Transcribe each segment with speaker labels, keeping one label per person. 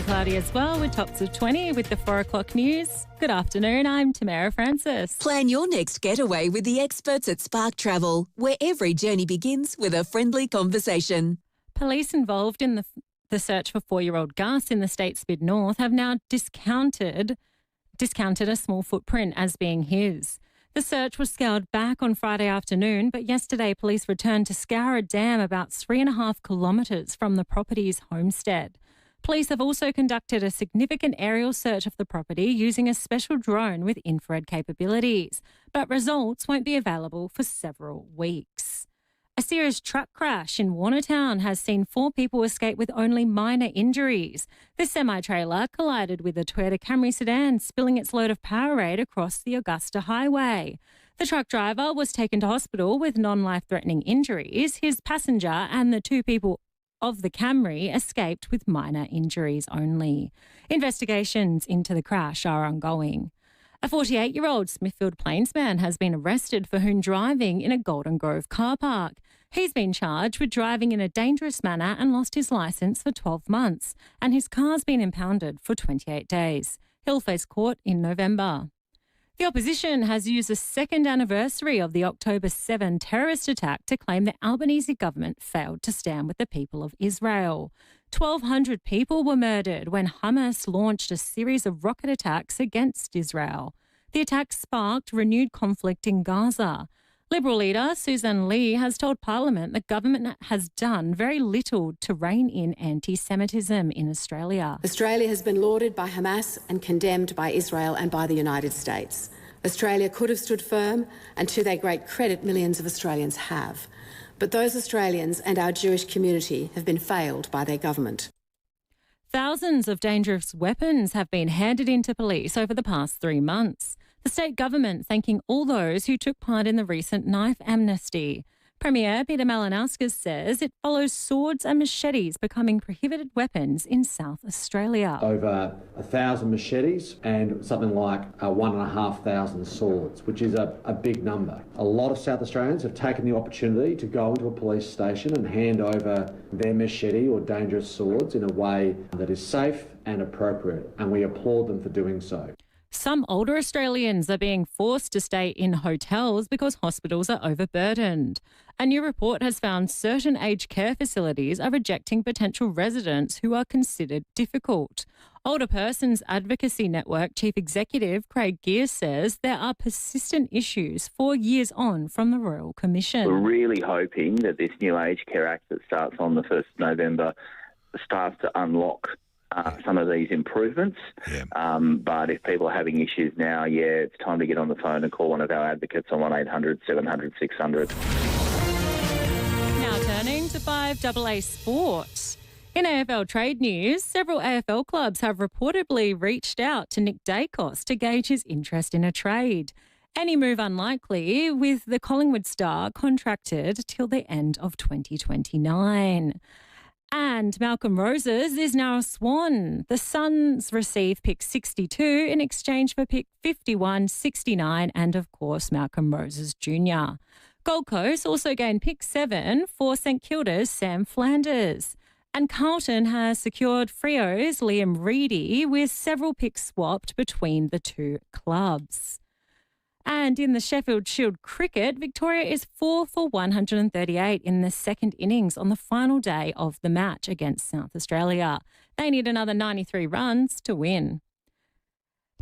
Speaker 1: Cloudy as well with tops of 20 with the 4 o'clock news. Good afternoon, I'm Tamara Francis.
Speaker 2: Plan your next getaway with the experts at Spark Travel, where every journey begins with a friendly conversation.
Speaker 1: Police involved in the search for 4-year-old Gus in the state's mid-north have now discounted a small footprint as being his. The search was scaled back on Friday afternoon, but yesterday police returned to scour a dam about 3.5 kilometres from the property's homestead. Police have also conducted a significant aerial search of the property using a special drone with infrared capabilities, but results won't be available for several weeks. A serious truck crash in Warnertown has seen 4 people escape with only minor injuries. The semi-trailer collided with a Toyota Camry sedan, spilling its load of Powerade across the Augusta Highway. The truck driver was taken to hospital with non-life-threatening injuries. His passenger and the 2 people of the Camry escaped with minor injuries only. Investigations into the crash are ongoing. A 48-year-old Smithfield Plains man has been arrested for hoon driving in a Golden Grove car park. He's been charged with driving in a dangerous manner and lost his licence for 12 months, and his car's been impounded for 28 days. He'll face court in November. The opposition has used the second anniversary of the October 7 terrorist attack to claim the Albanese government failed to stand with the people of Israel. 1,200 people were murdered when Hamas launched a series of rocket attacks against Israel. The attacks sparked renewed conflict in Gaza. Liberal leader Susan Lee has told Parliament the government has done very little to rein in anti-Semitism in Australia.
Speaker 3: Australia has been lauded by Hamas and condemned by Israel and by the United States. Australia could have stood firm, and to their great credit, millions of Australians have. But those Australians and our Jewish community have been failed by their government.
Speaker 1: Thousands of dangerous weapons have been handed in to police over the past 3 months. The state government thanking all those who took part in the recent knife amnesty. Premier Peter Malinauskas says it follows swords and machetes becoming prohibited weapons in South Australia.
Speaker 4: Over 1,000 machetes and something like 1,500 swords, which is a big number. A lot of South Australians have taken the opportunity to go into a police station and hand over their machete or dangerous swords in a way that is safe and appropriate, and we applaud them for doing so.
Speaker 1: Some older Australians are being forced to stay in hotels because hospitals are overburdened. A new report has found certain aged care facilities are rejecting potential residents who are considered difficult. Older Persons Advocacy Network Chief Executive Craig Gear says there are persistent issues 4 years on from the Royal Commission.
Speaker 5: We're really hoping that this new Aged Care Act that starts on the 1st of November starts to unlock some of these improvements. But if people are having issues now, it's time to get on the phone and call one of our advocates on 1800 700 600.
Speaker 1: Now turning to 5AA Sport. In AFL trade news, several AFL clubs have reportedly reached out to Nick Dacos to gauge his interest in a trade. Any move unlikely, with the Collingwood star contracted till the end of 2029. And Malcolm Roses is now a Swan. The Suns receive pick 62 in exchange for pick 51, 69 and, of course, Malcolm Roses Jr. Gold Coast also gained pick 7 for St Kilda's Sam Flanders. And Carlton has secured Freo's Liam Reedy with several picks swapped between the two clubs. And in the Sheffield Shield cricket, Victoria is 4 for 138 in the second innings on the final day of the match against South Australia. They need another 93 runs to win.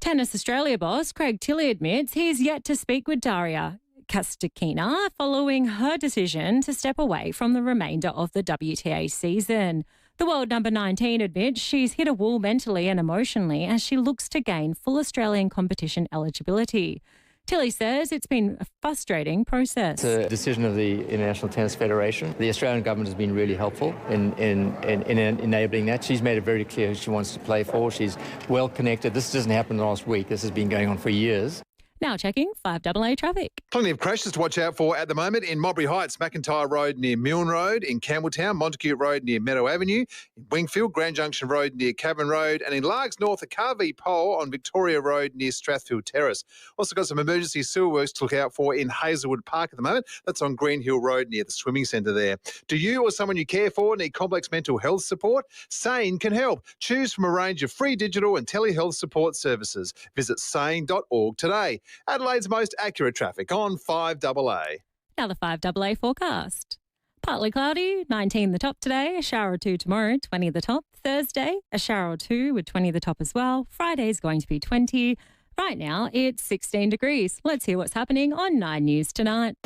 Speaker 1: Tennis Australia boss Craig Tilley admits he's yet to speak with Daria Kasatkina following her decision to step away from the remainder of the WTA season. The world number 19 admits she's hit a wall mentally and emotionally as she looks to gain full Australian competition eligibility. Tilley says it's been a frustrating process.
Speaker 6: It's a decision of the International Tennis Federation. The Australian government has been really helpful in enabling that. She's made it very clear who she wants to play for. She's well connected. This doesn't happen last week. This has been going on for years.
Speaker 1: Now checking 5AA traffic.
Speaker 7: Plenty of crashes to watch out for at the moment in Mowbray Heights, McIntyre Road near Milne Road, in Campbelltown, Montague Road near Meadow Avenue, in Wingfield, Grand Junction Road near Cavern Road, and in Largs North, a Carvey pole on Victoria Road near Strathfield Terrace. Also got some emergency sewer works to look out for in Hazelwood Park at the moment. That's on Green Hill Road near the swimming centre there. Do you or someone you care for need complex mental health support? Sane can help. Choose from a range of free digital and telehealth support services. Visit sane.org today. Adelaide's most accurate traffic on 5AA.
Speaker 1: Now the 5AA forecast. Partly cloudy, 19 the top today, a shower or two tomorrow, 20 the top. Thursday, a shower or two with 20 the top as well. Friday's going to be 20. Right now, it's 16 degrees. Let's hear what's happening on 9 News tonight.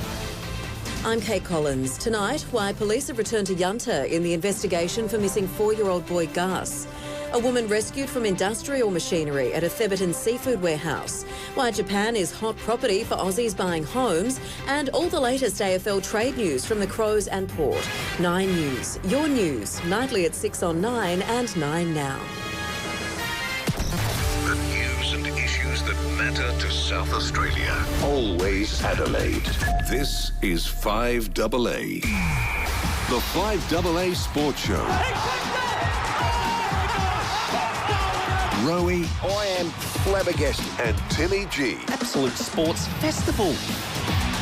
Speaker 8: I'm Kate Collins. Tonight, why police have returned to Yunta in the investigation for missing 4-year-old boy Gus. A woman rescued from industrial machinery at a Theberton seafood warehouse. Why Japan is hot property for Aussies buying homes. And all the latest AFL trade news from the Crows and Port. 9 News, your news, nightly at 6 on 9 and 9 now.
Speaker 9: The news and issues that matter to South Australia. Always Adelaide. This is 5AA. The 5AA Sports Show. Rowey.
Speaker 10: I am flabbergasted.
Speaker 9: And Timmy G.
Speaker 10: Absolute sports festival.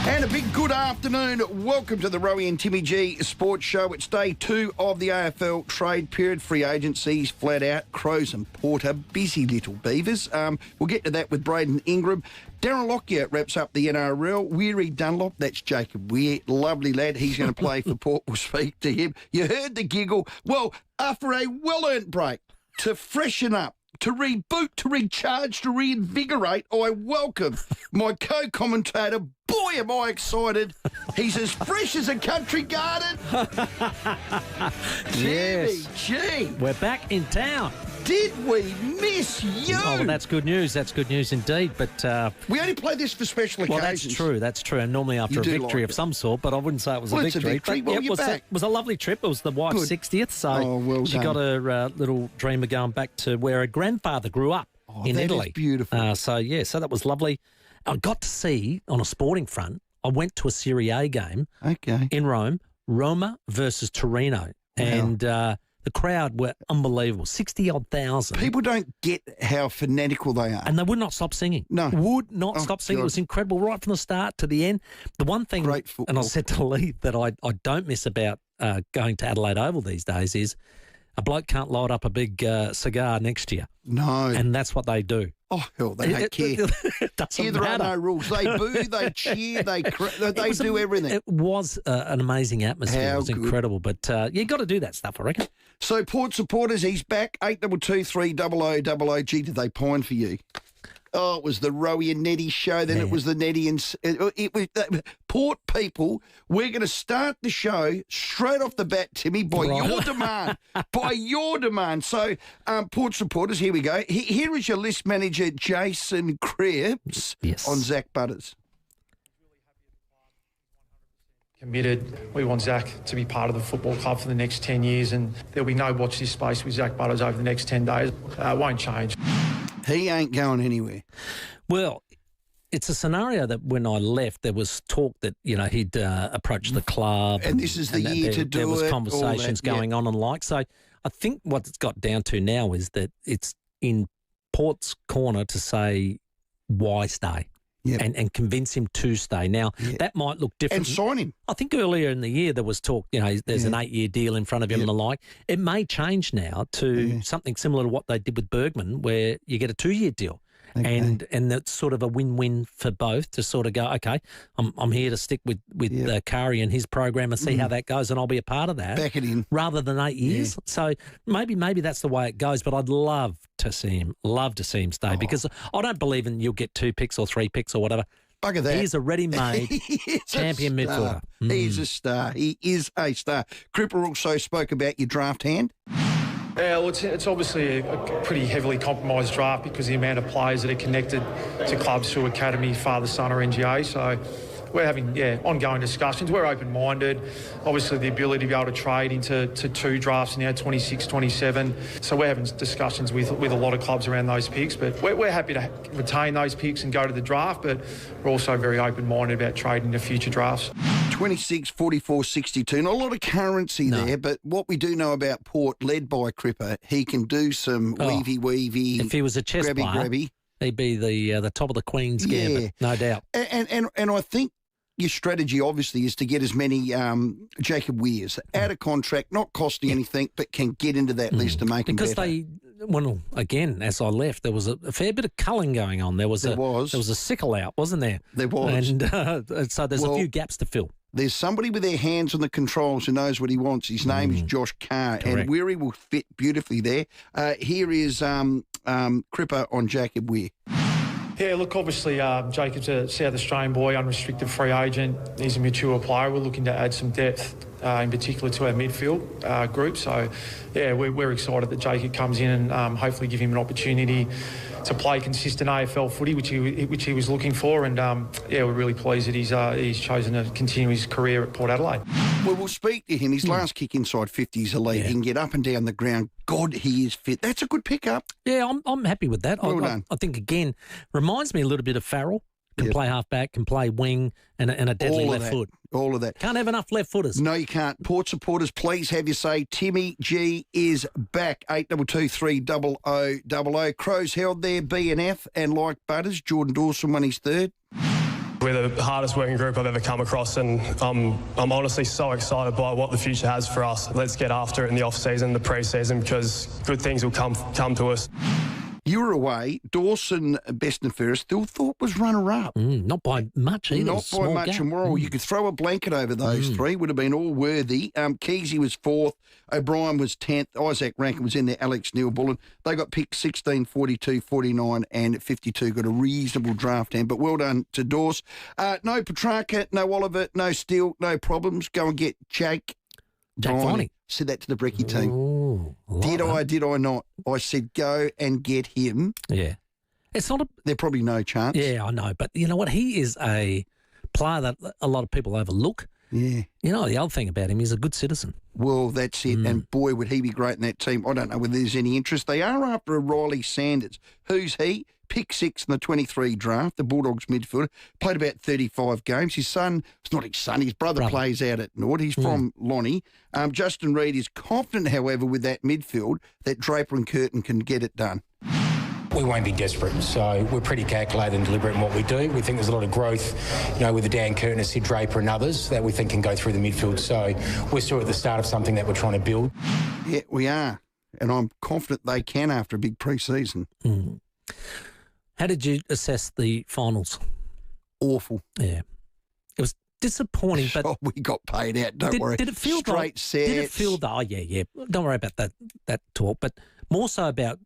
Speaker 10: And a big good afternoon. Welcome to the Rowey and Timmy G Sports Show. It's day 2 of the AFL trade period. Free agencies flat out. Crows and Porter, busy little beavers. We'll get to that with Braden Ingram. Darren Lockyer wraps up the NRL. Weary Dunlop, that's Jacob Weir. Lovely lad. He's going to play for Port. We'll speak to him. You heard the giggle. Well, after a well-earned break, to freshen up, to reboot, to recharge, to reinvigorate, I welcome my co-commentator. Boy, am I excited. He's as fresh as a country garden.
Speaker 11: Yes.
Speaker 10: Gee.
Speaker 11: We're back in town.
Speaker 10: Did we miss you?
Speaker 11: Oh, well, that's good news. That's good news indeed. But
Speaker 10: we only play this for special occasions.
Speaker 11: Well, that's true. That's true. And normally after a victory of some sort, but I wouldn't say it was a victory.
Speaker 10: It's a victory.
Speaker 11: But,
Speaker 10: well,
Speaker 11: yeah, it was a lovely trip. It was the wife's 60th, so she got her little dream of going back to where her grandfather grew up in Italy.
Speaker 10: Is beautiful.
Speaker 11: So that was lovely. I got to see, on a sporting front, I went to a Serie A game in Rome, Roma versus Torino. Wow. And the crowd were unbelievable, 60-odd thousand.
Speaker 10: People don't get how fanatical they are.
Speaker 11: And they would not stop singing.
Speaker 10: No.
Speaker 11: Would not stop singing. God. It was incredible right from the start to the end. The one thing, and I said to Lee, that I don't miss about going to Adelaide Oval these days is a bloke can't light up a big cigar next to you.
Speaker 10: No.
Speaker 11: And that's what they do.
Speaker 10: Oh, hell, they don't care.
Speaker 11: It doesn't
Speaker 10: Here
Speaker 11: matter.
Speaker 10: There are no rules. They boo, they cheer, they do everything.
Speaker 11: It was an amazing atmosphere. It was incredible. But you got to do that stuff, I reckon.
Speaker 10: So, Port supporters, he's back. 8223 0000. Gee, did they pine for you? Oh, it was the Rowey and Nettie show. Then it was the Nettie and... It was Port people. We're going to start the show straight off the bat, Timmy, by your demand. By your demand. So, Port supporters, here we go. Here is your list manager, Jason Krebs, on Zach Butters.
Speaker 12: Committed. We want Zach to be part of the football club for the next 10 years, and there'll be no watch this space with Zach Butters over the next 10 days. It won't change.
Speaker 10: He ain't going anywhere.
Speaker 11: Well, it's a scenario that when I left, there was talk that, he'd approach the club.
Speaker 10: And this is the year to do it.
Speaker 11: There was conversations going on and like. So I think what it's got down to now is that it's in Port's corner to say, why stay? Yep. And convince him to stay. Now, that might look different.
Speaker 10: And sign him.
Speaker 11: I think earlier in the year there was talk, there's an 8-year deal in front of him and the like. It may change now to something similar to what they did with Bergman, where you get a 2-year deal. Okay. And that's sort of a win-win for both to sort of go, okay, I'm here to stick with Kari and his program and see how that goes, and I'll be a part of that.
Speaker 10: Back it in.
Speaker 11: Rather than 8 years. So maybe that's the way it goes, but I'd love to see him stay because I don't believe in you'll get 2 picks or 3 picks or whatever.
Speaker 10: Bugger that.
Speaker 11: He's a ready-made champion midfielder.
Speaker 10: He's a star. He is a star. Cripper also spoke about your draft hand.
Speaker 12: Yeah, well, it's obviously a pretty heavily compromised draft because the amount of players that are connected to clubs through academy, father, son or NGA. So we're having ongoing discussions. We're open-minded. Obviously, the ability to be able to trade into 2 drafts now, 26, 27. So we're having discussions with a lot of clubs around those picks. But we're happy to retain those picks and go to the draft. But we're also very open-minded about trading to future drafts.
Speaker 10: 26, 44, 62. Not a lot of currency there, but what we do know about Port, led by Cripper, he can do some weavy.
Speaker 11: If he was a chess player, he'd be the top of the Queen's gambit, no doubt.
Speaker 10: And I think your strategy, obviously, is to get as many Jacob Weirs out of contract, not costing anything, but can get into that list and make them better.
Speaker 11: Well, again, as I left, there was a fair bit of culling going on. There was a sickle out, wasn't there?
Speaker 10: There was.
Speaker 11: And so there's a few gaps to fill.
Speaker 10: There's somebody with their hands on the controls who knows what he wants. His name is Josh Carr, and Weary will fit beautifully there. Here is Cripper on Jacob Weir.
Speaker 12: Yeah, look, obviously Jacob's a South Australian boy, unrestricted free agent. He's a mature player. We're looking to add some depth, in particular to our midfield group. So, yeah, we're excited that Jacob comes in and hopefully give him an opportunity to play consistent AFL footy, which he was looking for. And, we're really pleased that he's chosen to continue his career at Port Adelaide.
Speaker 10: Well, we'll speak to him. His last kick inside 50 is elite. He can get up and down the ground. God, he is fit. That's a good pickup.
Speaker 11: Yeah, I'm happy with that.
Speaker 10: Well done.
Speaker 11: I think, again, reminds me a little bit of Farrell. Can play half-back, can play wing, and a deadly left foot.
Speaker 10: All of that.
Speaker 11: Can't have enough left footers.
Speaker 10: No, you can't. Port supporters, please have your say. Timmy G is back. 82230000. Crows held their B&F, and like Butters, Jordan Dawson won his third.
Speaker 13: We're the hardest working group I've ever come across, and I'm honestly so excited by what the future has for us. Let's get after it in the off-season, the pre-season, because good things will come to us.
Speaker 10: You were away. Dawson, best and fairest, still thought was runner-up.
Speaker 11: Not by much either.
Speaker 10: Not by much.
Speaker 11: Gap.
Speaker 10: And you could throw a blanket over those three. Would have been all worthy. Keegsy was 4th. O'Brien was 10th. Isaac Rankin was in there. Alex Neil-Bullen. They got picked 16, 42, 49 and 52. Got a reasonable draft hand. But well done to Dawes. No Petrarca, no Oliver, no Steele, no problems. Go and get Jake
Speaker 11: Viney.
Speaker 10: Said that to the Brecky team.
Speaker 11: Ooh,
Speaker 10: did I not? I said go and get him.
Speaker 11: Yeah. It's not
Speaker 10: There's probably no chance.
Speaker 11: Yeah, I know. But you know what? He is a player that a lot of people overlook.
Speaker 10: Yeah.
Speaker 11: You know, the other thing about him, he's a good citizen.
Speaker 10: Well, that's it. And boy, would he be great in that team. I don't know whether there's any interest. They are after a Riley Sanders. Who's he? Pick 6 in the 23 draft, the Bulldogs midfielder. Played about 35 games. His son, it's not his son, his brother plays out at Nord. He's from Lonnie. Justin Reid is confident, however, with that midfield that Draper and Curtin can get it done.
Speaker 14: We won't be desperate, so we're pretty calculated and deliberate in what we do. We think there's a lot of growth, with the Dan Curtin, Sid Draper and others that we think can go through the midfield. So we're still at the start of something that we're trying to build.
Speaker 10: Yeah, we are. And I'm confident they can after a big pre-season.
Speaker 11: How did you assess the finals?
Speaker 10: Awful.
Speaker 11: Yeah. It was disappointing, but...
Speaker 10: we got paid out, don't worry.
Speaker 11: Did it feel
Speaker 10: straight sets?
Speaker 11: Did it feel... Oh, yeah. Don't worry about that talk, but more so about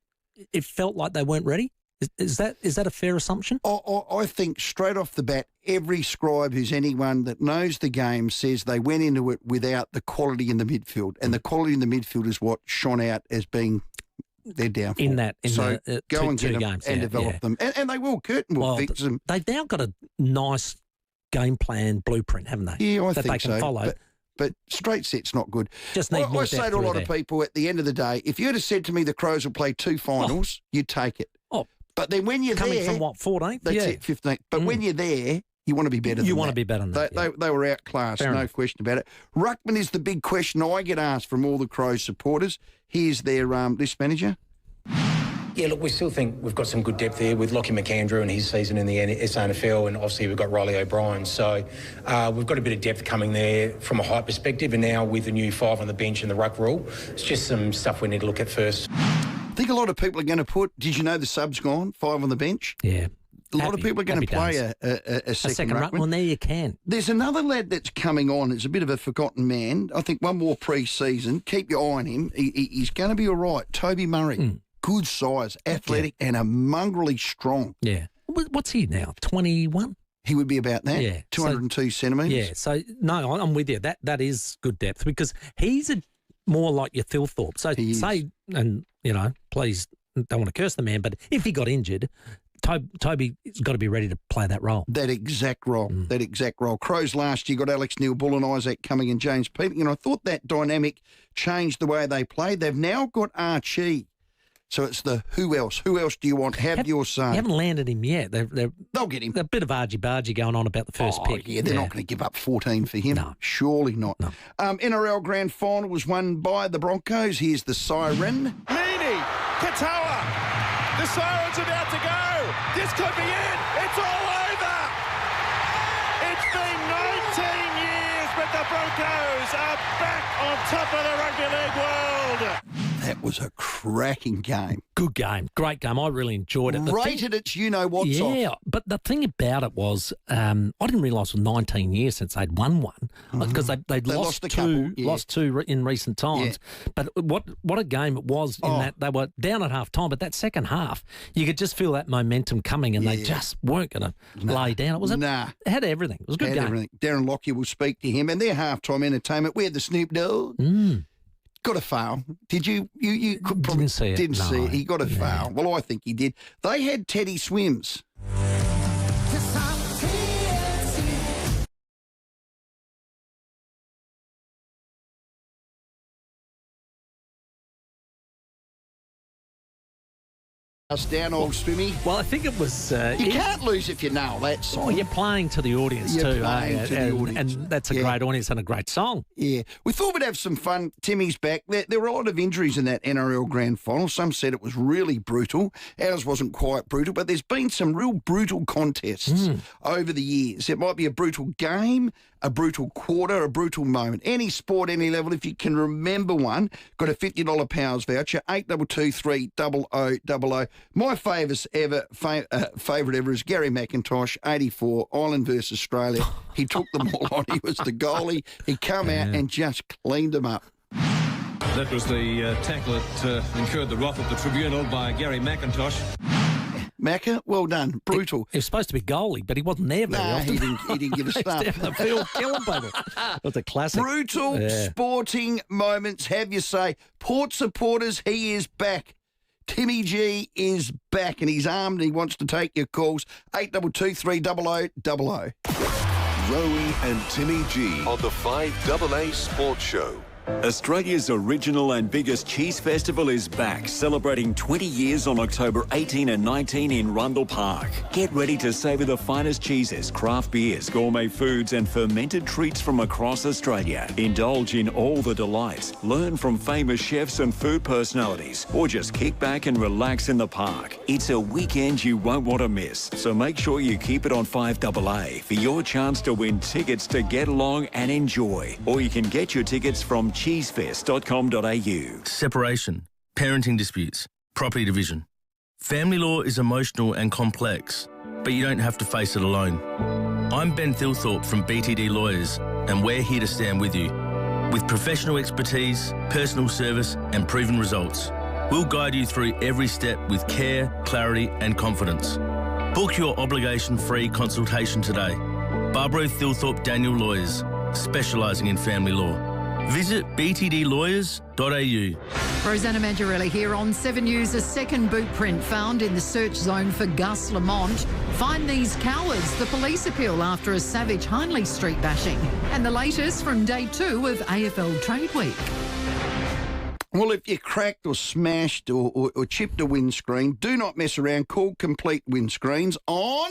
Speaker 11: it felt like they weren't ready? Is that a fair assumption?
Speaker 10: I think straight off the bat, every scribe who's anyone that knows the game says they went into it without the quality in the midfield, and the quality in the midfield is what shone out as being their downfall.
Speaker 11: So
Speaker 10: go and get them
Speaker 11: games,
Speaker 10: and develop them. And they will. Curtin will fix them.
Speaker 11: They've now got a nice game plan blueprint, haven't they?
Speaker 10: Yeah, I
Speaker 11: that
Speaker 10: think
Speaker 11: they can
Speaker 10: so.
Speaker 11: follow.
Speaker 10: But straight set's not good.
Speaker 11: Just need more
Speaker 10: I say to a lot of people at the end of the day, if you had said to me the Crows will play 2 finals, you'd take it. But then when you're
Speaker 11: coming
Speaker 10: there...
Speaker 11: from what, 14th?
Speaker 10: That's it, 15th. But when you're there... You want to be better than that.
Speaker 11: You want to be better than that.
Speaker 10: They were outclassed, no question about it. Ruckman is the big question I get asked from all the Crows supporters. Here's their list manager.
Speaker 14: Yeah, look, we still think we've got some good depth there with Lockie McAndrew and his season in the SANFL, and obviously we've got Riley O'Brien. So we've got a bit of depth coming there from a height perspective, and now with the new 5 on the bench and the ruck rule, it's just some stuff we need to look at first.
Speaker 10: I think a lot of people are going to put, did you know the sub's gone, 5 on the bench?
Speaker 11: Yeah.
Speaker 10: A lot of people are going to play a second ruckman.
Speaker 11: Well, there you can.
Speaker 10: There's another lad that's coming on. It's a bit of a forgotten man. I think one more pre-season. Keep your eye on him. He's going to be all right. Toby Murray. Good size, athletic, and a mongrelly strong.
Speaker 11: Yeah. What's he now, 21?
Speaker 10: He would be about that.
Speaker 11: Yeah.
Speaker 10: 202 centimetres.
Speaker 11: Yeah. So, no, I'm with you. That is good depth because he's more like your Thilthorpe. So, say, and, please don't want to curse the man, but if he got injured... Toby's got to be ready to play that role.
Speaker 10: That exact role. Crows last year got Alex Neil-Bull and Isaac Cumming and James Peeping, and I thought that dynamic changed the way they played. They've now got Archie. So it's the who else? Who else do you want? Have your say.
Speaker 11: You haven't landed him yet.
Speaker 10: They'll get him.
Speaker 11: A bit of argy-bargy going on about the first pick.
Speaker 10: Yeah, they're not going to give up 14 for him.
Speaker 11: No.
Speaker 10: Surely not.
Speaker 11: No.
Speaker 10: NRL Grand Final was won by the Broncos. Here's the siren.
Speaker 15: Meaney, Katoa, the siren's about to go. This could be it. It's all over. It's been 19 years, but the Broncos are back on top of the rugby league world.
Speaker 10: That was a cracking game.
Speaker 11: Good game. Great game. I really enjoyed it.
Speaker 10: Rated its you-know-what's off.
Speaker 11: Yeah, but the thing about it was I didn't realise it was 19 years since they'd won one because they'd lost two, lost two in recent times. Yeah. But what a game it was in that they were down at half-time, but that second half, you could just feel that momentum coming and they just weren't going to lay down. It was it had everything. It was a good game.
Speaker 10: Everything. Darren Lockyer will speak to him and their half-time entertainment. We had the Snoop Dogg. Got a foul. Did you
Speaker 11: didn't see it.
Speaker 10: Didn't see it. He got a foul. Well, I think he did. They had Teddy Swims. Us down, old Swimmy.
Speaker 11: Well, I think it was...
Speaker 10: you can't lose if you nail that song.
Speaker 11: Well, you're playing to the audience too, and that's a great audience and a great song.
Speaker 10: Yeah. We thought we'd have some fun. Timmy's back. There were a lot of injuries in that NRL Grand Final. Some said it was really brutal. Ours wasn't quite brutal, but there's been some real brutal contests over the years. It might be a brutal game, a brutal quarter, a brutal moment. Any sport, any level, if you can remember one, got a $50 Powers voucher, 8223 0000. My favourite ever is Gary McIntosh, 84, Ireland versus Australia. He took them all on. He was the goalie. He come out and just cleaned them up.
Speaker 16: That was the tackle that incurred the wrath of the tribunal by Gary McIntosh.
Speaker 10: Macca, well done. Brutal.
Speaker 11: He was supposed to be goalie, but he wasn't there very often.
Speaker 10: He didn't give a stuff.
Speaker 11: Down the field, killing people. That's a classic.
Speaker 10: Brutal sporting moments, have you say. Port supporters, he is back. Timmy G is back and he's armed and he wants to take your calls. 8223 0000.
Speaker 9: Rowey and Timmy G on the 5AA Sports Show. Australia's original and biggest cheese festival is back, celebrating 20 years on October 18 and 19 in Rundle Park. Get ready to savour the finest cheeses, craft beers, gourmet foods and fermented treats from across Australia. Indulge in all the delights, learn from famous chefs and food personalities, or just kick back and relax in the park. It's a weekend you won't want to miss, so make sure you keep it on 5AA for your chance to win tickets to get along and enjoy. Or you can get your tickets from cheesefest.com.au.
Speaker 17: Separation, parenting disputes, property division. Family law is emotional and complex, but you don't have to face it alone. I'm Ben Thilthorpe from BTD Lawyers, and we're here to stand with you. With professional expertise, personal service, and proven results, we'll guide you through every step with care, clarity, and confidence. Book your obligation-free consultation today. Barbara Thilthorpe Daniel Lawyers, specialising in family law. Visit btdlawyers.au.
Speaker 18: Rosanna Mangiarelli here on 7 News. A second boot print found in the search zone for Gus Lamont. Find these cowards. The police appeal after a savage Hindley Street bashing. And the latest from day 2 of AFL Trade Week.
Speaker 10: Well, if you cracked or smashed or chipped a windscreen, do not mess around. Call Complete Windscreens on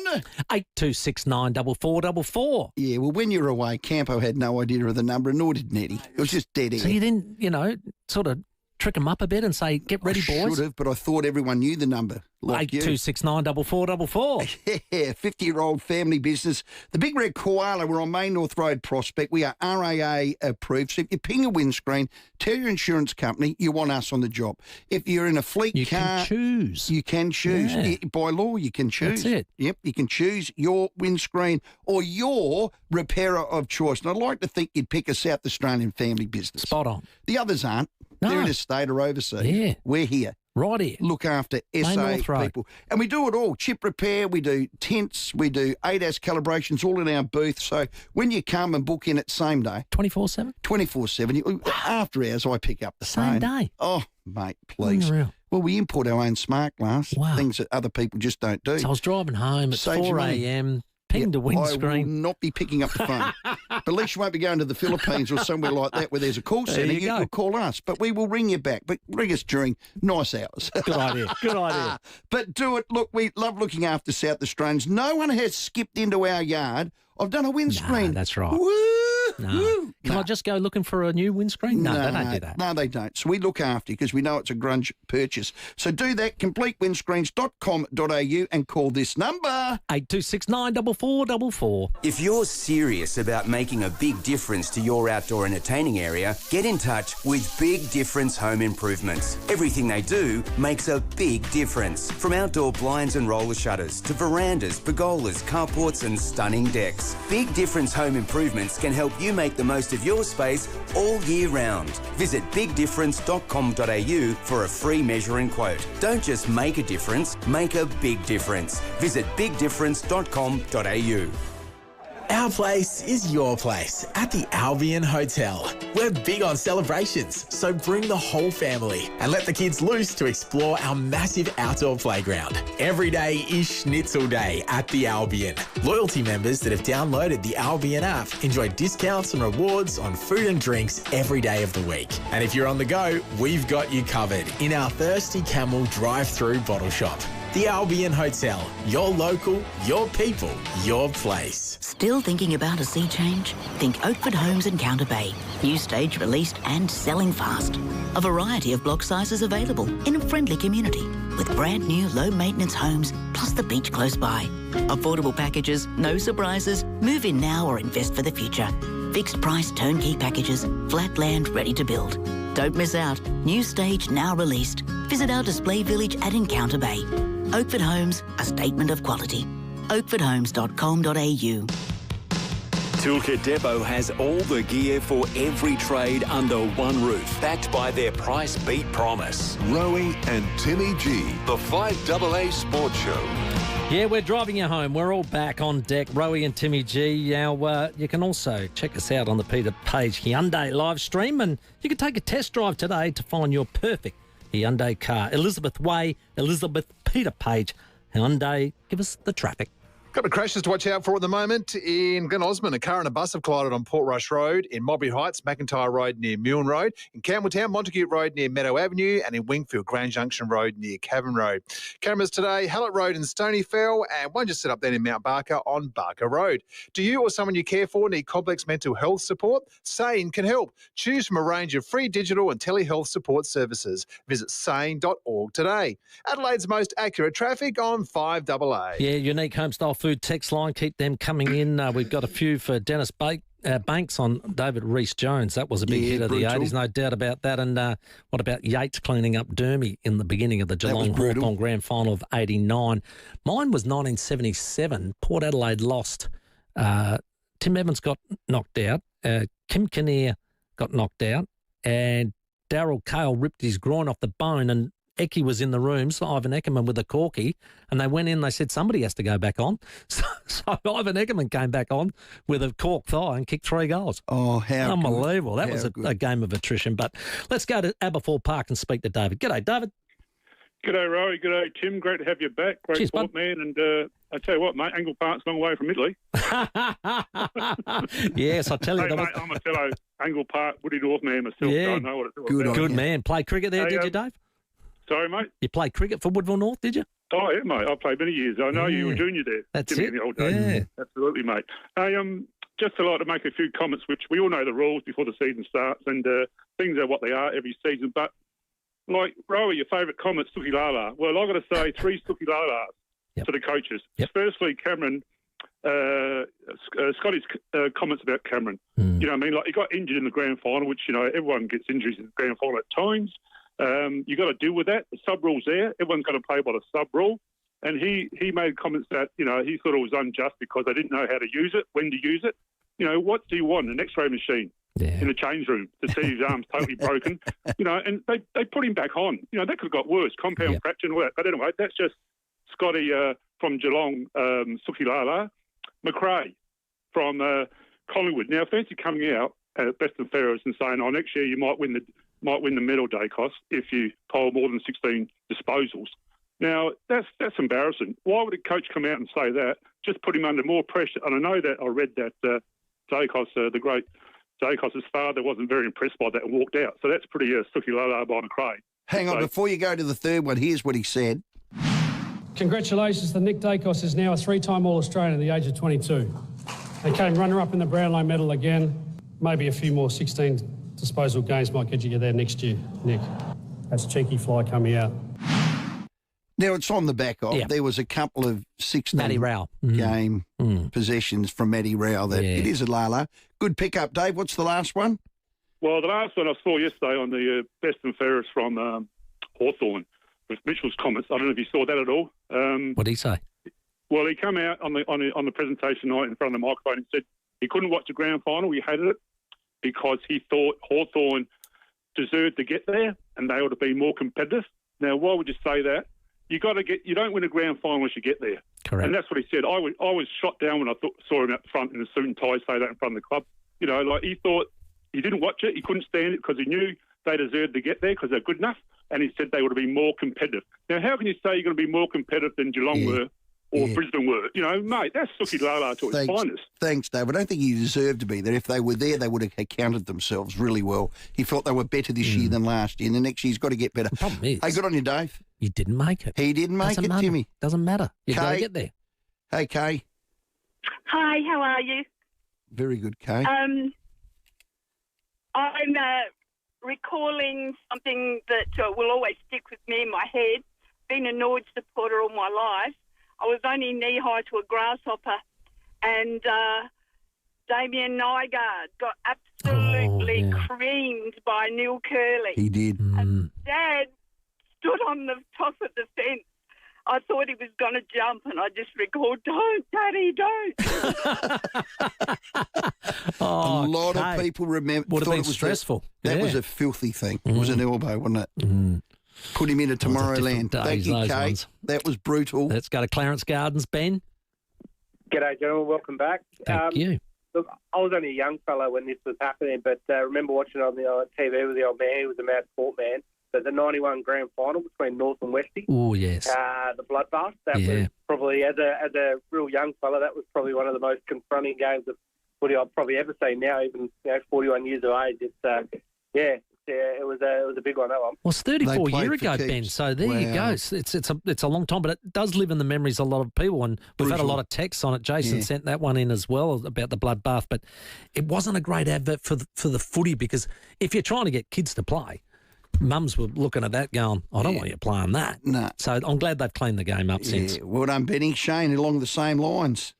Speaker 11: 8269 4444.
Speaker 10: Yeah, well, when you were away, Campo had no idea of the number, nor did Nettie. It was just dead air.
Speaker 11: So you didn't, sort of trick them up a bit and say, get ready, boys?
Speaker 10: I should have, but I thought everyone knew the number. Like
Speaker 11: 8269 4444.
Speaker 10: Yeah, 50-year-old family business. The Big Red Koala, we're on Main North Road Prospect. We are RAA approved. So if you ping a windscreen, tell your insurance company you want us on the job. If you're in a fleet car...
Speaker 11: You can choose.
Speaker 10: You can choose.
Speaker 11: Yeah.
Speaker 10: By law, you can choose.
Speaker 11: That's it.
Speaker 10: Yep, you can choose your windscreen or your repairer of choice. And I'd like to think you'd pick a South Australian family business.
Speaker 11: Spot on.
Speaker 10: The others aren't.
Speaker 11: No.
Speaker 10: They're in a state or overseas.
Speaker 11: Yeah.
Speaker 10: We're here.
Speaker 11: Right here.
Speaker 10: Look after SA people. And we do it all. Chip repair, we do tents, we do ADAS calibrations, all in our booth. So when you come and book in, it's same day.
Speaker 11: 24/7?
Speaker 10: 24/7. After hours, I pick up the
Speaker 11: same
Speaker 10: phone.
Speaker 11: Day?
Speaker 10: Oh, mate, please.
Speaker 11: Unreal.
Speaker 10: Well, we import our own smart glass, things that other people just don't do.
Speaker 11: So I was driving home at 4 a.m., pinged a windscreen.
Speaker 10: I will not be picking up the phone. But at least you won't be going to the Philippines or somewhere like that where there's a call centre. You can call us, but we will ring you back. But ring us during nice hours.
Speaker 11: Good idea. Good idea.
Speaker 10: But do it. Look, we love looking after South Australians. No one has skipped into our yard. I've done a windscreen.
Speaker 11: No, that's right.
Speaker 10: Woo!
Speaker 11: No. Can I just go looking for a new windscreen? No, they don't do that.
Speaker 10: No, they don't. So we look after you because we know it's a grunge purchase. So do that, completewindscreens.com.au and call this number.
Speaker 11: 8269 4444.
Speaker 19: If you're serious about making a big difference to your outdoor entertaining area, get in touch with Big Difference Home Improvements. Everything they do makes a big difference. From outdoor blinds and roller shutters to verandas, pergolas, carports and stunning decks. Big Difference Home Improvements can help you make the most of your space all year round. Visit bigdifference.com.au for a free measuring quote. Don't just make a difference, make a big difference. Visit bigdifference.com.au.
Speaker 20: Our place is your place at the Albion Hotel. We're big on celebrations, so bring the whole family and let the kids loose to explore our massive outdoor playground. Every day is Schnitzel Day at the Albion. Loyalty members that have downloaded the Albion app enjoy discounts and rewards on food and drinks every day of the week. And if you're on the go, we've got you covered in our Thirsty Camel drive-through bottle shop. The Albion Hotel. Your local, your people, your place.
Speaker 21: Still thinking about a sea change? Think Oakford Homes in Counter Bay. New stage released and selling fast. A variety of block sizes available in a friendly community with brand new low maintenance homes plus the beach close by. Affordable packages, no surprises. Move in now or invest for the future. Fixed price turnkey packages, flat land ready to build. Don't miss out. New stage now released. Visit our display village at Encounter Bay. Oakford Homes, a statement of quality. oakfordhomes.com.au.
Speaker 22: Toolkit Depot has all the gear for every trade under one roof, backed by their price beat promise.
Speaker 9: Rowey and Timmy G, the 5AA Sports Show.
Speaker 11: Yeah, we're driving you home. We're all back on deck. Rowey and Timmy G. Now, you can also check us out on the Peter Page Hyundai live stream, and you can take a test drive today to find your perfect Hyundai car. Elizabeth Way, Elizabeth Peter Page Hyundai. Give us the traffic.
Speaker 7: Couple of crashes to watch out for at the moment. In Glen Osmond, a car and a bus have collided on Portrush Road. In Mowbray Heights, McIntyre Road near Milne Road. In Campbelltown, Montague Road near Meadow Avenue. And in Wingfield, Grand Junction Road near Cavern Road. Cameras today, Hallett Road in Stonyfell, and one just set up then in Mount Barker on Barker Road. Do you or someone you care for need complex mental health support? SANE can help. Choose from a range of free digital and telehealth support services. Visit sane.org today. Adelaide's most accurate traffic on 5AA.
Speaker 11: Yeah, unique homestyle food text line. Keep them coming in. We've got a few for Dennis Banks on David Rees-Jones. That was a big hit of the 80s, no doubt about that. And what about Yates cleaning up Dermy in the beginning of the Geelong Hawthorn Grand Final of 89? Mine was 1977. Port Adelaide lost. Tim Evans got knocked out. Kim Kinnear got knocked out. And Darryl Cale ripped his groin off the bone, and Eckie was in the room, so Ivan Eckerman with a corky, and they went in, they said somebody has to go back on. So Ivan Eckerman came back on with a cork thigh and kicked 3 goals.
Speaker 10: Oh, how
Speaker 11: unbelievable.
Speaker 10: Good.
Speaker 11: That was a game of attrition. But let's go to Aberfoyle Park and speak to David. G'day, David.
Speaker 23: G'day, Rowey. G'day, Tim. Great to have you back. Great
Speaker 11: Cheers,
Speaker 23: sport, man. And I tell you what, mate, Angle Park's a long way from Italy.
Speaker 11: Yes, I tell you.
Speaker 23: Hey, mate, I'm a fellow Angle Park, Woody North man myself, so I know what it's all about.
Speaker 11: Good man. Played cricket there, did you, Dave?
Speaker 23: Sorry, mate?
Speaker 11: You played cricket for Woodville North, did you?
Speaker 23: Oh, yeah, mate. I played many years. I know you were junior there.
Speaker 11: That's
Speaker 23: Timmy,
Speaker 11: it.
Speaker 23: in the old days.
Speaker 11: Yeah.
Speaker 23: Absolutely, mate. Just to like to make a few comments, which we all know the rules before the season starts, and things are what they are every season. But, like, Rowey, your favourite comment, Suki Lala. Well, I've got to say 3 Suki Lalas to the coaches. Firstly, Cameron, Scotty's comments about Cameron. You know what I mean? Like, he got injured in the grand final, which, you know, everyone gets injuries in the grand final at times. You got to deal with that. The sub rule's there. Everyone's got to play by the sub rule. And he made comments that, you know, he thought it was unjust because they didn't know how to use it, when to use it. You know, what do you want? An X-ray machine in the change room to see his arms totally broken? You know, and they put him back on. You know, that could have got worse, compound fracture and all that. But anyway, that's just Scotty from Geelong, Suki Lala. McRae from Collingwood. Now, fancy coming out at Best and Fairest and saying, next year you might win might win the medal, Dacos, if you poll more than 16 disposals. Now, that's embarrassing. Why would a coach come out and say that? Just put him under more pressure. And I know that I read that Dacos, the great Dacos' father, wasn't very impressed by that and walked out. So that's pretty sooky lala by McRae.
Speaker 10: Hang on, before you go to the third one, here's what he said.
Speaker 2: Congratulations to Nick Dacos, is now a 3-time All-Australian at the age of 22. They came runner-up in the Brownlow medal again. Maybe a few more 16 disposal games might get you there next year, Nick. That's a cheeky fly coming out.
Speaker 10: Now, it's on the back of. There was a couple of 16-game possessions from Matty Rowell that it is a lala. Good pick-up, Dave. What's the last one?
Speaker 23: Well, the last one I saw yesterday on the best and fairest from Hawthorn with Mitchell's comments. I don't know if you saw that at all.
Speaker 11: What did he say?
Speaker 23: Well, he came out on the presentation night in front of the microphone and said he couldn't watch the grand final. He hated it because he thought Hawthorn deserved to get there and they ought to be more competitive. Now, why would you say that? You don't win a grand final unless you get there.
Speaker 11: Correct.
Speaker 23: And that's what he said. I was shot down when I saw him out front in a suit and tie say that in front of the club. You know, like he thought he didn't watch it. He couldn't stand it because he knew they deserved to get there because they're good enough. And he said they ought to be more competitive. Now, how can you say you're going to be more competitive than Geelong were or Brisbane were? You know, mate, that's sooky lala to its finest.
Speaker 10: Thanks, Dave. I don't think he deserved to be there. If they were there, they would have accounted themselves really well. He felt they were better this year than last year, and the next year's got to get better.
Speaker 11: The problem is...
Speaker 10: Hey, good on you, Dave.
Speaker 11: You didn't make it.
Speaker 10: He didn't make it, Timmy.
Speaker 11: Doesn't matter. You've got to get there.
Speaker 10: Hey, Kay.
Speaker 3: Hi, how are you?
Speaker 10: Very good, Kay.
Speaker 3: I'm recalling something that will always stick with me in my head. Been a Norwich supporter all my life. I was only knee-high to a grasshopper, and Damien Nygaard got absolutely creamed by Neil Curley.
Speaker 10: He did.
Speaker 3: And Dad stood on the top of the fence. I thought he was going to jump, and I just recalled, don't, Daddy, don't.
Speaker 10: A lot of people remember.
Speaker 11: Would have been stressful.
Speaker 10: That was a filthy thing. It was an elbow, wasn't it? Put him into Tomorrowland. Thank you, Kate. That was brutal.
Speaker 11: Let's go to Clarence Gardens, Ben.
Speaker 4: G'day, gentlemen. Welcome back.
Speaker 11: Thank you.
Speaker 4: Look, I was only a young fellow when this was happening, but remember watching on the TV with the old man, who was a mad sport man, but the 91 grand final between North and Westie.
Speaker 11: Oh, yes.
Speaker 4: The bloodbath. That was probably, as a real young fella, that was probably one of the most confronting games of footy I've probably ever seen now, even 41 years of age. It's, it was a big one, that one.
Speaker 11: Well, it's 34 years ago, Ben, so there you go. It's a long time, but it does live in the memories of a lot of people, and we've had a lot of texts on it. Jason sent that one in as well about the bloodbath, but it wasn't a great advert for the footy, because if you're trying to get kids to play, mums were looking at that going, I don't want you playing that.
Speaker 10: No.
Speaker 11: So I'm glad they've cleaned the game up since.
Speaker 10: Well done, Benny. Shane, along the same lines.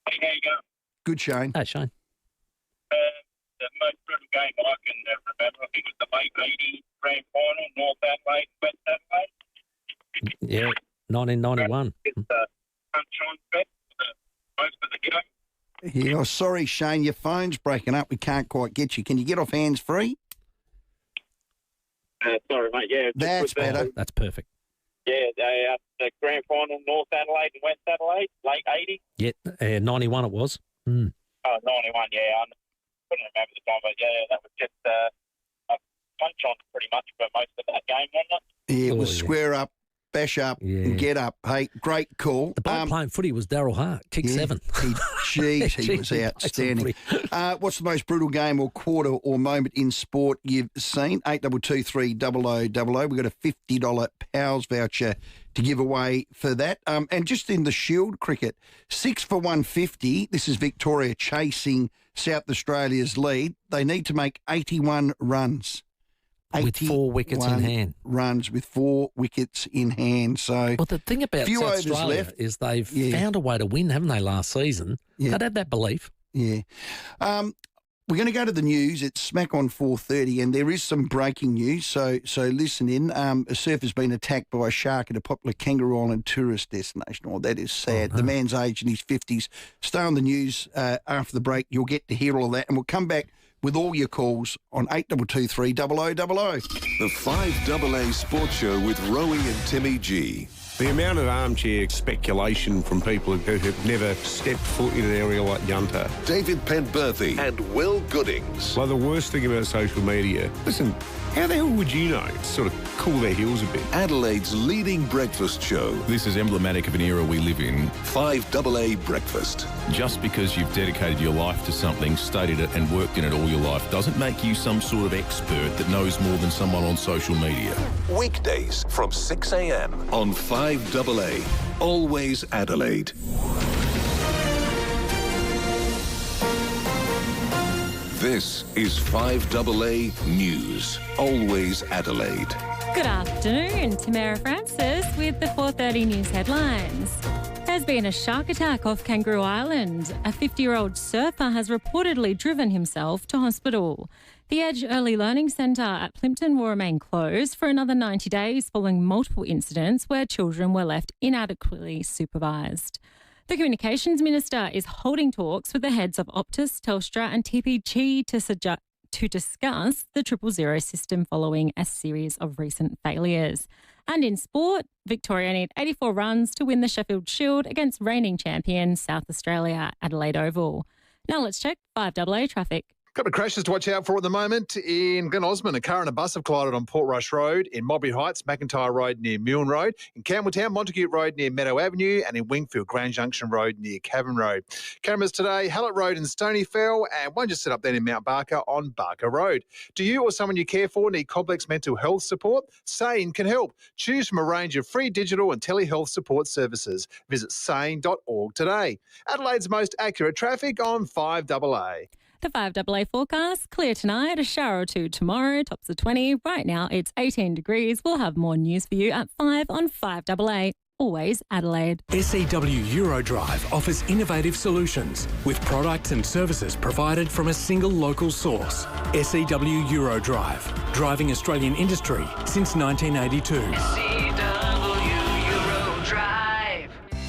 Speaker 24: Hey, how you going?
Speaker 10: Good, Shane.
Speaker 11: Hey, Shane.
Speaker 24: The most brutal game I can remember, I think it was the late 80 grand final, North Adelaide, West Adelaide.
Speaker 11: Yeah, 1991.
Speaker 24: It's sunshine fest for most of the game.
Speaker 10: Yeah, oh, sorry, Shane, your phone's breaking up. We can't quite get you. Can you get off hands-free?
Speaker 24: Sorry, mate, yeah.
Speaker 10: That's better.
Speaker 11: That's perfect.
Speaker 24: Yeah, the grand final, North Adelaide and West Adelaide, late 80.
Speaker 11: Yeah, 91 it was.
Speaker 24: Oh, 91, yeah. I couldn't remember the time, but yeah, that was just a punch-on pretty much for most of that game, wasn't it?
Speaker 10: Yeah, it was square up, bash up, and get up. Hey, great call.
Speaker 11: The bloke playing footy was Daryl Hart, kick 7.
Speaker 10: He was outstanding. What's the most brutal game or quarter or moment in sport you've seen? 8223 0000. We've got a $50 Powers voucher to give away for that. And just in the Shield cricket, 6 for 150. This is Victoria chasing South Australia's lead. They need to make 81 runs.
Speaker 11: With 4 wickets in hand.
Speaker 10: Runs with 4 wickets in hand. So,
Speaker 11: well, the thing about South Australia is they've found a way to win, haven't they, last season? Yeah. They'd have that belief.
Speaker 10: Yeah. We're going to go to the news. It's smack on 4:30, and there is some breaking news. So listen in. A surfer's been attacked by a shark at a popular Kangaroo Island tourist destination. Oh, that is sad. The man's aged in his 50s. Stay on the news after the break. You'll get to hear all of that, and we'll come back with all your calls on 8223 0000.
Speaker 9: The 5AA Sports Show with Rowey and Timmy G.
Speaker 1: The amount of armchair speculation from people who have never stepped foot in an area like Yunta.
Speaker 9: David Penberthy and Will Goodings.
Speaker 1: Well, the worst thing about social media, listen, how the hell would you know? It's sort of cool their heels a bit.
Speaker 9: Adelaide's leading breakfast show.
Speaker 5: This is emblematic of an era we live in.
Speaker 9: 5AA Breakfast.
Speaker 5: Just because you've dedicated your life to something, studied it and worked in it all your life doesn't make you some sort of expert that knows more than someone on social media.
Speaker 9: Weekdays from 6 a.m. on 5AA. Always Adelaide. This is 5AA News. Always Adelaide.
Speaker 6: Good afternoon, Tamara Francis with the 4:30 News headlines. There's been a shark attack off Kangaroo Island. A 50-year-old surfer has reportedly driven himself to hospital. The Edge Early Learning Centre at Plympton will remain closed for another 90 days following multiple incidents where children were left inadequately supervised. The Communications Minister is holding talks with the heads of Optus, Telstra and TPG to discuss the 000 system following a series of recent failures. And in sport, Victoria need 84 runs to win the Sheffield Shield against reigning champion South Australia at Adelaide Oval. Now let's check 5AA traffic.
Speaker 7: Couple of crashes to watch out for at the moment. In Glen Osmond, a car and a bus have collided on Portrush Road. In Mowbray Heights, McIntyre Road near Milne Road. In Campbelltown, Montague Road near Meadow Avenue. And in Wingfield, Grand Junction Road near Cavern Road. Cameras today, Hallett Road in Stonyfell, and one just set up then in Mount Barker on Barker Road. Do you or someone you care for need complex mental health support? SANE can help. Choose from a range of free digital and telehealth support services. Visit sane.org today. Adelaide's most accurate traffic on 5AA.
Speaker 6: The 5AA forecast, clear tonight, a shower or two tomorrow, tops of 20. Right now it's 18 degrees. We'll have more news for you at 5 on 5AA. Always Adelaide.
Speaker 8: SEW Eurodrive offers innovative solutions with products and services provided from a single local source. SEW Eurodrive, driving Australian industry since 1982.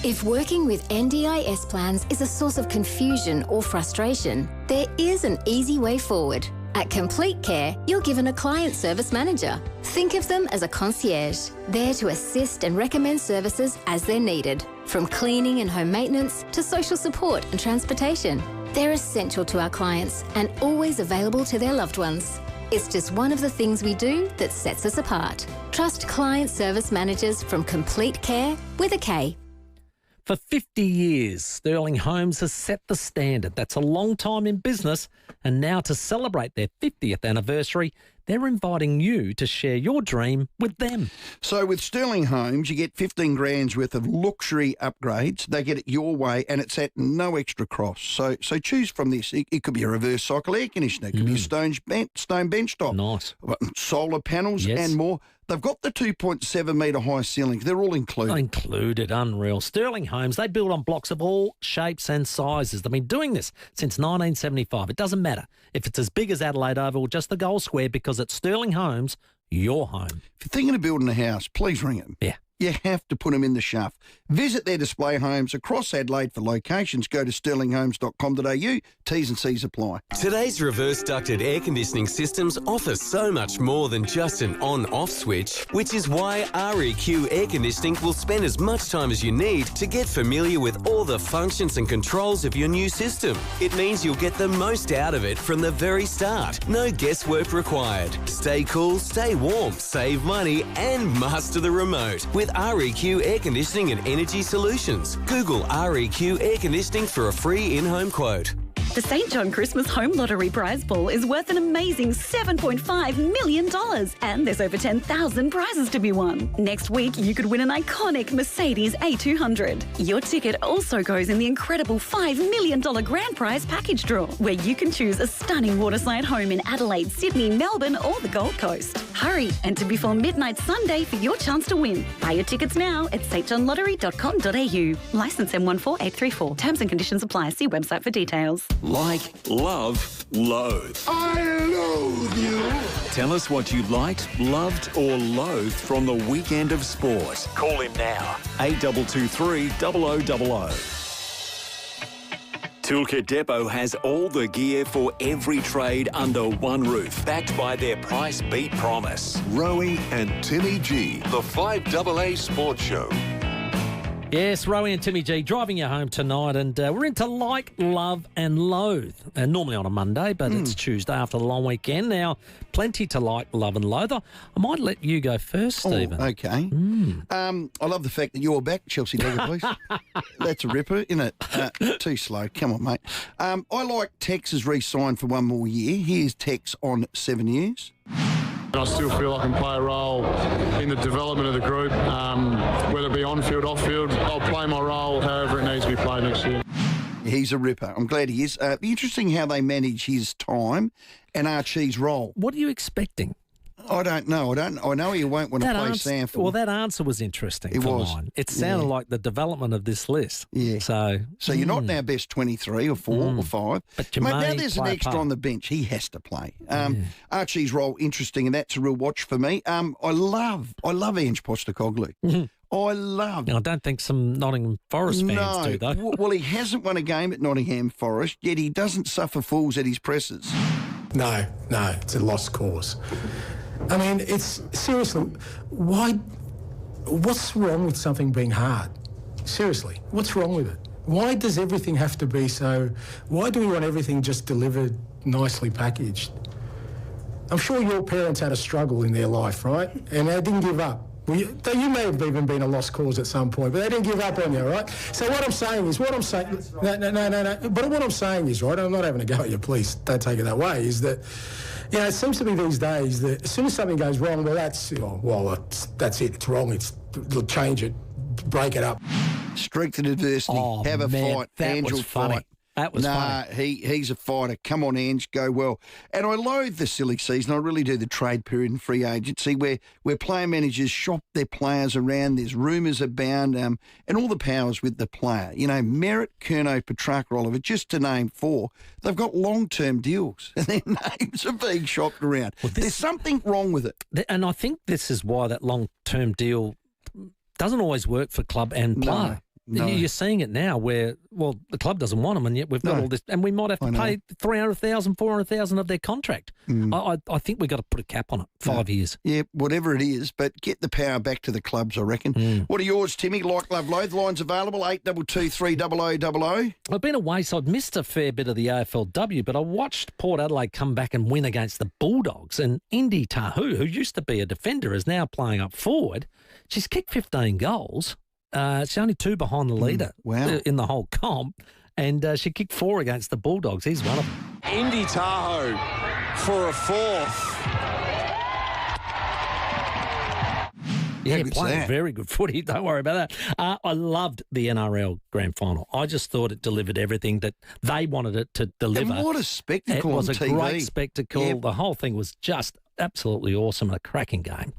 Speaker 25: If working with NDIS plans is a source of confusion or frustration, there is an easy way forward. At Complete Care, you're given a client service manager. Think of them as a concierge, there to assist and recommend services as they're needed, from cleaning and home maintenance to social support and transportation. They're essential to our clients and always available to their loved ones. It's just one of the things we do that sets us apart. Trust client service managers from Complete Care with a K.
Speaker 11: For 50 years, Sterling Homes has set the standard. That's a long time in business. And now to celebrate their 50th anniversary, they're inviting you to share your dream with them.
Speaker 10: So with Sterling Homes, you get 15 grand's worth of luxury upgrades. They get it your way and it's at no extra cost. So choose from this. It could be a reverse cycle air conditioner. It could be a stone bench top.
Speaker 11: Nice.
Speaker 10: Solar panels and more. They've got the 2.7 metre high ceilings. They're all included.
Speaker 11: Included, unreal. Sterling Homes, they build on blocks of all shapes and sizes. They've been doing this since 1975. It doesn't matter if it's as big as Adelaide Oval, just the Gold Square, because at Sterling Homes, your home.
Speaker 10: If you're thinking of building a house, please ring them.
Speaker 11: Yeah.
Speaker 10: You have to put them in the shuff. Visit their display homes across Adelaide for locations. Go to sterlinghomes.com.au. T's and C's apply.
Speaker 26: Today's reverse ducted air conditioning systems offer so much more than just an on-off switch, which is why REQ Air Conditioning will spend as much time as you need to get familiar with all the functions and controls of your new system. It means you'll get the most out of it from the very start. No guesswork required. Stay cool, stay warm, save money and master the remote with REQ Air Conditioning and Energy Solutions. Google REQ Air Conditioning for a free in-home quote.
Speaker 27: The St. John Christmas Home Lottery prize pool is worth an amazing $7.5 million, and there's over 10,000 prizes to be won. Next week, you could win an iconic Mercedes A200. Your ticket also goes in the incredible $5 million grand prize package draw, where you can choose a stunning waterside home in Adelaide, Sydney, Melbourne, or the Gold Coast. Hurry, enter before midnight Sunday for your chance to win. Buy your tickets now at stjohnlottery.com.au. Licence M14834. Terms and conditions apply. See website for details.
Speaker 22: Like, love, loathe.
Speaker 15: I loathe you.
Speaker 22: Tell us what you liked, loved or loathed from the weekend of sport. Call him now. 8223 0000. Toolkit Depot has all the gear for every trade under one roof, backed by their price beat promise.
Speaker 9: Rowey and Timmy G, the 5AA Sports Show.
Speaker 11: Yes, Rowey and Timmy G driving you home tonight, and we're into like, love and loathe. Normally on a Monday, but it's Tuesday after the long weekend. Now, plenty to like, love and loathe. I might let you go first, Stephen.
Speaker 10: Oh, okay. I love the fact that you're back, Chelsea Dagger, please. That's a ripper, isn't it? Too slow. Come on, mate. I like Tex has re-signed for one more year. Here's Tex on 7 years.
Speaker 12: I still feel I can play a role in the development of the group, whether it be on-field, off-field. I'll play my role however it needs to be played next year.
Speaker 10: He's a ripper. I'm glad he is. Be interesting how they manage his time and Archie's role.
Speaker 11: What are you expecting?
Speaker 10: I don't know. I know he won't want to play Sanford.
Speaker 11: Well, that answer was interesting.
Speaker 10: It
Speaker 11: for
Speaker 10: was.
Speaker 11: mine. It sounded like the development of this list.
Speaker 10: Yeah.
Speaker 11: So
Speaker 10: you're not now best 23 or 4 or 5.
Speaker 11: But you
Speaker 10: Mate,
Speaker 11: may
Speaker 10: now there's an
Speaker 11: play a
Speaker 10: extra
Speaker 11: part.
Speaker 10: on the bench. He has to play. Archie's role interesting, and that's a real watch for me. I love Ange Postecoglou. I
Speaker 11: don't think some Nottingham Forest fans do, though.
Speaker 10: Well, he hasn't won a game at Nottingham Forest, yet he doesn't suffer fools at his presses.
Speaker 13: No, it's a lost cause. I mean, it's seriously, what's wrong with something being hard? Seriously, what's wrong with it? Why does everything have to be why do we want everything just delivered nicely packaged? I'm sure your parents had a struggle in their life, right? And they didn't give up. You may have even been a lost cause at some point, but they didn't give up on you, right? So what I'm saying is, no. But what I'm saying is, right, I'm not having a go at you, please don't take it that way, is that, it seems to be these days that as soon as something goes wrong, well, that's it, it's wrong, change it, break it up.
Speaker 10: Strength and adversity, have a fight. Ange will fight.
Speaker 11: That was funny.
Speaker 10: He's a fighter. Come on, Ange, go well. And I loathe the silly season. I really do, the trade period and free agency where player managers shop their players around. There's rumours abound and all the powers with the player. Merritt, Curnow, Petrarca, Oliver, just to name 4, they've got long-term deals and their names are being shopped around. Well, there's something wrong with it.
Speaker 11: And I think this is why that long-term deal doesn't always work for club and player.
Speaker 10: No.
Speaker 11: You're seeing it now where, the club doesn't want them, and yet we've got all this, and we might have to pay 300,000, 400,000 of their contract. I think we've got to put a cap on it, 5 years.
Speaker 10: Yeah, whatever it is, but get the power back to the clubs, I reckon. What are yours, Timmy? Like, love, loathe. Lines available, 8223 300 0000.
Speaker 11: I've been away, so I'd missed a fair bit of the AFLW, but I watched Port Adelaide come back and win against the Bulldogs, and Indy Tahu, who used to be a defender, is now playing up forward. She's kicked 15 goals. She's only 2 behind the leader in the whole comp, and she kicked 4 against the Bulldogs. He's one of them.
Speaker 15: Indy Tahoe for a 4th.
Speaker 11: Yeah, playing very good footy. Don't worry about that. I loved the NRL Grand Final. I just thought it delivered everything that they wanted it to deliver.
Speaker 10: And what a spectacle
Speaker 11: on TV. It was a great spectacle.
Speaker 10: Yep.
Speaker 11: The whole thing was just absolutely awesome and a cracking game.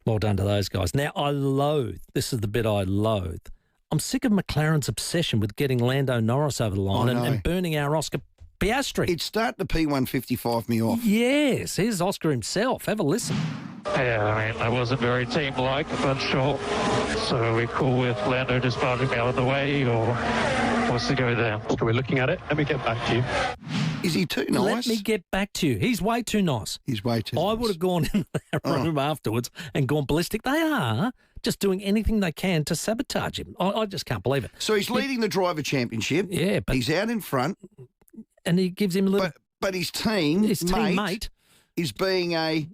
Speaker 11: Well done to those guys. Now, this is the bit I loathe. I'm sick of McLaren's obsession with getting Lando Norris over the line and burning our Oscar Piastri.
Speaker 10: It's starting to P155 me off.
Speaker 11: Yes, here's Oscar himself. Have a listen.
Speaker 14: Yeah, I mean, I wasn't very team-like, but sure. So are we cool with Lando just barging me out of the way, or what's the go there? Are we looking at it? Let me get back to you.
Speaker 10: Is he too nice?
Speaker 11: Let me get back to you. He's way too nice.
Speaker 10: He's way too nice.
Speaker 11: I would have gone in that room afterwards and gone ballistic. They are just doing anything they can to sabotage him. I just can't believe it.
Speaker 10: So he's leading the driver championship.
Speaker 11: Yeah, but
Speaker 10: he's out in front.
Speaker 11: And he gives him a little...
Speaker 10: But his teammate is being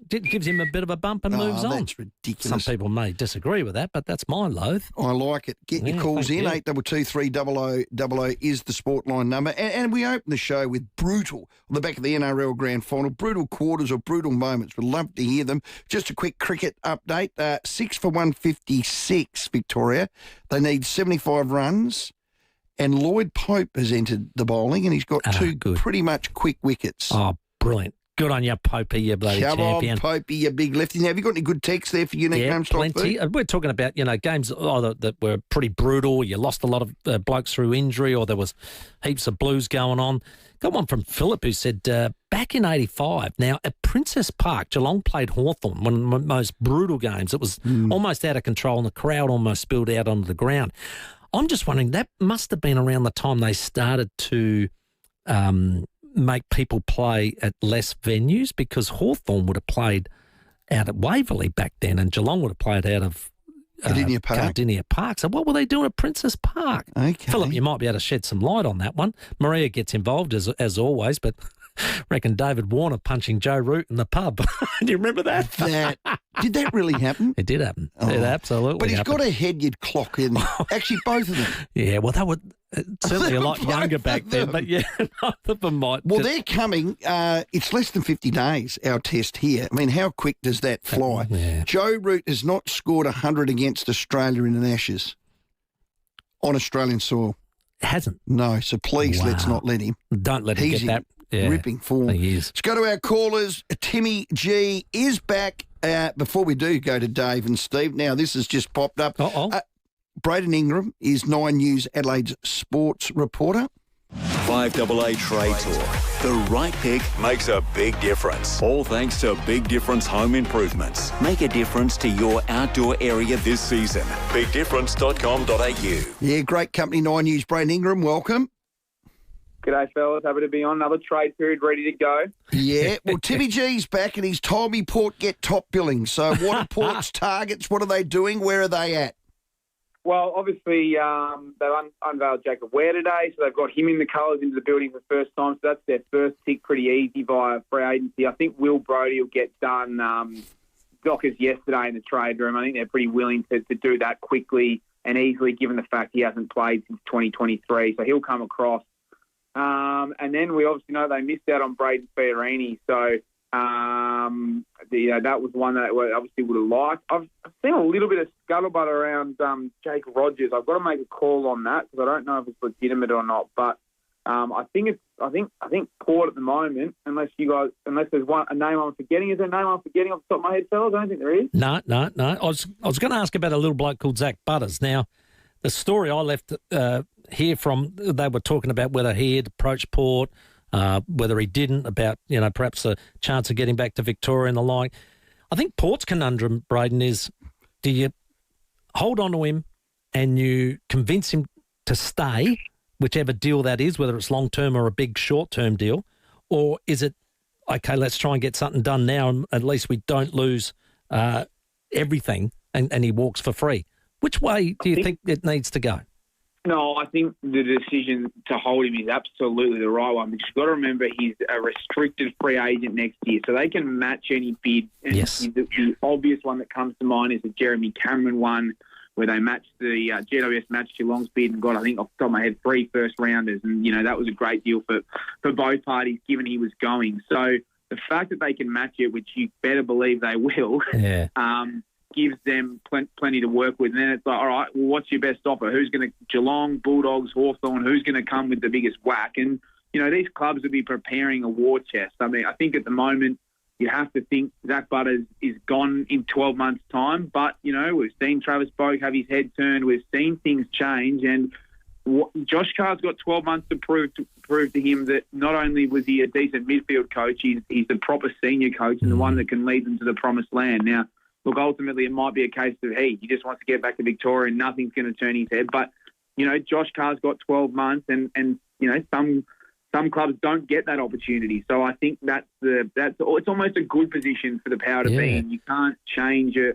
Speaker 11: gives him a bit of a bump and moves on.
Speaker 10: That's ridiculous.
Speaker 11: Some people may disagree with that, but that's my loathe.
Speaker 10: I like it. Get your calls in. 8223 0000 is the sport line number. And we open the show with brutal, on the back of the NRL Grand Final, brutal quarters or brutal moments. We'd love to hear them. Just a quick cricket update. 6 for 156, Victoria. They need 75 runs. And Lloyd Pope has entered the bowling, and he's got 2 pretty much quick wickets.
Speaker 11: Oh, brilliant. Good on you, Popey, you bloody champion.
Speaker 10: Come on, Popey, you big lefty. Now, have you got any good texts there for unique home stock
Speaker 11: plenty. We're talking about, games either that were pretty brutal, you lost a lot of blokes through injury, or there was heaps of blues going on. Got one from Philip who said, back in 85, now at Princess Park, Geelong played Hawthorn, one of the most brutal games. It was almost out of control and the crowd almost spilled out onto the ground. I'm just wondering, that must have been around the time they started to make people play at less venues, because Hawthorn would have played out at Waverley back then and Geelong would have played out of Cardinia Park. So what were they doing at Princess Park?
Speaker 10: Okay.
Speaker 11: Philip, you might be able to shed some light on that one. Maria gets involved as always, but reckon David Warner punching Joe Root in the pub. Do you remember that?
Speaker 10: Did that really happen?
Speaker 11: It did happen. It absolutely
Speaker 10: But he's
Speaker 11: happened.
Speaker 10: got a head you'd clock in. Actually, both of them.
Speaker 11: Yeah, well, they were certainly a lot younger back then, but yeah, both of them might.
Speaker 10: Well, they're coming. It's less than 50 days, our test here. I mean, how quick does that fly?
Speaker 11: Yeah.
Speaker 10: Joe Root has not scored 100 against Australia in an Ashes on Australian soil.
Speaker 11: Hasn't?
Speaker 10: No, so please let's not let him.
Speaker 11: Don't let him
Speaker 10: He's
Speaker 11: get that.
Speaker 10: in
Speaker 11: Yeah.
Speaker 10: ripping form.
Speaker 11: He is.
Speaker 10: Let's go to our callers. Timmy G is back. Before we do go to Dave and Steve, now this has just popped up. Braden Ingram is 9 News Adelaide's sports reporter.
Speaker 22: 5AA Trade Talk. The right pick makes a big difference. All thanks to Big Difference Home Improvements. Make a difference to your outdoor area this season. BigDifference.com.au.
Speaker 10: Yeah, great company, 9 News. Braden Ingram, welcome.
Speaker 2: G'day, fellas. Happy to be on. Another trade period ready to go.
Speaker 10: Yeah, well, Timmy G's back and he's told me Port get top billing. So what are Port's targets? What are they doing? Where are they at?
Speaker 2: Well, obviously, they've unveiled Jacob Ware today, so they've got him in the colours into the building for the first time. So that's their first tick pretty easy via free agency. I think Will Brodie will get done Dockers yesterday in the trade room. I think they're pretty willing to do that quickly and easily, given the fact he hasn't played since 2023. So he'll come across. And then we obviously know they missed out on Braden Fiorini. So, that was one that I obviously would have liked. I've seen a little bit of scuttlebutt around Jake Rogers. I've got to make a call on that because I don't know if it's legitimate or not. But I think Port at the moment, unless there's a name I'm forgetting. Is there a name I'm forgetting off the top of my head, fellas? I don't think there is.
Speaker 11: No. I was going to ask about a little bloke called Zach Butters. Now, the story I left here from, they were talking about whether he had approached Port, whether he didn't, about, perhaps a chance of getting back to Victoria and the like. I think Port's conundrum, Braden, is do you hold on to him and you convince him to stay, whichever deal that is, whether it's long-term or a big short-term deal, or is it, okay, let's try and get something done now and at least we don't lose everything and he walks for free? Which way do you think it needs to go?
Speaker 2: No, I think the decision to hold him is absolutely the right one. But you've got to remember he's a restricted free agent next year, so they can match any bid. And
Speaker 11: yes.
Speaker 2: The obvious one that comes to mind is the Jeremy Cameron one, where they matched the GWS matched Geelong's bid and got, I think, off the top of my head, 3 first-rounders. And, that was a great deal for both parties, given he was going. So the fact that they can match it, which you better believe they will, gives them plenty to work with. And then it's like, all right, well, what's your best offer? Who's going to Geelong, Bulldogs, Hawthorn? Who's going to come with the biggest whack? And these clubs will be preparing a war chest. I mean, I think at the moment you have to think Zach Butters is gone in 12 months' time. But we've seen Travis Boak have his head turned. We've seen things change, and Josh Carr's got 12 months to prove to him that not only was he a decent midfield coach, he's the proper senior coach and the one that can lead them to the promised land. Now, look, ultimately it might be a case of, hey, he just wants to get back to Victoria and nothing's going to turn his head. But, Josh Carr's got 12 months and some clubs don't get that opportunity. So I think it's almost a good position for the Power to be in. You can't change, if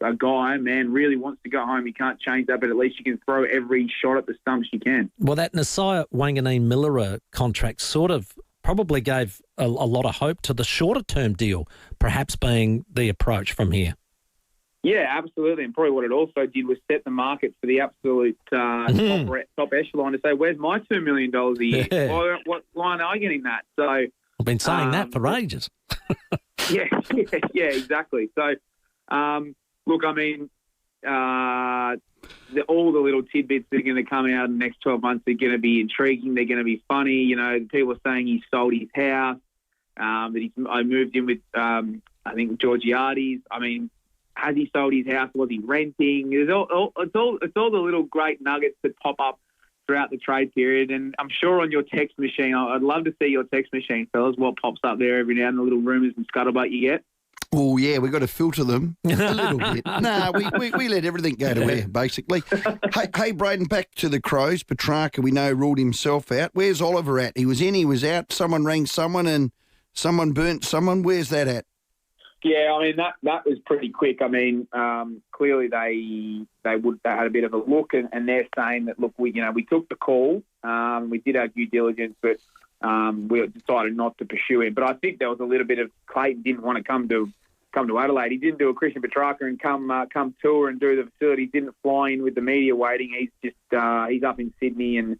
Speaker 2: a guy, man, really wants to go home, you can't change that, but at least you can throw every shot at the stumps you can.
Speaker 11: Well, that Nasiah Wanganeen-Miller contract sort of probably gave a lot of hope to the shorter-term deal, perhaps being the approach from here.
Speaker 2: Yeah, absolutely. And probably what it also did was set the market for the absolute top echelon to say, where's my $2 million a year?
Speaker 11: Yeah.
Speaker 2: Why aren't I getting that? So
Speaker 11: I've been saying that for ages.
Speaker 2: yeah, exactly. So, look, I mean, all the little tidbits that are going to come out in the next 12 months are going to be intriguing. They're going to be funny. People are saying he sold his house, that I moved in with, I think, Georgiades. I mean, has he sold his house? Was he renting? It's all the little great nuggets that pop up throughout the trade period. And I'm sure on your text machine, I'd love to see your text machine, fellas, what pops up there every now and then, the little rumours and scuttlebutt you get.
Speaker 10: Oh, yeah, we've got to filter them a little bit. No, we let everything go to air, basically. Hey, Braden, back to the Crows. Petrarca, we know, ruled himself out. Where's Oliver at? He was in, he was out. Someone rang someone and someone burnt someone. Where's that at?
Speaker 2: Yeah, I mean, that was pretty quick. I mean, clearly they had a bit of a look, and they're saying that, look, we took the call, we did our due diligence, but we decided not to pursue him. But I think there was a little bit of Clayton didn't want to come to Adelaide. He didn't do a Christian Petrarca and come tour and do the facilities. Didn't fly in with the media waiting. He's just he's up in Sydney, and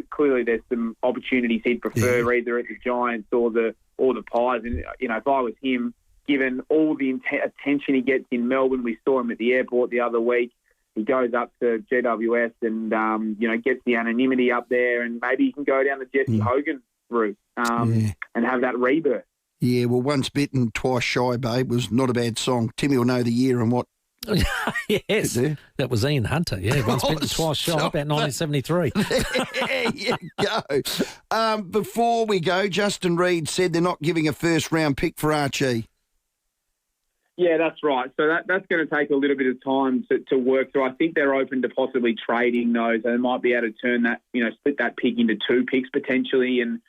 Speaker 2: clearly there's some opportunities he'd prefer either at the Giants or the Pies. And if I was him, given all the attention he gets in Melbourne, we saw him at the airport the other week. He goes up to GWS and gets the anonymity up there, and maybe he can go down the Jesse Hogan route and have that rebirth.
Speaker 10: Yeah, well, once bitten, twice shy, babe, was not a bad song. Timmy will know the year and what.
Speaker 11: Yes, that was Ian Hunter. Yeah, once bitten, twice shy, about 1973.
Speaker 10: There you go. Before we go, Justin Reid said they're not giving a first-round pick for Archie.
Speaker 2: Yeah, that's right. So that's going to take a little bit of time to work through. I think they're open to possibly trading those. They might be able to turn that, split that pick into 2 picks potentially and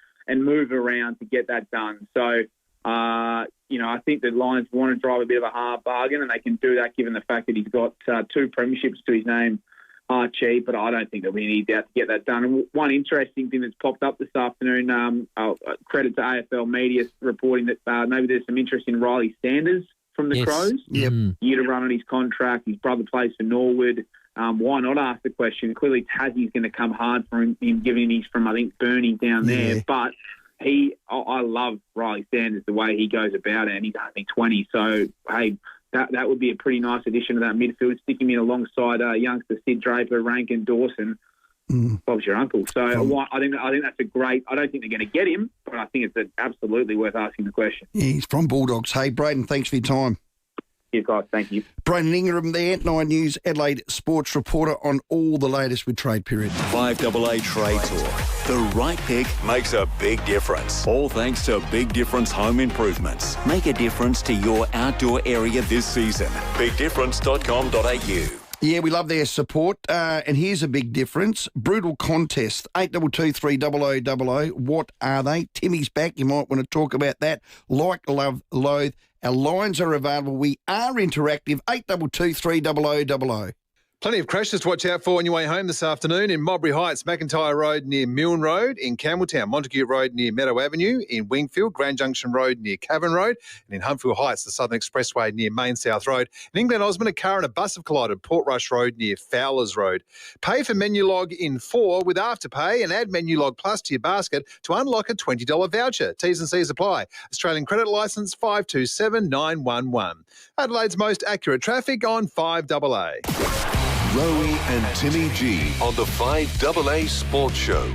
Speaker 2: move around to get that done. So, I think the Lions want to drive a bit of a hard bargain, and they can do that given the fact that he's got 2 premierships to his name, Archie, but I don't think there'll be any doubt to get that done. And one interesting thing that's popped up this afternoon, credit to AFL Media reporting that maybe there's some interest in Riley Sanders from the Crows.
Speaker 10: Yep.
Speaker 2: Year to run on his contract. His brother plays for Norwood. Why not ask the question? Clearly, Tassie's going to come hard for him, given he's from, I think, Burnie down there. But I love Riley Sanders, the way he goes about it, and he's only 20. So, hey, that would be a pretty nice addition to that midfield, sticking him in alongside youngster Sid Draper, Rankin, Dawson. Bob's your uncle. So I think that's a great. I don't think they're going to get him, but I think it's absolutely worth asking the question.
Speaker 10: Yeah, he's from Bulldogs. Hey, Braden, thanks for your time.
Speaker 2: Yeah, guys, thank you.
Speaker 10: Braden Ingram there, 9 News Adelaide sports reporter on all the latest with trade period.
Speaker 22: FIVEAA Trade Talk. The right pick makes a big difference. All thanks to Big Difference Home Improvements. Make a difference to your outdoor area this season. BigDifference.com.au.
Speaker 10: Yeah, we love their support. And here's a big difference. Brutal contest, 8223 0000. What are they? Timmy's back. You might want to talk about that. Like, love, loathe. Our lines are available. We are interactive, 8223 0000.
Speaker 7: Plenty of crashes to watch out for on your way home this afternoon in Mowbray Heights, McIntyre Road near Milne Road, in Campbelltown, Montague Road near Meadow Avenue, in Wingfield, Grand Junction Road near Cavern Road, and in Humphrey Heights, the Southern Expressway near Main South Road. In England Osmond, a car and a bus have collided, Portrush Road near Fowlers Road. Pay for menu log in 4 with Afterpay and add menu log plus to your basket to unlock a $20 voucher. T's and C's apply. Australian credit licence 527911. Adelaide's most accurate traffic on 5AA.
Speaker 9: Rowey and Timmy G on the 5AA Sports Show.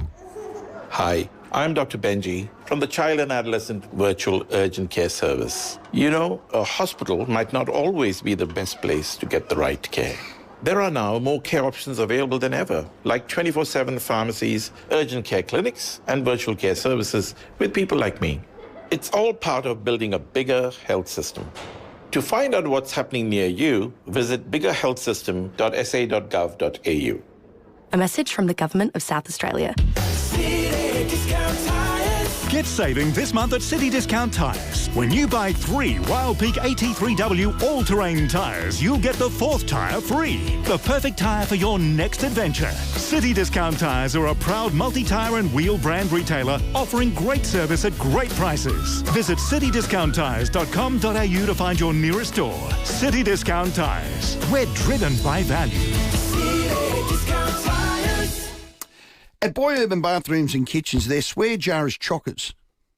Speaker 16: Hi, I'm Dr. Benji from the Child and Adolescent Virtual Urgent Care Service. You know, a hospital might not always be the best place to get the right care. There are now more care options available than ever, like 24/7 pharmacies, urgent care clinics, and virtual care services with people like me. It's all part of building a bigger health system. To find out what's happening near you, visit biggerhealthsystem.sa.gov.au.
Speaker 17: A message from the Government of South Australia.
Speaker 18: Get saving this month at City Discount Tyres. When you buy 3 Wild Peak AT3W all-terrain tyres, you'll get the 4th tyre free. The perfect tyre for your next adventure. City Discount Tyres are a proud multi-tyre and wheel brand retailer offering great service at great prices. Visit citydiscounttyres.com.au to find your nearest store. City Discount Tyres. We're driven by value.
Speaker 10: City Discount Tyres. At Boy Urban Bathrooms and Kitchens, their swear jar is chockers.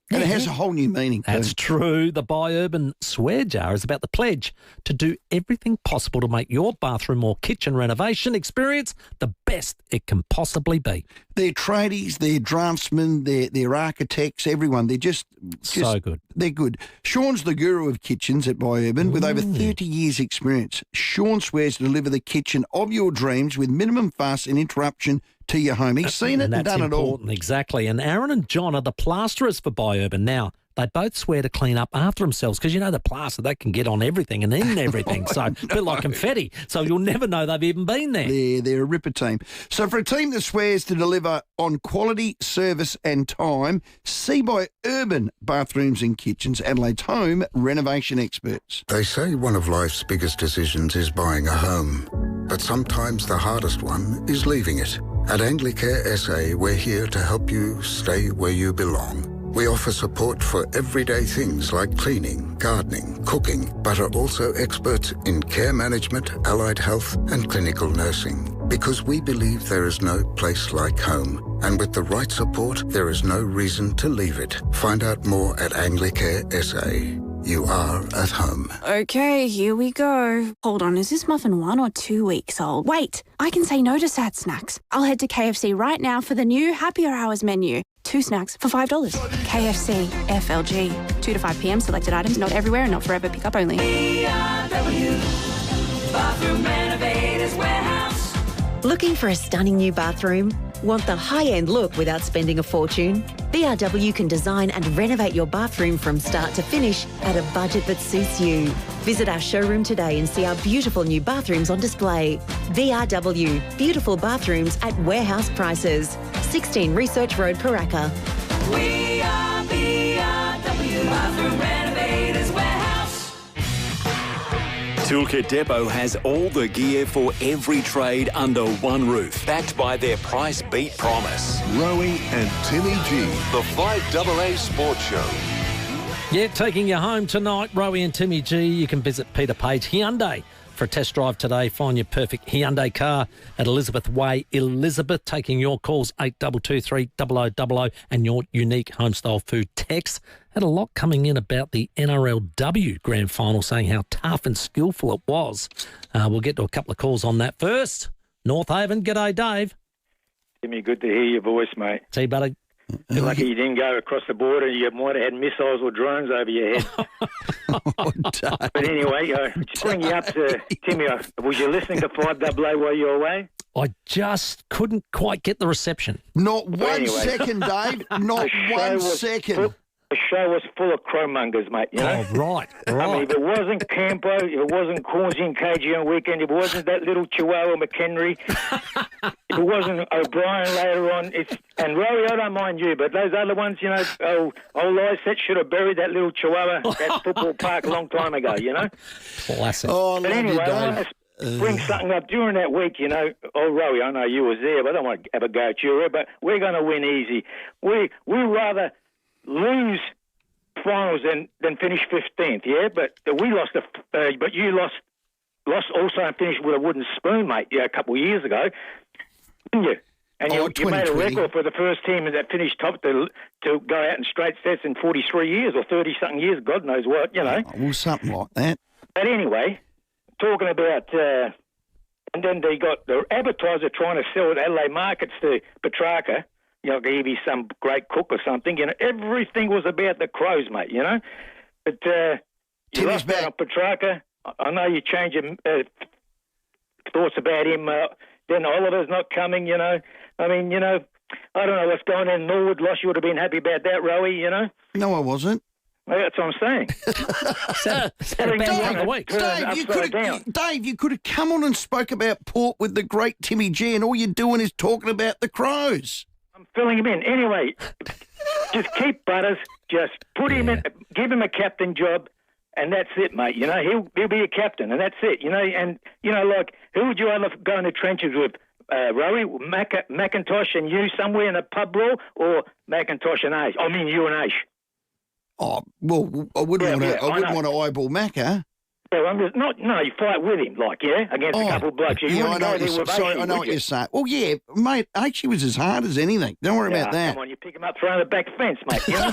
Speaker 10: And it has a whole new meaning.
Speaker 11: That's true. The Boy Urban swear jar is about the pledge to do everything possible to make your bathroom or kitchen renovation experience the best it can possibly be.
Speaker 10: They're tradies, they're draftsmen, they're architects, everyone. They're just
Speaker 11: so good.
Speaker 10: They're good. Sean's the guru of kitchens at Boy Urban with over 30 years' experience. Sean swears to deliver the kitchen of your dreams with minimum fuss and interruption to your home. He's seen it and done it all.
Speaker 11: Exactly. And Aaron and John are the plasterers for Boy Urban. Now, they both swear to clean up after themselves because, the plaster, that can get on everything and in everything. So a bit like confetti. So you'll never know they've even been there.
Speaker 10: They're a ripper team. So for a team that swears to deliver on quality, service and time, see by Urban Bathrooms and Kitchens, Adelaide's home renovation experts.
Speaker 3: They say one of life's biggest decisions is buying a home, but sometimes the hardest one is leaving it. At Anglicare SA, we're here to help you stay where you belong. We offer support for everyday things like cleaning, gardening, cooking, but are also experts in care management, allied health and clinical nursing. Because we believe there is no place like home. And with the right support, there is no reason to leave it. Find out more at Anglicare SA. You are at home.
Speaker 4: Okay, here we go. Hold on, is this muffin 1 or 2 weeks old? Wait, I can say no to sad snacks. I'll head to KFC right now for the new Happier Hours menu. 2 snacks for $5. KFC, FLG. 2 to 5 p.m. Selected items, not everywhere and not forever. Pick up only.
Speaker 19: Bathroom Renovators Warehouse. Looking for a stunning new bathroom? Want the high-end look without spending a fortune? BRW can design and renovate your bathroom from start to finish at a budget that suits you. Visit our showroom today and see our beautiful new bathrooms on display. BRW, beautiful bathrooms at warehouse prices. 16 Research Road, Paraka.
Speaker 15: We are BRW Bathroom Renovators Warehouse.
Speaker 22: Toolkit Depot has all the gear for every trade under one roof, backed by their price beat promise.
Speaker 9: Rowey and Timmy G, the 5AA Sports Show.
Speaker 11: Yeah, taking you home tonight, Rowey and Timmy G. You can visit Peter Page Hyundai for a test drive today. Find your perfect Hyundai car at Elizabeth Way. Elizabeth, taking your calls 8223 0000 and your unique homestyle food text. Had a lot coming in about the NRLW Grand Final, saying how tough and skillful it was. We'll get to a couple of calls on that first. North Haven, g'day, Dave.
Speaker 20: Timmy, good to hear your voice, mate.
Speaker 11: See you, buddy.
Speaker 20: You're lucky you didn't go across the border. You might have had missiles or drones over your head. But anyway, just bring you up to Timmy. Was you listening to 5AA while you were away?
Speaker 11: I just couldn't quite get the reception.
Speaker 10: Not one second, Dave. Not 1 second.
Speaker 20: The show was full of crowmongers, mate, you know?
Speaker 11: Oh, right.
Speaker 20: I mean, if it wasn't Campo, if it wasn't Cornsey and KG on weekend, if it wasn't that little Chihuahua McHenry, if it wasn't O'Brien later on, and Rowey, I don't mind you, but those other ones, you know, old Lysette should have buried that little Chihuahua at Football Park a long time ago, you know?
Speaker 11: Classic.
Speaker 10: Oh,
Speaker 20: but anyway, I want to bring something up during that week, you know. Oh, Rowey, I know you was there, but I don't want to have a go at you, but we're going to win easy. We rather lose finals than finish 15th, yeah? But we lost, but you lost also and finished with a wooden spoon, mate, a couple of years ago, didn't you? And you made a record for the first team that finished top to go out in straight sets in 43 years or 30-something years, God knows what, you know.
Speaker 10: Well, something like that.
Speaker 20: But anyway, talking about... and then they got the advertiser trying to sell at Adelaide markets to Petrarca. You know, he'd be some great cook or something. You know, everything was about the Crows, mate, you know. But you lost out on Petrarca. I know you changed your thoughts about him. Then Oliver's not coming, you know. I mean, you know, I don't know what's going on in Norwood. Loss, you would have been happy about that, Rowey, you know.
Speaker 10: No, I wasn't.
Speaker 20: Well, that's what I'm saying.
Speaker 10: Dave, you could have come on and spoke about Port with the great Timmy G, and all you're doing is talking about the Crows.
Speaker 20: I'm filling him in. Anyway, just keep Butters. Just put him in, give him a captain job, and that's it, mate. You know, he'll be a captain, and that's it. You know, and, you know, like, who would you rather go in the trenches with? Rowey, McIntosh and you somewhere in a pub brawl, or McIntosh and Ash? I mean, you and Ash.
Speaker 10: Oh, well, I wouldn't want to eyeball Macca.
Speaker 20: Yeah, well, you fight with him, like, against a couple of blokes. I
Speaker 10: know what you're saying. Well, yeah, mate, H was as hard as anything. Don't worry about that.
Speaker 20: Come on, you pick him up throwing the back fence, mate, you know?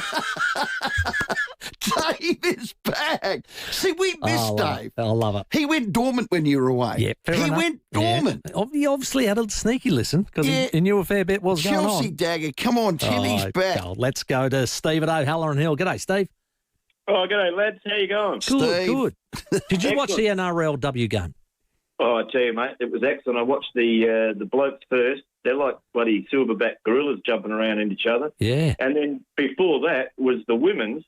Speaker 10: Dave is back. See, we missed Dave.
Speaker 11: I love it.
Speaker 10: He went dormant when you were away.
Speaker 11: Yeah, fair enough.
Speaker 10: Went dormant.
Speaker 11: Yeah. He obviously had a sneaky listen because he knew a fair bit was going on.
Speaker 10: Chelsea Dagger, come on, Timmy's back.
Speaker 11: God, let's go to Steve at O'Halloran Hill. G'day, Steve.
Speaker 21: Oh, g'day, lads. How you going?
Speaker 11: Good. Did you watch the NRLW game?
Speaker 21: Oh, I tell you, mate, it was excellent. I watched the blokes first. They're like bloody silverback gorillas jumping around into each other.
Speaker 11: Yeah.
Speaker 21: And then before that was the women's,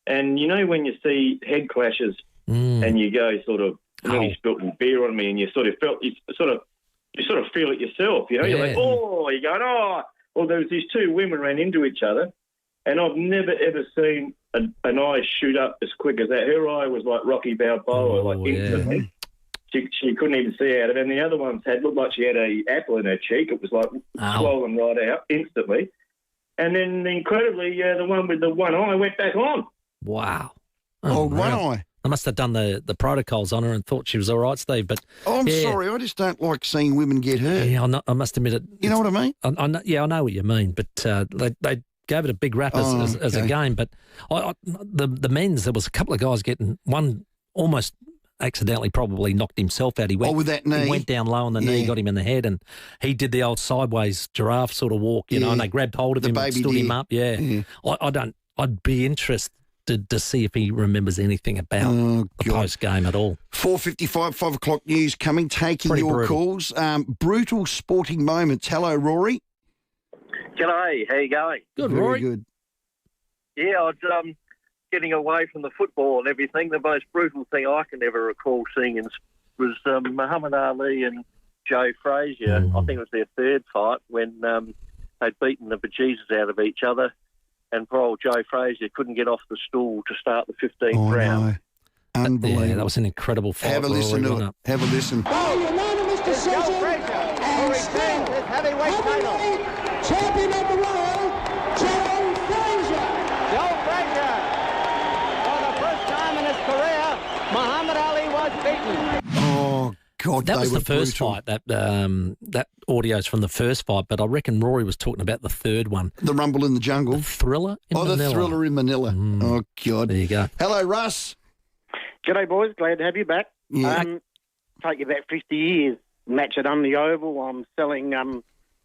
Speaker 21: And you know when you see head clashes and you go sort of, he spilt beer on me, and you sort of feel it yourself. You know, you're like, oh, you're going, oh. Well, there was these two women ran into each other, and I've never ever seen an eye shoot up as quick as that. Her eye was like Rocky Balboa, instantly. She couldn't even see out of it. And the other one's looked like she had an apple in her cheek. It was like swollen right out instantly. And then incredibly, the one with the one eye went back on.
Speaker 11: Wow.
Speaker 10: One eye.
Speaker 11: I must have done the protocols on her and thought she was all right, Steve. But
Speaker 10: I'm sorry, I just don't like seeing women get hurt.
Speaker 11: Yeah, I must admit it.
Speaker 10: You know what I mean?
Speaker 11: I know what you mean, but they gave it a big rap as a game. But the men's, there was a couple of guys getting, one almost accidentally probably knocked himself out. He went,
Speaker 10: with that knee.
Speaker 11: He went down low on the knee, got him in the head, and he did the old sideways giraffe sort of walk, you know, and they grabbed hold of him and stood him up. Yeah. I'd be interested to see if he remembers anything about the post-game at all.
Speaker 10: 4:55, 5 o'clock news coming, taking
Speaker 11: Pretty
Speaker 10: your
Speaker 11: brutal.
Speaker 10: calls. Brutal sporting moments. Hello, Rory.
Speaker 1: G'day, how you going?
Speaker 11: Good,
Speaker 10: Very
Speaker 11: Rory.
Speaker 10: good.
Speaker 1: Yeah, I'd getting away from the football and everything. The most brutal thing I can ever recall seeing was Muhammad Ali and Joe Frazier. I think it was their third fight when they'd beaten the bejesus out of each other, and poor old Joe Frazier couldn't get off the stool to start the 15th round.
Speaker 10: No. Unbelievable.
Speaker 11: Yeah, that was an incredible fight.
Speaker 10: Have a listen to it. Have a listen.
Speaker 5: Unanimous decision and still heavyweight champion of the world, Joe Frazier.
Speaker 6: Joe Frazier, for the first time in his career, Muhammad Ali was beaten.
Speaker 10: Oh, God,
Speaker 11: that was
Speaker 10: they
Speaker 11: the first
Speaker 10: brutal.
Speaker 11: fight. That audio's from the first fight, but I reckon Rory was talking about the third one.
Speaker 10: The Rumble in the Jungle.
Speaker 11: The Thriller in Manila.
Speaker 10: The Thriller in Manila. Oh, God.
Speaker 11: There you go.
Speaker 10: Hello, Russ.
Speaker 8: G'day, boys. Glad to have you back.
Speaker 10: Yeah.
Speaker 8: Take you back 50 years. Match at On the Oval. I'm selling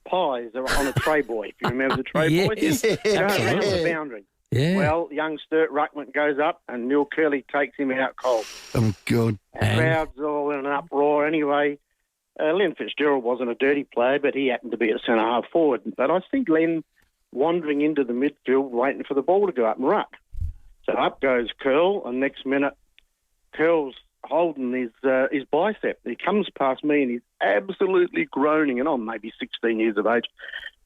Speaker 8: pies on a tray boy. If you remember the tray boy.
Speaker 10: Yes,
Speaker 8: Going around the boundary.
Speaker 11: Yeah.
Speaker 8: Well, young Sturt Ruckman goes up and Neil Curley takes him out cold.
Speaker 10: Oh, God.
Speaker 8: And crowd's all in an uproar anyway. Len Fitzgerald wasn't a dirty player, but he happened to be a centre-half forward. But I see Len wandering into the midfield waiting for the ball to go up and ruck. So up goes Curl, and next minute Curl's holding his bicep. He comes past me and he's absolutely groaning, and I'm maybe 16 years of age,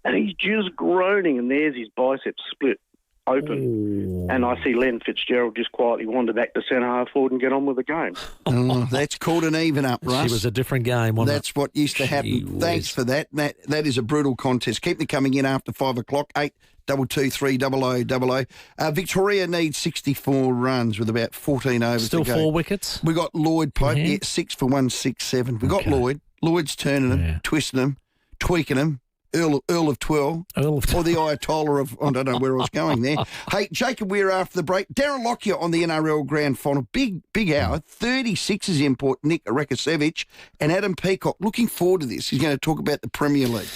Speaker 8: and he's just groaning, and there's his bicep split open. Ooh. And I see Len Fitzgerald just quietly wander back to centre-half forward and get on with the game.
Speaker 10: Oh, that's called an even up, Russ.
Speaker 11: It was a different game, wasn't
Speaker 10: That's what used to happen. Thanks for that. That is a brutal contest. Keep them coming in after 5 o'clock, 8223000. Victoria needs 64 runs with about 14 overs
Speaker 11: Still
Speaker 10: to go.
Speaker 11: 4 wickets?
Speaker 10: We got Lloyd Pope, 6 for 167. We got Lloyd. Lloyd's turning them, twisting them, tweaking them. Earl of Twirl, or the Ayatollah of, I don't know where I was going there. Hey, Jacob Weir after the break. Darren Lockyer on the NRL Grand Final. Big hour. 36's import, Nick Rekasevich and Adam Peacock. Looking forward to this. He's going to talk about the Premier League.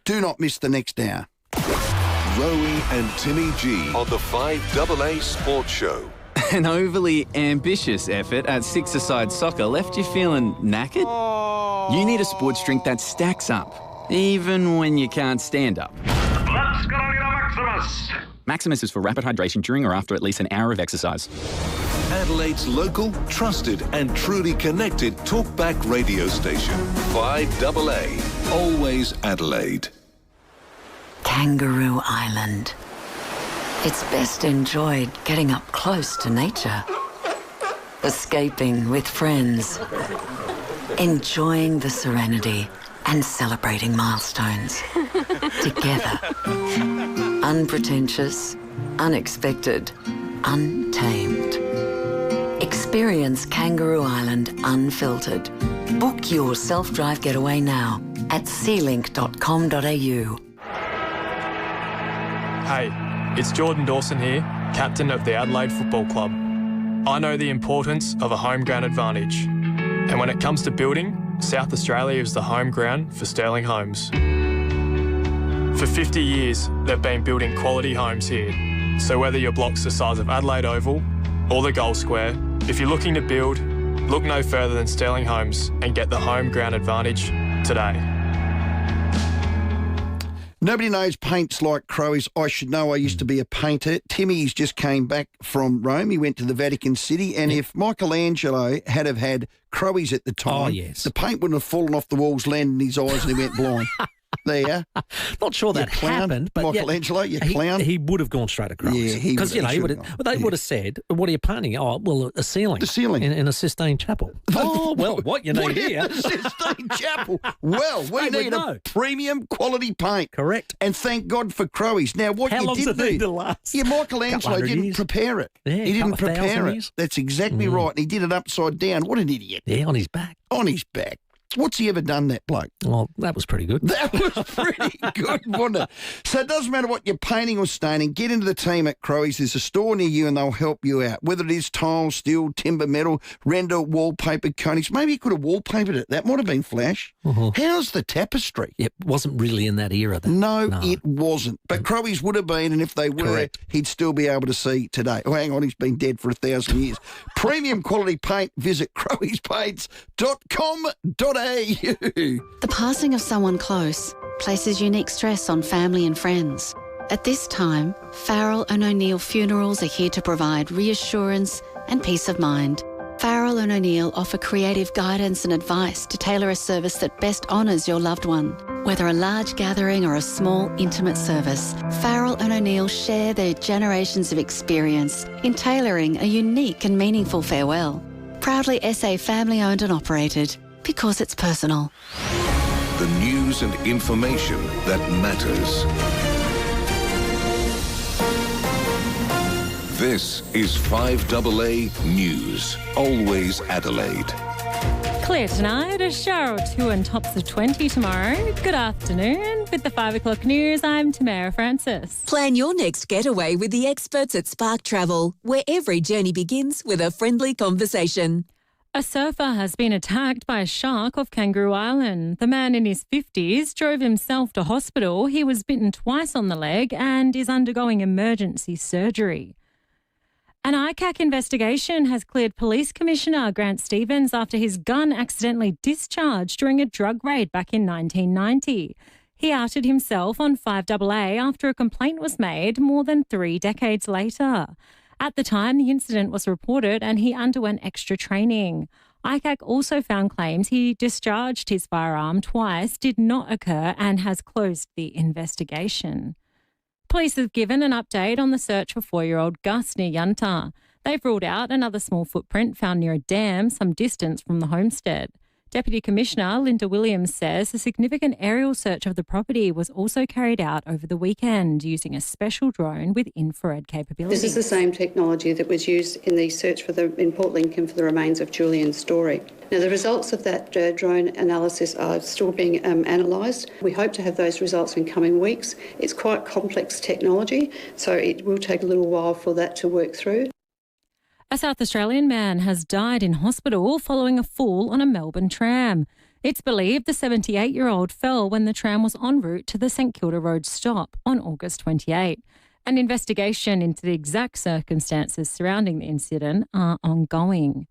Speaker 10: Do not miss the next hour.
Speaker 9: Rowey and Timmy G on the 5AA Sports Show.
Speaker 23: An overly ambitious effort at six-a-side soccer left you feeling knackered? You need a sports drink that stacks up, even when you can't stand up.
Speaker 15: Let's go get a Maximus!
Speaker 23: Maximus is for rapid hydration during or after at least an hour of exercise.
Speaker 9: Adelaide's local, trusted and truly connected talkback radio station. 5AA. Always Adelaide.
Speaker 24: Kangaroo Island. It's best enjoyed getting up close to nature. Escaping with friends. Enjoying the serenity and celebrating milestones. Together. Unpretentious, unexpected, untamed. Experience Kangaroo Island unfiltered. Book your self-drive getaway now at sealink.com.au.
Speaker 25: Hey, it's Jordan Dawson here, captain of the Adelaide Football Club. I know the importance of a home ground advantage. And when it comes to building, South Australia is the home ground for Sterling Homes. For 50 years, they've been building quality homes here. So whether your block's the size of Adelaide Oval or the Gold Square, if you're looking to build, look no further than Sterling Homes and get the home ground advantage today.
Speaker 10: Nobody knows paints like Crowies. I should know. I used to be a painter. Timmy's just came back from Rome. He went to the Vatican City, and if Michelangelo had have had Crowies at the time, the paint wouldn't have fallen off the walls, landed in his eyes, and he went blind. There.
Speaker 11: Not sure that happened, but
Speaker 10: Michelangelo, you clown.
Speaker 11: He would have gone straight across.
Speaker 10: Yeah,
Speaker 11: because they would have said, "What are you painting?" Oh, well, a ceiling.
Speaker 10: The ceiling
Speaker 11: in a Sistine Chapel. Oh, well, what you need here?
Speaker 10: Sistine Chapel. Well, we need a premium quality paint.
Speaker 11: Correct.
Speaker 10: And thank God for Crowies. Now, what
Speaker 11: How
Speaker 10: you
Speaker 11: long's
Speaker 10: did
Speaker 11: it need to last?
Speaker 10: Yeah, Michelangelo didn't
Speaker 11: years.
Speaker 10: prepare it.
Speaker 11: Yeah,
Speaker 10: he didn't
Speaker 11: couple of
Speaker 10: prepare it.
Speaker 11: years.
Speaker 10: That's exactly right. And he did it upside down. What an idiot.
Speaker 11: Yeah, on his back.
Speaker 10: On his back. What's he ever done, that bloke?
Speaker 11: Well, that was pretty good.
Speaker 10: That was pretty good, wasn't it? So it doesn't matter what you're painting or staining, get into the team at Crowies. There's a store near you and they'll help you out. Whether it is tile, steel, timber, metal, render, wallpaper, coatings. Maybe you could have wallpapered it. That might have been flash. How's the tapestry?
Speaker 11: It wasn't really in that era.
Speaker 10: No, it wasn't. But Crowies would have been, and if they were, he'd still be able to see today. Oh, hang on, he's been dead for 1,000 years. Premium quality paint. Visit crowiespaints.com.au.
Speaker 4: The passing of someone close places unique stress on family and friends. At this time, Farrell and O'Neill Funerals are here to provide reassurance and peace of mind. Farrell and O'Neill offer creative guidance and advice to tailor a service that best honours your loved one. Whether a large gathering or a small, intimate service, Farrell and O'Neill share their generations of experience in tailoring a unique and meaningful farewell. Proudly SA family owned and operated, because it's personal.
Speaker 9: The news and information that matters. This is 5AA News, always Adelaide.
Speaker 2: Clear tonight, a shower or two and tops of 20 tomorrow. Good afternoon. With the 5 o'clock news, I'm Tamara Francis.
Speaker 7: Plan your next getaway with the experts at Spark Travel, where every journey begins with a friendly conversation.
Speaker 2: A surfer has been attacked by a shark off Kangaroo Island. The man in his 50s drove himself to hospital. He was bitten twice on the leg and is undergoing emergency surgery. An ICAC investigation has cleared Police Commissioner Grant Stevens after his gun accidentally discharged during a drug raid back in 1990. He outed himself on 5AA after a complaint was made more than 3 decades later. At the time, the incident was reported and he underwent extra training. ICAC also found claims he discharged his firearm twice did not occur and has closed the investigation. Police have given an update on the search for 4-year-old Gus near Yunta. They've ruled out another small footprint found near a dam some distance from the homestead. Deputy Commissioner Linda Williams says a significant aerial search of the property was also carried out over the weekend using a special drone with infrared capabilities.
Speaker 12: This is the same technology that was used in the search in Port Lincoln for the remains of Julian Story. Now, the results of that drone analysis are still being analysed. We hope to have those results in coming weeks. It's quite complex technology, so it will take a little while for that to work through.
Speaker 2: A South Australian man has died in hospital following a fall on a Melbourne tram. It's believed the 78-year-old fell when the tram was en route to the St Kilda Road stop on August 28. An investigation into the exact circumstances surrounding the incident are ongoing.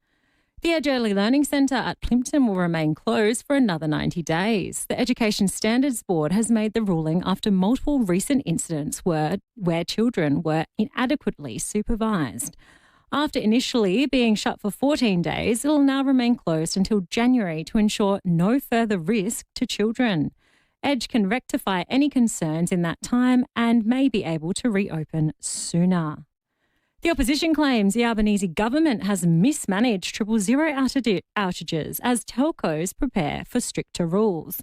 Speaker 2: The Edge Early Learning Centre at Plympton will remain closed for another 90 days. The Education Standards Board has made the ruling after multiple recent incidents where children were inadequately supervised. After initially being shut for 14 days, it will now remain closed until January to ensure no further risk to children. Edge can rectify any concerns in that time and may be able to reopen sooner. The opposition claims the Albanese government has mismanaged 000 outages as telcos prepare for stricter rules.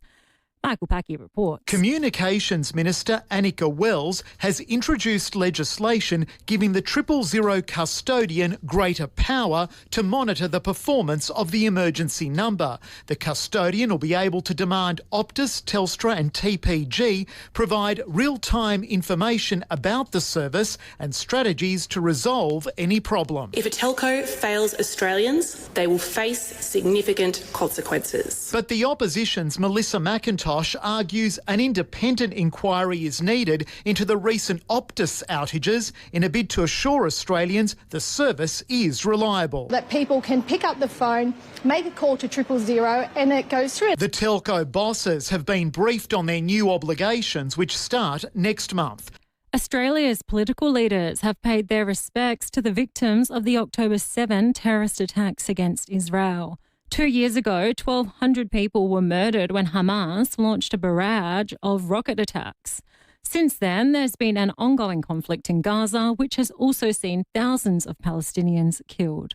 Speaker 2: Michael Packy reports.
Speaker 13: Communications Minister Annika Wells has introduced legislation giving the 000 custodian greater power to monitor the performance of the emergency number. The custodian will be able to demand Optus, Telstra and TPG provide real-time information about the service and strategies to resolve any problem.
Speaker 14: If a telco fails Australians, they will face significant consequences.
Speaker 13: But the opposition's Melissa McIntyre Tosh argues an independent inquiry is needed into the recent Optus outages in a bid to assure Australians the service is reliable.
Speaker 3: That people can pick up the phone, make a call to 000 and it goes through.
Speaker 13: The telco bosses have been briefed on their new obligations, which start next month.
Speaker 2: Australia's political leaders have paid their respects to the victims of the October 7 terrorist attacks against Israel. 2 years ago, 1,200 people were murdered when Hamas launched a barrage of rocket attacks. Since then, there's been an ongoing conflict in Gaza, which has also seen thousands of Palestinians killed.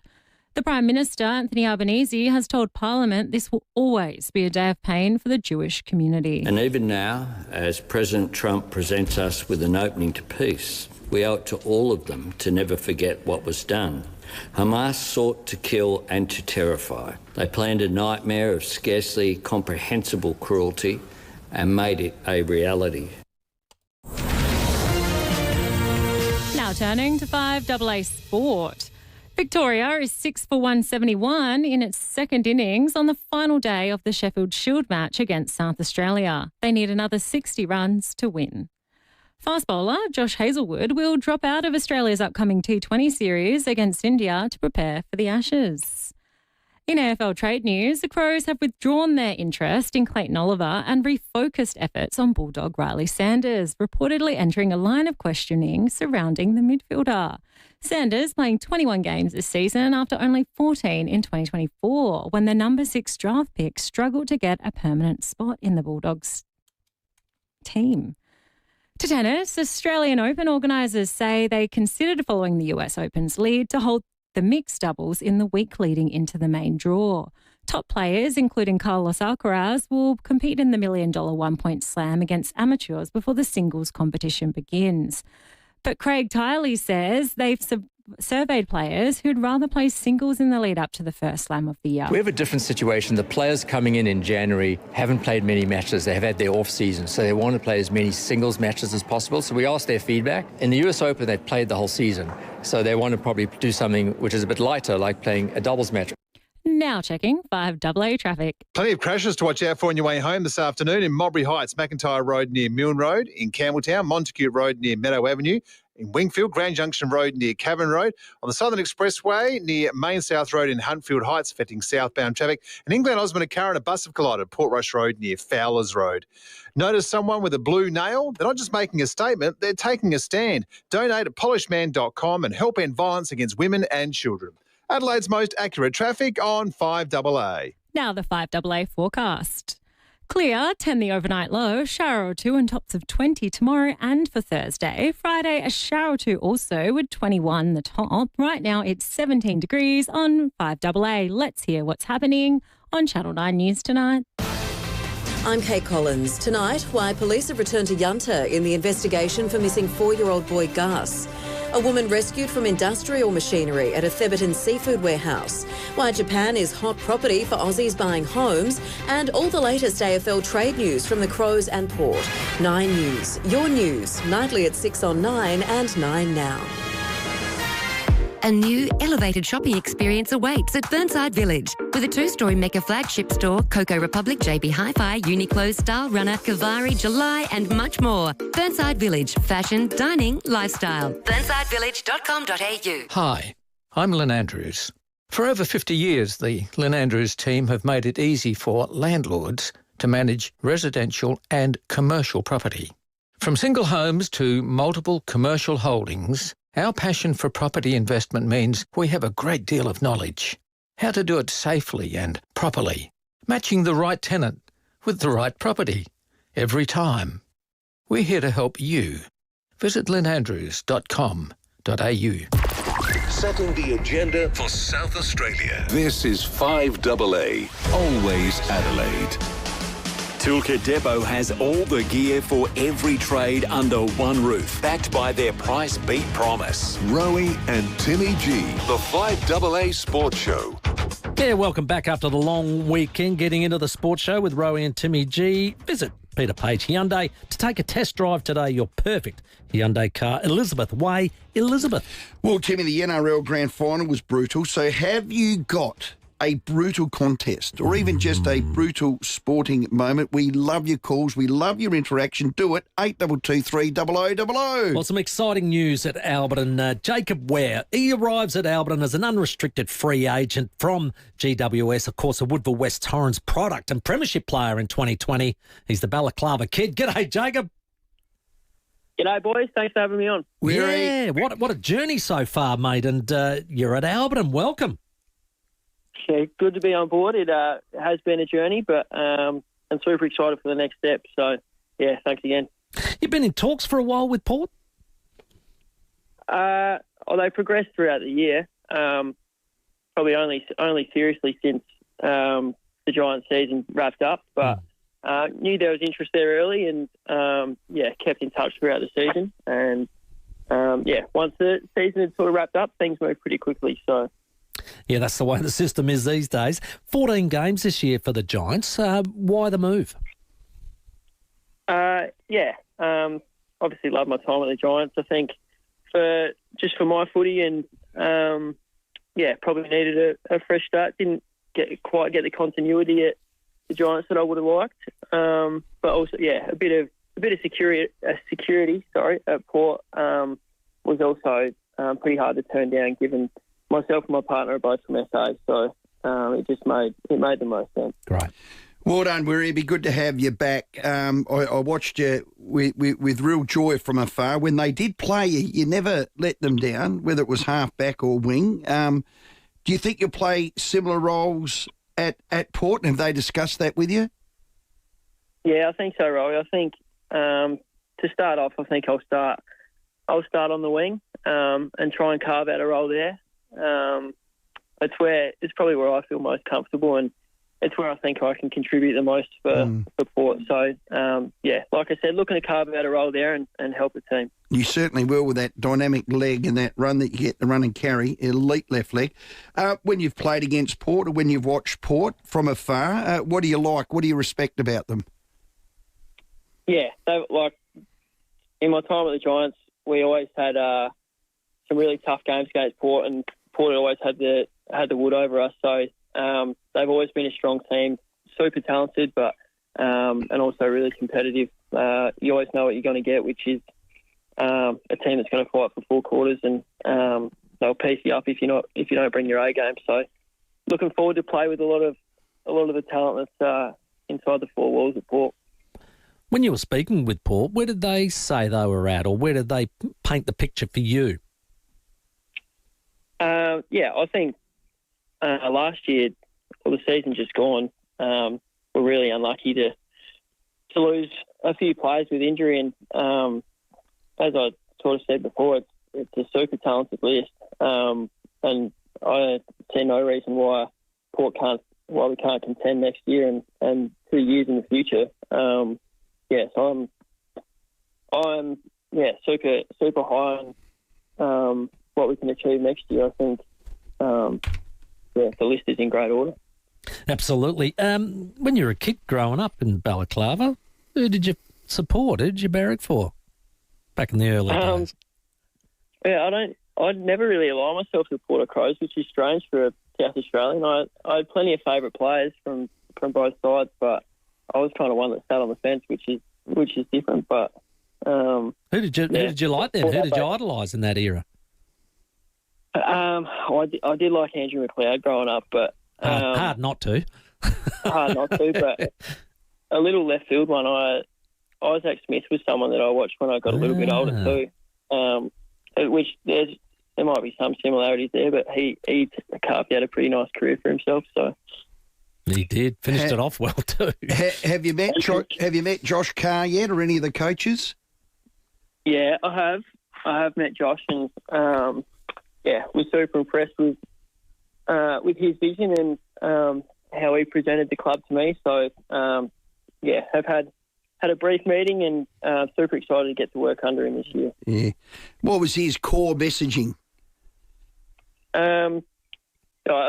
Speaker 2: The Prime Minister, Anthony Albanese, has told Parliament this will always be a day of pain for the Jewish community.
Speaker 14: And even now, as President Trump presents us with an opening to peace, we owe it to all of them to never forget what was done. Hamas sought to kill and to terrify. They planned a nightmare of scarcely comprehensible cruelty and made it a reality.
Speaker 2: Now turning to 5AA Sport. Victoria is 6 for 171 in its second innings on the final day of the Sheffield Shield match against South Australia. They need another 60 runs to win. Fast bowler Josh Hazlewood will drop out of Australia's upcoming T20 series against India to prepare for the Ashes. In AFL trade news, the Crows have withdrawn their interest in Clayton Oliver and refocused efforts on Bulldog Riley Sanders, reportedly entering a line of questioning surrounding the midfielder. Sanders playing 21 games this season after only 14 in 2024, when the number 6 draft pick struggled to get a permanent spot in the Bulldogs team. To tennis, Australian Open organisers say they considered following the US Open's lead to hold the mixed doubles in the week leading into the main draw. Top players, including Carlos Alcaraz, will compete in the $1 million one-point slam against amateurs before the singles competition begins. But Craig Tiley says they've surveyed players who'd rather play singles in the lead up to the first slam of the year.
Speaker 16: We have a different situation. The players coming in January haven't played many matches. They have had their off-season, so they want to play as many singles matches as possible. So we asked their feedback. In the US Open, they've played the whole season, so they want to probably do something which is a bit lighter, like playing a doubles match.
Speaker 2: Now checking 5AA traffic.
Speaker 17: Plenty of crashes to watch out for on your way home this afternoon in Mowbray Heights, McIntyre Road near Milne Road, in Campbelltown, Montague Road near Meadow Avenue, in Wingfield, Grand Junction Road near Cavern Road, on the Southern Expressway near Main South Road in Huntfield Heights, affecting southbound traffic, and in Glen Osmond and Curran, a bus have collided, Portrush Road near Fowlers Road. Notice someone with a blue nail? They're not just making a statement, they're taking a stand. Donate at polishman.com and help end violence against women and children. Adelaide's most accurate traffic on 5AA.
Speaker 2: Now the 5AA forecast. Clear, 10 the overnight low, shower or two and tops of 20 tomorrow and for Thursday. Friday, a shower or two also with 21 the top. Right now it's 17 degrees on 5AA. Let's hear what's happening on Channel 9 News tonight.
Speaker 18: I'm Kate Collins. Tonight, why police have returned to Yunta in the investigation for missing 4-year-old boy Gus. A woman rescued from industrial machinery at a Theberton seafood warehouse. Why Japan is hot property for Aussies buying homes. And all the latest AFL trade news from the Crows and Port. 9 News, your news, nightly at 6 on 9 and 9 now.
Speaker 26: A new elevated shopping experience awaits at Burnside Village. With a 2-storey mecca flagship store, Coco Republic, JB Hi-Fi, Uniqlo, Style Runner, Cavari, July and much more. Burnside Village. Fashion, dining, lifestyle. BurnsideVillage.com.au.
Speaker 27: Hi, I'm Lynn Andrews. For over 50 years, the Lynn Andrews team have made it easy for landlords to manage residential and commercial property. From single homes to multiple commercial holdings, our passion for property investment means we have a great deal of knowledge. How to do it safely and properly, matching the right tenant with the right property every time. We're here to help you. Visit lynnandrews.com.au.
Speaker 9: Setting the agenda for South Australia. This is 5AA, always Adelaide.
Speaker 22: Toolkit Depot has all the gear for every trade under one roof, backed by their price beat promise.
Speaker 9: Rowey and Timmy G, the 5AA Sports Show.
Speaker 11: Yeah, welcome back after the long weekend. Getting into the sports show with Rowey and Timmy G. Visit Peter Page Hyundai to take a test drive today. Your perfect Hyundai car. Elizabeth Way. Elizabeth.
Speaker 10: Well, Timmy, the NRL Grand Final was brutal. So have you got a brutal contest or even just a brutal sporting moment, we love your calls. We love your interaction. Do it. 8223 0000.
Speaker 11: Well, some exciting news at Alberton. Jacob Ware, he arrives at Alberton as an unrestricted free agent from GWS, of course, a Woodville West Torrens product and premiership player in 2020. He's the Balaclava kid. G'day, Jacob.
Speaker 1: G'day, boys. Thanks for having me on.
Speaker 11: Yeah, what a journey so far, mate. And you're at Alberton. Welcome.
Speaker 1: Yeah, good to be on board. It has been a journey, but I'm super excited for the next step. So, yeah, thanks again.
Speaker 11: You've been in talks for a while with Port?
Speaker 1: They progressed throughout the year. Probably only seriously since the Giants season wrapped up, but knew there was interest there early and, kept in touch throughout the season. And, once the season had sort of wrapped up, things moved pretty quickly. So,
Speaker 11: yeah, that's the way the system is these days. 14 games this year for the Giants. Why the move?
Speaker 1: Obviously love my time at the Giants. I think for my footy and, probably needed a fresh start. Didn't quite get the continuity at the Giants that I would have liked. But also, a bit of security at Port was also pretty hard to turn down, given myself and my partner are both from SA. So it made the most sense.
Speaker 11: Great.
Speaker 10: Well done, Weary. It'd be good to have you back. I watched you with real joy from afar. When they did play you never let them down, whether it was half-back or wing. Do you think you'll play similar roles at Port, and have they discussed that with you?
Speaker 1: Yeah, I think so, Rowey. I think to start off, I think I'll start on the wing and try and carve out a role there. It's probably where I feel most comfortable, and it's where I think I can contribute the most for Port. So, like I said, looking to carve out a role there and help the team.
Speaker 10: You certainly will with that dynamic leg and that run that you get, the run and carry, elite left leg. When you've played against Port or when you've watched Port from afar, what do you like? What do you respect about them?
Speaker 1: Yeah, in my time at the Giants, we always had some really tough games against Port, and Port always had the wood over us. So they've always been a strong team, super talented, but and also really competitive. You always know what you're going to get, which is a team that's going to fight for four quarters, and they'll piece you up if you don't bring your A game. So looking forward to play with a lot of the talent that's inside the four walls of Port.
Speaker 11: When you were speaking with Port, where did they say they were at, or where did they paint the picture for you? I think last year, the season just gone, we're really unlucky to lose a few players with injury, and as I sort of said before, it's a super talented list, and I see no reason why we can't contend next year and 2 years in the future. So I'm super high on what we can achieve next year. I think the list is in great order. Absolutely. When you were a kid growing up in Balaclava, who did you support? Who did you barrack for back in the early days?
Speaker 1: I'd never really align myself to Port or Crows, which is strange for a South Australian. I had plenty of favourite players from both sides, but I was kind of one that sat on the fence, which is different. But
Speaker 11: who did you like then? Who did you idolise in that era?
Speaker 1: I did like Andrew McLeod growing up, but
Speaker 11: hard not to.
Speaker 1: Hard not to, but a little left field one. Isaac Smith was someone that I watched when I got a little bit older too. Which there might be some similarities there, but he carved out a pretty nice career for himself. So
Speaker 11: he did. Finished it off well too.
Speaker 10: Have you met Josh Carr yet, or any of the coaches?
Speaker 1: Yeah, I have met Josh, and was super impressed with his vision and how he presented the club to me. So have had a brief meeting, and super excited to get to work under him this year.
Speaker 10: Yeah. What was his core messaging?
Speaker 1: I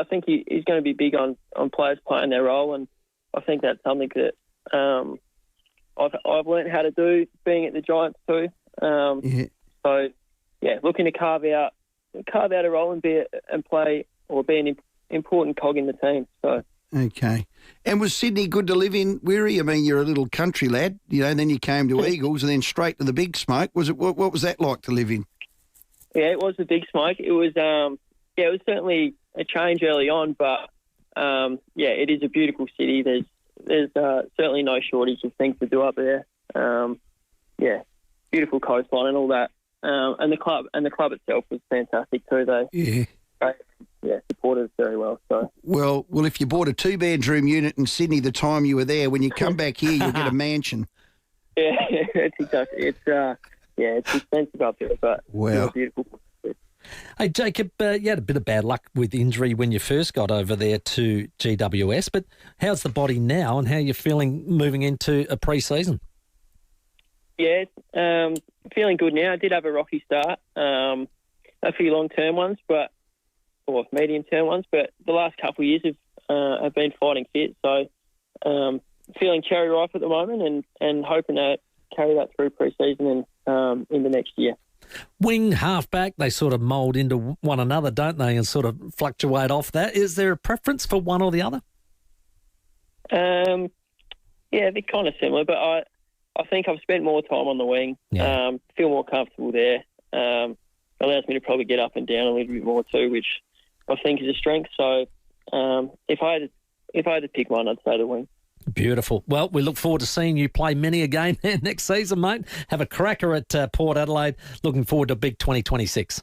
Speaker 1: think he's going to be big on players playing their role, and I think that's something that I've learned how to do being at the Giants too. So looking to carve out a role and play or be an important cog in the team. So.
Speaker 10: Okay. And was Sydney good to live in, Weary? I mean, you're a little country lad, and then you came to Eagles and then straight to the big smoke. What was that like to live in?
Speaker 1: Yeah, it was the big smoke. It was, it was certainly a change early on, but it is a beautiful city. There's certainly no shortage of things to do up there. Beautiful coastline and all that. And the club itself was fantastic too. They supported us very well. So
Speaker 10: well, if you bought a 2-bedroom unit in Sydney the time you were there, when you come back here, you'll get a mansion.
Speaker 1: Yeah, it's exactly. It's expensive up here, but it's beautiful.
Speaker 11: Hey, Jacob, you had a bit of bad luck with injury when you first got over there to GWS, but how's the body now and how are you feeling moving into a pre-season?
Speaker 1: Yeah, feeling good now. I did have a rocky start, a few long-term ones, or medium-term ones, but the last couple of years have been fighting fit, so feeling cherry ripe at the moment and hoping to carry that through pre-season and into next year.
Speaker 11: Wing, halfback, they sort of mould into one another, don't they, and sort of fluctuate off that. Is there a preference for one or the other?
Speaker 1: They're kind of similar, but I think I've spent more time on the wing. Yeah. Feel more comfortable there. Allows me to probably get up and down a little bit more too, which I think is a strength. So if I had to pick one, I'd say the wing.
Speaker 11: Beautiful. Well, we look forward to seeing you play many a game there next season, mate. Have a cracker at Port Adelaide. Looking forward to a big 2026.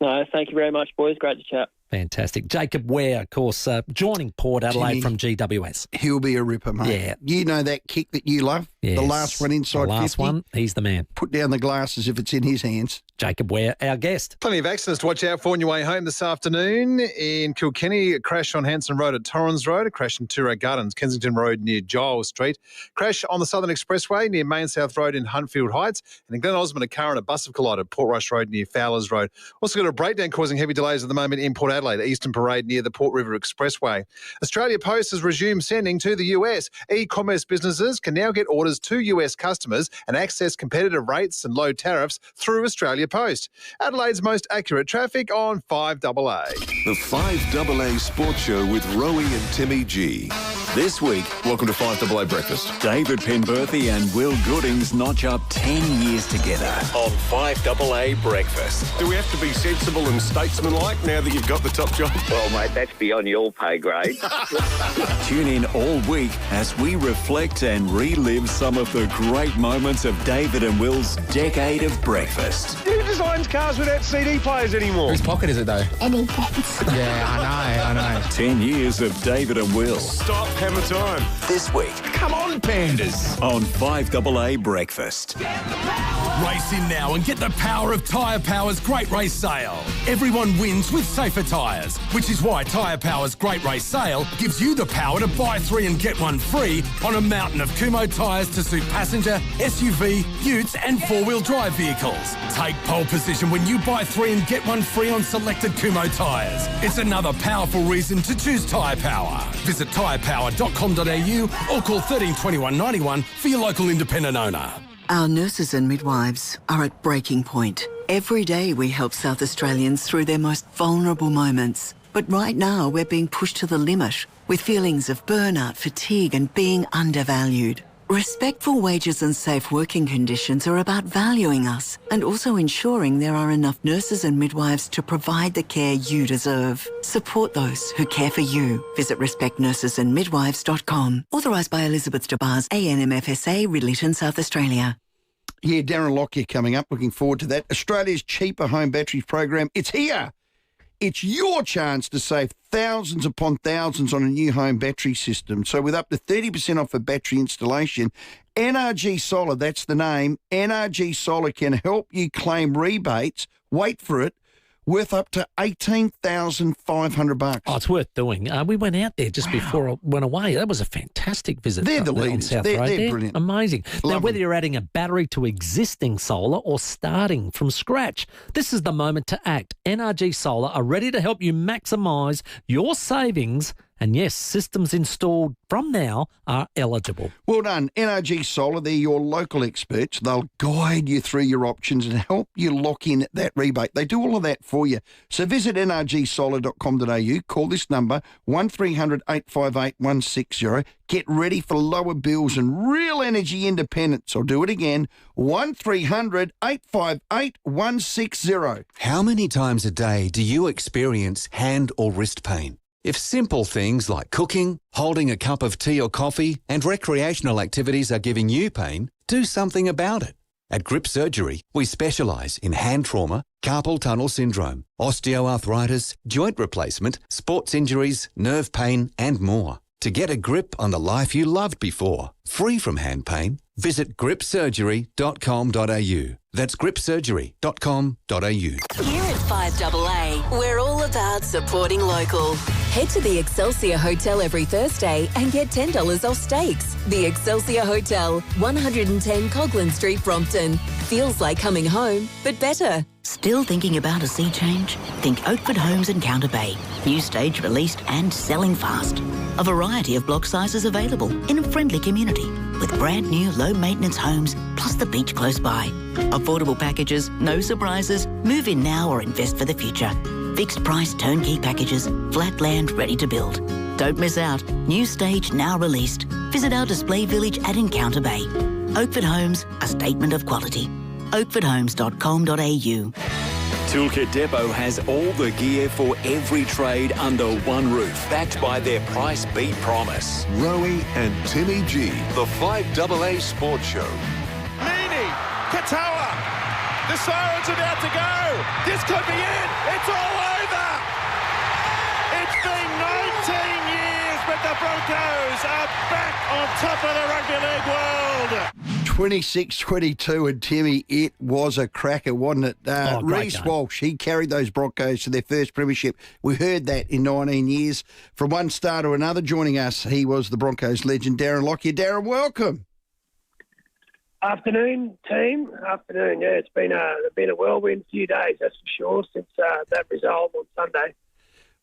Speaker 1: No, thank you very much, boys. Great to chat.
Speaker 11: Fantastic. Jacob Ware, of course, joining Port Adelaide from GWS.
Speaker 10: He'll be a ripper, mate.
Speaker 11: Yeah.
Speaker 10: You know that kick that you love?
Speaker 11: Yes.
Speaker 10: The last one inside 50?
Speaker 11: The last one, he's the man.
Speaker 10: Put down the glasses if it's in his hands.
Speaker 11: Jacob Ware, our guest.
Speaker 17: Plenty of accidents to watch out for on your way home this afternoon. In Kilkenny, a crash on Hanson Road at Torrens Road, a crash in Turo Gardens, Kensington Road near Giles Street, crash on the Southern Expressway near Main South Road in Huntfield Heights, and in Glen Osmond, a car and a bus have collided at Portrush Road near Fowlers Road. Also got a breakdown causing heavy delays at the moment in Port Adelaide, Eastern Parade near the Port River Expressway. Australia Post has resumed sending to the US. E-commerce businesses can now get orders to US customers and access competitive rates and low tariffs through Australia Post. Adelaide's most accurate traffic on 5AA.
Speaker 9: The 5AA Sports Show with Rowey and Timmy G.
Speaker 22: This week,
Speaker 9: Welcome to 5AA Breakfast.
Speaker 22: David Penberthy and Will Goodings notch up 10 years together on 5AA Breakfast.
Speaker 9: Do we have to be sensible and statesmanlike now that you've got the top job?
Speaker 5: Well, mate, that's beyond your pay grade.
Speaker 22: Tune in all week as we reflect and relive some of the great moments of David and Will's decade of breakfast.
Speaker 6: Who designs cars without CD players anymore?
Speaker 8: Whose pocket is it, though?
Speaker 3: Any pockets.
Speaker 8: Yeah, I know.
Speaker 22: 10 years of David and Will.
Speaker 9: Stop, hammer time.
Speaker 22: This week.
Speaker 8: Come on, pandas.
Speaker 22: On 5AA Breakfast.
Speaker 15: Race in now and get the power of Tyre Power's Great Race Sale. Everyone wins with safer tyres, which is why Tyre Power's Great Race Sale gives you the power to buy 3 and get 1 free on a mountain of Kumho tyres to suit passenger, SUV, utes and 4-wheel drive vehicles. Take pole position when you buy 3 and get 1 free on selected Kumho tyres. It's another powerful reason to choose Tyre Power. Visit tyrepower.com.au or call 13 21 91 for your local independent owner.
Speaker 19: Our nurses and midwives are at breaking point. Every day we help South Australians through their most vulnerable moments. But right now we're being pushed to the limit with feelings of burnout, fatigue and being undervalued. Respectful wages and safe working conditions are about valuing us and also ensuring there are enough nurses and midwives to provide the care you deserve. Support those who care for you. Visit respectnursesandmidwives.com. Authorised by Elizabeth DeBars, ANMFSA, Ridleyton, South Australia.
Speaker 10: Yeah, Darren Lockyer coming up. Looking forward to that. Australia's cheaper home batteries program. It's here. It's your chance to save thousands upon thousands on a new home battery system. So with up to 30% off a battery installation, NRG Solar, that's the name, NRG Solar can help you claim rebates, wait for it, worth up to $18,500.
Speaker 11: Oh, it's worth doing. We went out there just before I went away. That was a fantastic visit.
Speaker 10: They're the leaders.
Speaker 11: On South
Speaker 10: They're
Speaker 11: Road.
Speaker 10: brilliant.
Speaker 11: Amazing. Now,
Speaker 10: Love
Speaker 11: whether
Speaker 10: them.
Speaker 11: you're adding a battery to existing solar or starting from scratch, this is the moment to act. NRG Solar are ready to help you maximise your savings And yes, systems installed from now are eligible.
Speaker 10: Well done. NRG Solar, they're your local experts. They'll guide you through your options and help you lock in that rebate. They do all of that for you. So visit nrgsolar.com.au, call this number, 1300 858 160. Get ready for lower bills and real energy independence. I'll do it again, 1300 858 160.
Speaker 4: How many times a day do you experience hand or wrist pain? If simple things like cooking, holding a cup of tea or coffee, and recreational activities are giving you pain, do something about it. At Grip Surgery, we specialise in hand trauma, carpal tunnel syndrome, osteoarthritis, joint replacement, sports injuries, nerve pain, and more. To get a grip on the life you loved before, free from hand pain, visit gripsurgery.com.au. That's gripsurgery.com.au.
Speaker 7: Here at 5AA, we're all about supporting local. Head to the Excelsior Hotel every Thursday and get $10 off steaks. The Excelsior Hotel, 110 Coghlan Street, Brompton. Feels like coming home, but better.
Speaker 20: Still thinking about a sea change? Think Oakford Homes in Counter Bay. New stage released and selling fast. A variety of block sizes available in a friendly community with brand new low maintenance homes plus the beach close by. Affordable packages, no surprises. Move in now or invest for the future. Fixed price turnkey packages, flat land ready to build. Don't miss out. New stage now released. Visit our display village at Encounter Bay. Oakford Homes, a statement of quality. oakfordhomes.com.au.
Speaker 22: Toolkit Depot has all the gear for every trade under one roof, backed by their price beat promise.
Speaker 9: Rowey and Timmy G, the 5AA Sports Show.
Speaker 6: Meany, Katoa, the siren's about to go. This could be it. It's all over. It's been 19 years, but the Broncos are back on top of the rugby league world.
Speaker 10: 26-22, and Timmy, it was a cracker, wasn't it? Reece Walsh, he carried those Broncos to their first premiership. We heard that in 19 years. From one star to another, joining us, he was the Broncos legend, Darren Lockyer. Darren, welcome.
Speaker 21: Afternoon, team. Afternoon, yeah. It's been a whirlwind few days, that's for sure, since that result on Sunday.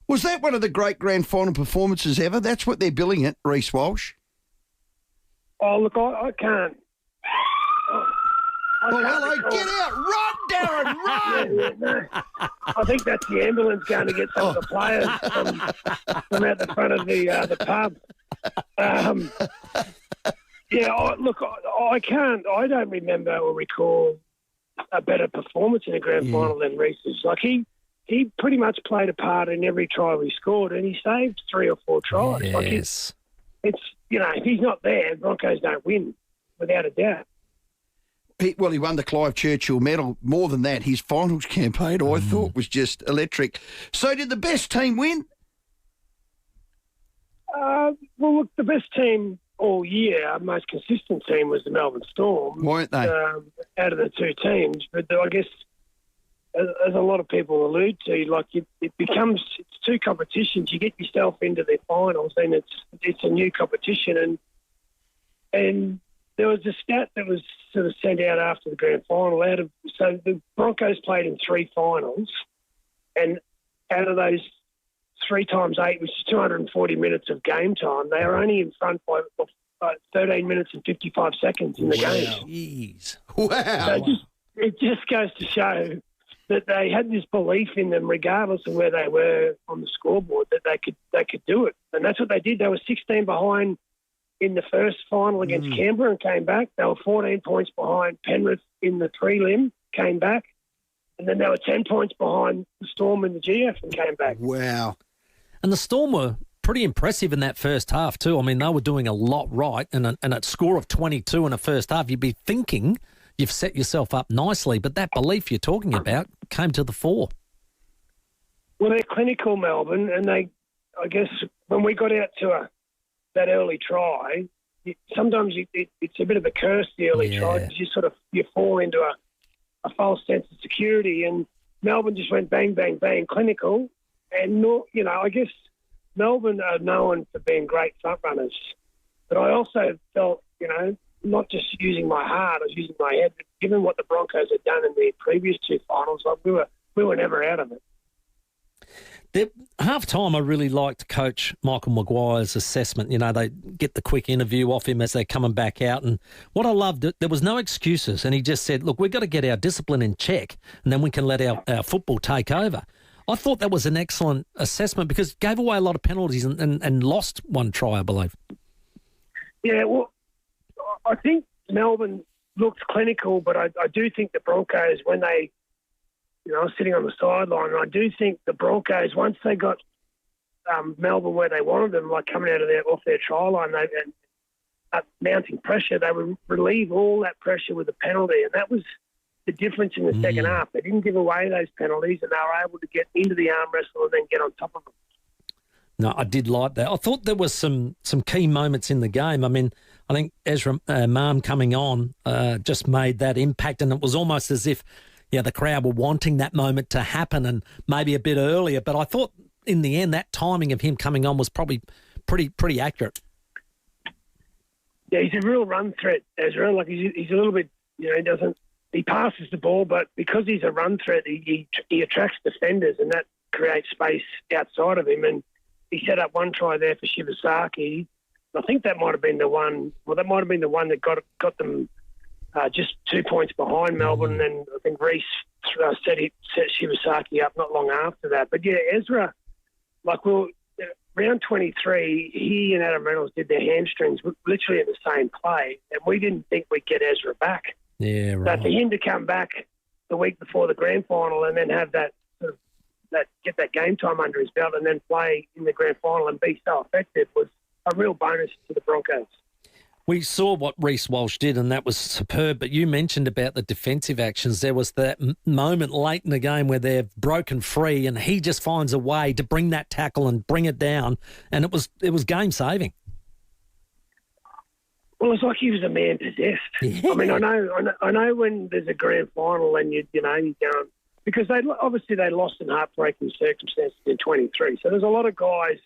Speaker 10: Was that one of the great grand final performances ever? That's what they're billing it, Reece Walsh.
Speaker 21: Oh, look, I can't.
Speaker 10: Hello, get out! Run, Darren, run!
Speaker 21: No. I think that's the ambulance going to get some of the players from out the front of the pub. I can't. I don't remember or recall a better performance in a grand final than Reece's. Like he pretty much played a part in every try we scored, and he saved 3 or 4 tries.
Speaker 11: Yes.
Speaker 21: Like it's if he's not there, Broncos don't win, without a doubt.
Speaker 10: He won the Clive Churchill medal. More than that, his finals campaign, I thought, was just electric. So did the best team win?
Speaker 21: Well, look, the best team all year, our most consistent team was the Melbourne Storm.
Speaker 10: Weren't they?
Speaker 21: Out of the two teams. But I guess, as a lot of people allude to, like it's two competitions. You get yourself into the finals, and it's a new competition. And there was a stat that was sort of sent out after the grand final. So the Broncos played in 3 finals, and out of those 3 times 8, which is 240 minutes of game time, they are only in front by 13 minutes and 55 seconds in the game.
Speaker 11: Jeez.
Speaker 10: Wow.
Speaker 21: So it just goes to show that they had this belief in them, regardless of where they were on the scoreboard, that they could do it. And that's what they did. They were 16 behind in the first final against Canberra and came back. They were 14 points behind Penrith in the prelim, came back. And then they were 10 points behind the Storm in the GF and came back.
Speaker 10: Wow.
Speaker 11: And the Storm were pretty impressive in that first half too. I mean, they were doing a lot right, and a score of 22 in the first half, you'd be thinking you've set yourself up nicely, but that belief you're talking about came to the fore.
Speaker 21: Well, they're clinical, Melbourne, and I guess when we got out to that early try, sometimes it's a bit of a curse, the early try, because you fall into a false sense of security, and Melbourne just went bang, bang, bang, clinical, and I guess Melbourne are known for being great front runners, but I also felt, not just using my heart, I was using my head, but given what the Broncos had done in the previous 2 finals, like we were never out of it.
Speaker 11: Half-time, I really liked Coach Michael Maguire's assessment. You know, they get the quick interview off him as they're coming back out. And what I loved, there was no excuses. And he just said, look, we've got to get our discipline in check and then we can let our football take over. I thought that was an excellent assessment because it gave away a lot of penalties and lost one try, I believe.
Speaker 21: Yeah, well, I think Melbourne looked clinical, but I do think the Broncos, when they, you know, I was sitting on the sideline, and I do think the Broncos, once they got Melbourne where they wanted them, like coming off their try line, and mounting pressure, they would relieve all that pressure with a penalty, and that was the difference in the second half. They didn't give away those penalties, and they were able to get into the arm wrestle and then get on top of them.
Speaker 11: No, I did like that. I thought there was some key moments in the game. I mean, I think Ezra Mam coming on just made that impact, and it was almost as if the crowd were wanting that moment to happen and maybe a bit earlier. But I thought in the end that timing of him coming on was probably pretty accurate.
Speaker 21: Yeah, he's a real run threat, Ezra. Like he's a little bit, he passes the ball, but because he's a run threat, he attracts defenders, and that creates space outside of him. And he set up one try there for Shibasaki. I think that might have been the one. Well, that might have been the one that got them just 2 points behind Melbourne. And then I think Reece set Shibasaki up not long after that. But yeah, Ezra, round 23, he and Adam Reynolds did their hamstrings literally in the same play, and we didn't think we'd get Ezra back.
Speaker 11: Yeah, right.
Speaker 21: So for him to come back the week before the grand final and then have that get that game time under his belt and then play in the grand final and be so effective was a real bonus to the Broncos.
Speaker 11: We saw what Reece Walsh did, and that was superb. But you mentioned about the defensive actions. There was that moment late in the game where they're broken free, and he just finds a way to bring that tackle and bring it down, and it was game saving.
Speaker 21: Well, it's like he was a man possessed. Yeah. I mean, I know when there's a grand final and you're going because they lost in heartbreaking circumstances in 23. So there's a lot of guys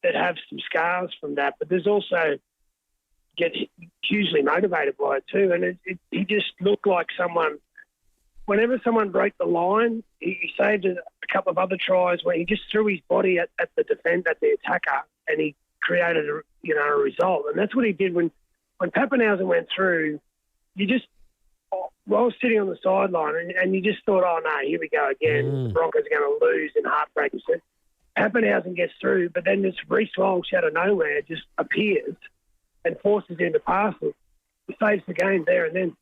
Speaker 21: that have some scars from that, but there's also get hugely motivated by it too. And he just looked like someone. Whenever someone broke the line, he saved a couple of other tries where he just threw his body at the attacker, and he created a result. And that's what he did when Pappenhausen went through. I was sitting on the sideline, and you just thought, oh no, here we go again. The Broncos are going to lose in heartbreaking. Pappenhausen gets through, but then this Reece Walsh out of nowhere just appears and forces him to pass it. He saves the game there and then.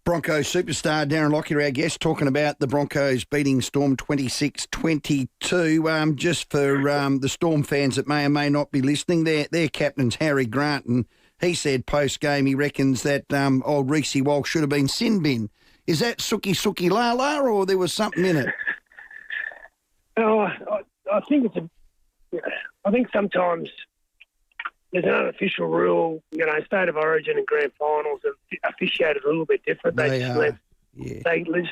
Speaker 10: Broncos superstar Darren Lockyer, our guest, talking about the Broncos beating Storm 26-22. Just for the Storm fans that may or may not be listening, their captain's Harry Grant, and he said post-game he reckons that old Reece Walsh should have been sin bin. Is that Suki Lala, or there was something in it?
Speaker 21: I think I think sometimes there's an unofficial rule. State of origin and grand finals are officiated a little bit different. They just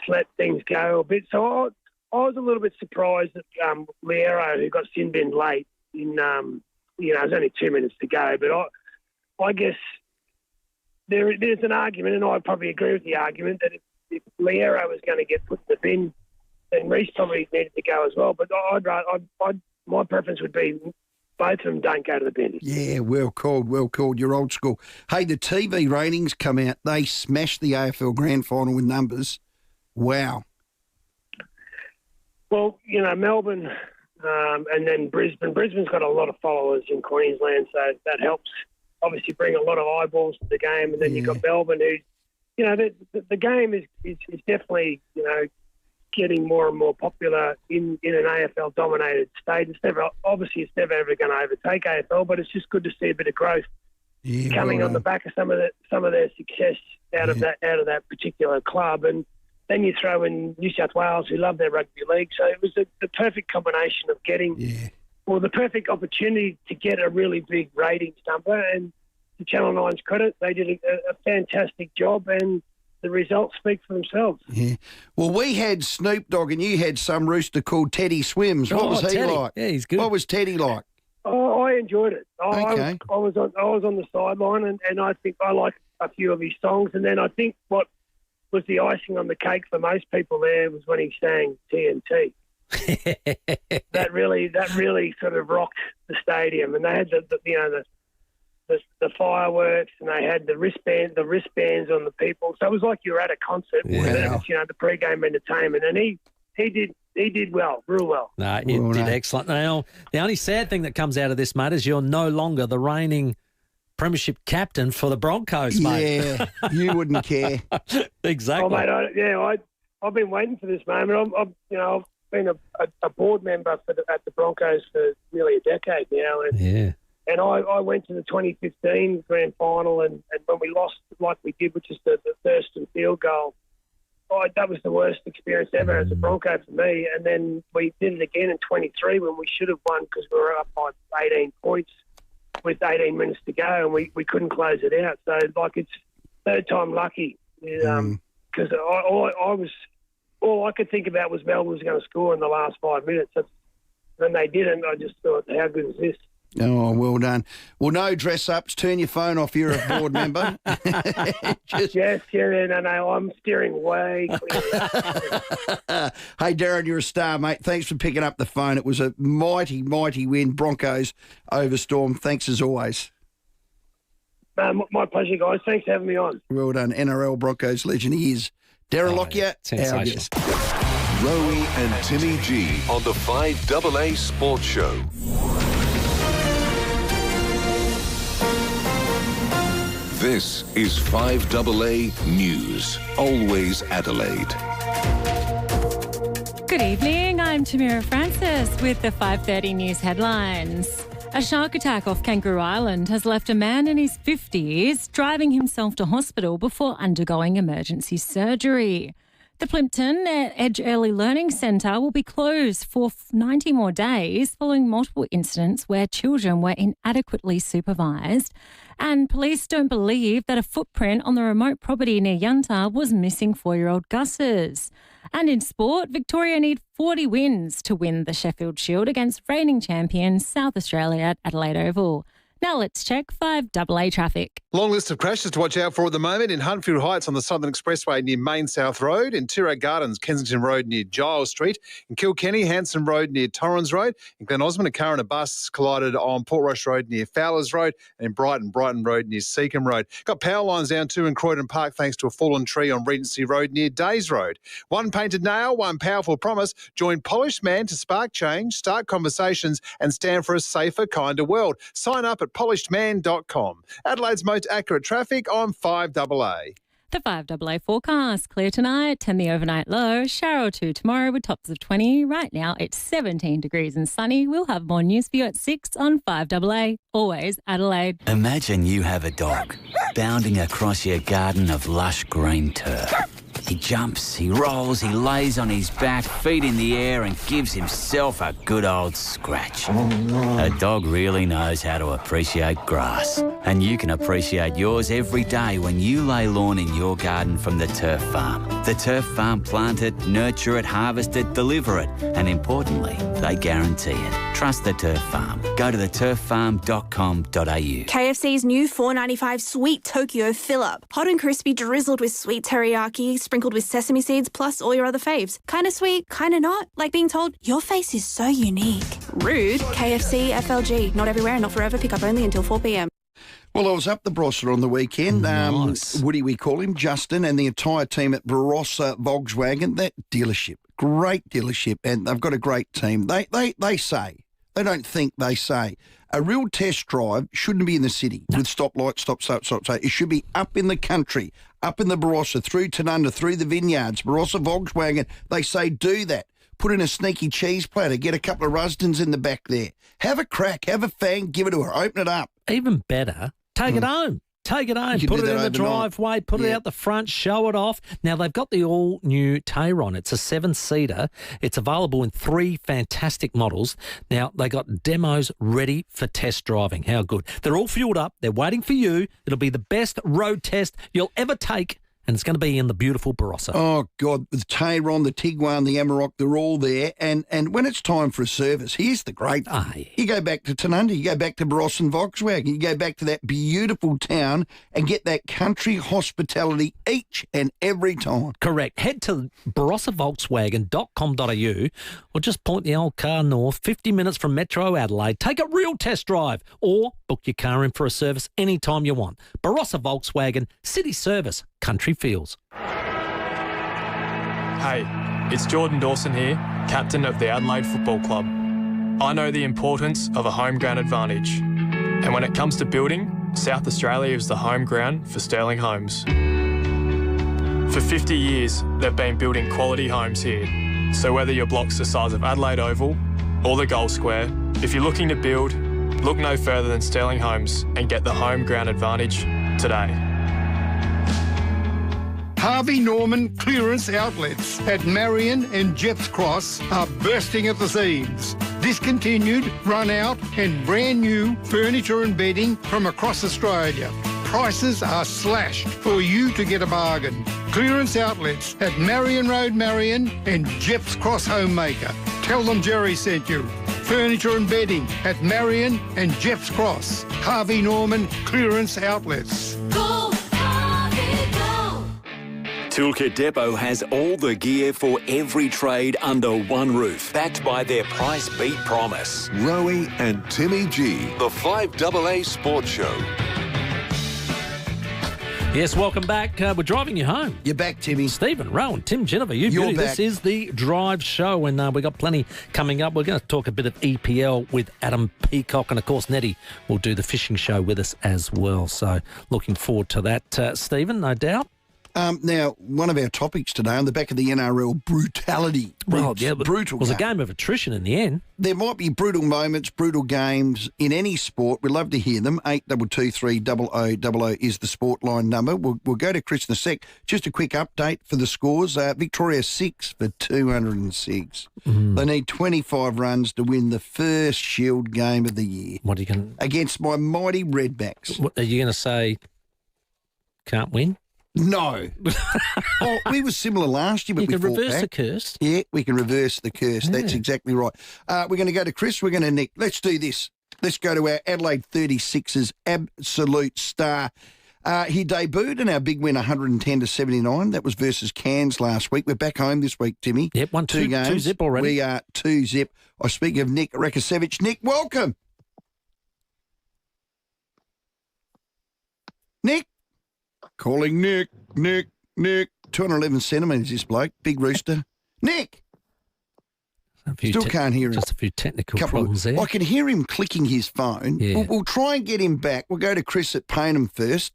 Speaker 21: let things go a bit. So I was a little bit surprised that Liero, who got sin bin late, there's only 2 minutes to go, but I guess there's an argument, and I probably agree with the argument, that if Liero was going to get put in the bin, then Reece probably needed to go as well. But my preference would be both of them don't go to the bin.
Speaker 10: Yeah, well called. You're old school. Hey, the TV ratings come out. They smashed the AFL Grand Final with numbers. Wow.
Speaker 21: Well, Melbourne and then Brisbane. Brisbane's got a lot of followers in Queensland, so that helps obviously bring a lot of eyeballs to the game. And then you've got Melbourne, who, the game is definitely, getting more and more popular in an AFL-dominated state. It's never ever going to overtake AFL, but it's just good to see a bit of growth coming on the back of some of their success out of that particular club. And then you throw in New South Wales, who love their rugby league. So it was the perfect combination of getting, the perfect opportunity to get a really big ratings number. And to Channel 9's credit, they did a fantastic job, and the results speak for themselves. Yeah.
Speaker 10: Well, we had Snoop Dogg, and you had some rooster called Teddy Swims. What was he
Speaker 11: Teddy.
Speaker 10: like?
Speaker 11: Yeah, he's good.
Speaker 10: What was Teddy like?
Speaker 21: Oh, I enjoyed it.
Speaker 10: Okay.
Speaker 21: I was on the sideline, and I think I liked a few of his songs. And then I think what was the icing on the cake for most people there was when he sang TNT. that really sort of rocked the stadium. And they had the fireworks, and they had the wristbands on the people. So it was like you were at a concert.
Speaker 11: Wow.
Speaker 21: The pre-game entertainment, and he did well, real well.
Speaker 11: No, he did excellent. Now, the only sad thing that comes out of this, mate, is you're no longer the reigning premiership captain for the Broncos, mate.
Speaker 10: Yeah, you wouldn't care.
Speaker 11: Exactly.
Speaker 21: Oh, mate, I've been waiting for this moment. I've been a board member at the Broncos for nearly a decade now, and I went to the 2015 grand final, and when we lost like we did, which is the Thurston field goal, that was the worst experience ever as a Bronco for me. And then we did it again in 23 when we should have won because we were up by 18 points with 18 minutes to go, and we couldn't close it out. So, it's third time lucky because all I could think about was Melbourne was going to score in the last 5 minutes. When they didn't, I just thought, how good is this?
Speaker 10: Oh, well done. Well, no dress-ups. Turn your phone off. You're a board member.
Speaker 21: No, I'm steering way clear.
Speaker 10: Hey, Darren, you're a star, mate. Thanks for picking up the phone. It was a mighty, mighty win. Broncos over Storm. Thanks as always.
Speaker 21: My pleasure, guys. Thanks for having me on.
Speaker 10: Well done. NRL Broncos legend he is. Darren Lockyer, our guest.
Speaker 9: Rowey and Timmy G on the 5AA Sports Show. This is 5AA News, always Adelaide.
Speaker 2: Good evening, I'm Tamira Francis with the 5:30 news headlines. A shark attack off Kangaroo Island has left a man in his 50s driving himself to hospital before undergoing emergency surgery. The Plympton Edge Early Learning Centre will be closed for 90 more days following multiple incidents where children were inadequately supervised. And police don't believe that a footprint on the remote property near Yunta was missing 4-year-old Gus's. And in sport, Victoria need 40 wins to win the Sheffield Shield against reigning champions South Australia at Adelaide Oval. Now let's check 5AA traffic.
Speaker 17: Long list of crashes to watch out for at the moment in Huntfield Heights on the Southern Expressway near Main South Road, in Tiro Gardens, Kensington Road near Giles Street, in Kilkenny, Hanson Road near Torrens Road, in Glen Osmond, a car and a bus collided on Portrush Road near Fowlers Road, and in Brighton Road near Seacombe Road. Got power lines down too in Croydon Park thanks to a fallen tree on Regency Road near Days Road. One painted nail, one powerful promise. Join Polished Man to spark change, start conversations and stand for a safer, kinder world. Sign up at polishedman.com. Adelaide's most accurate traffic on 5AA.
Speaker 2: The 5AA forecast. Clear tonight and the overnight low. Shower or two tomorrow with tops of 20. Right now it's 17 degrees and sunny. We'll have more news for you at 6 on 5AA. Always Adelaide.
Speaker 12: Imagine you have a dog bounding across your garden of lush green turf. He jumps, he rolls, he lays on his back, feet in the air and gives himself a good old scratch. A dog really knows how to appreciate grass. And you can appreciate yours every day when you lay lawn in your garden from the Turf Farm. The Turf Farm plant it, nurture it, harvest it, deliver it. And importantly, they guarantee it. Trust the Turf Farm. Go to theturffarm.com.au.
Speaker 13: KFC's new $4.95 Sweet Tokyo fill-up. Hot and crispy, drizzled with sweet teriyaki, sprinkled with sesame seeds, plus all your other faves. Kind of sweet, kind of not. Like being told, your face is so unique. Rude. KFC FLG. Not everywhere, not forever. Pick up only until 4 p.m.
Speaker 10: Well, I was up the Barossa on the weekend.
Speaker 11: Nice.
Speaker 10: Woody, we call him, Justin, and the entire team at Barossa Volkswagen. That dealership, great dealership, and they've got a great team. They say, they don't think, they say, a real test drive shouldn't be in the city with stoplights, stop. It should be up in the country, up in the Barossa, through Tanunda, through the vineyards. Barossa Volkswagen, they say do that. Put in a sneaky cheese platter, get a couple of Rusdens in the back there. Have a crack, have a fang, give it to her, open it up.
Speaker 11: Even better, take it home. Take it home, put it in the driveway, put it out the front, show it off. Now, they've got the all-new Tayron. It's a 7-seater. It's available in 3 fantastic models. Now, they got demos ready for test driving. How good. They're all fueled up. They're waiting for you. It'll be the best road test you'll ever take and it's going to be in the beautiful Barossa.
Speaker 10: Oh, God, the Tayron, the Tiguan, the Amarok, they're all there. And when it's time for a service, here's the great thing. You go back to Tanunda, you go back to Barossa and Volkswagen, you go back to that beautiful town and get that country hospitality each and every time.
Speaker 11: Correct. Head to barossavolkswagen.com.au or just point the old car north 50 minutes from Metro Adelaide. Take a real test drive or book your car in for a service anytime you want. Barossa Volkswagen, city service, country feels.
Speaker 14: Hey, it's Jordan Dawson here, captain of the Adelaide Football Club. I know the importance of a home ground advantage. And when it comes to building, South Australia is the home ground for Sterling Homes. For 50 years, they've been building quality homes here. So whether your block's the size of Adelaide Oval or the Gold Square, if you're looking to build, look no further than Sterling Homes and get the home ground advantage today.
Speaker 16: Harvey Norman clearance outlets at Marion and Jeffs Cross are bursting at the seams. Discontinued, run out and brand new furniture and bedding from across Australia. Prices are slashed for you to get a bargain. Clearance outlets at Marion Road Marion and Jeffs Cross Homemaker. Tell them Jerry sent you. Furniture and bedding at Marion and Jeffs Cross. Harvey Norman clearance outlets.
Speaker 22: Go, Harvey, go! Toolkit Depot has all the gear for every trade under one roof, backed by their price beat promise.
Speaker 9: Rowey and Timmy G, the 5AA Sports Show.
Speaker 11: Yes, welcome back. We're driving you home.
Speaker 10: You're back, Timmy.
Speaker 11: Stephen, Rowan, Tim, Jennifer, you're beauty.
Speaker 10: Back.
Speaker 11: This is the Drive Show, and we've got plenty coming up. We're going to talk a bit of EPL with Adam Peacock, and, of course, Nettie will do the fishing show with us as well. So looking forward to that, Stephen, no doubt.
Speaker 10: Now, one of our topics today on the back of the NRL, brutality.
Speaker 11: Well, yeah,
Speaker 10: brutal.
Speaker 11: It was a game of attrition in the end.
Speaker 10: There might be brutal moments, brutal games in any sport. We'd love to hear them. 8223 is the sport line number. We'll go to Chris in a sec. Just a quick update for the scores. Victoria 6 for 206. They need 25 runs to win the first Shield game of the year.
Speaker 11: What are you going
Speaker 10: against my mighty Redbacks?
Speaker 11: What, are you going to say can't win?
Speaker 10: No. Oh, we were similar last year, but
Speaker 11: you
Speaker 10: we
Speaker 11: can
Speaker 10: fought
Speaker 11: reverse
Speaker 10: back.
Speaker 11: the curse.
Speaker 10: Yeah, we can reverse the curse. That's exactly right. We're going to go to Chris. We're going to Nick. Let's do this. Let's go to our Adelaide 36ers absolute star. He debuted in our big win, 110-79. That was versus Cairns last week. We're back home this week, Timmy.
Speaker 11: Yep, 2 games. 2-0 already.
Speaker 10: We are 2-0. I speak of Nick Rakosevich. Nick, welcome. Nick. Calling Nick. 211 centimetres, this bloke. Big rooster. Nick. Still can't hear him.
Speaker 11: Just a few technical problems there.
Speaker 10: I can hear him clicking his phone.
Speaker 11: Yeah.
Speaker 10: We'll try and get him back. We'll go to Chris at Paynham first.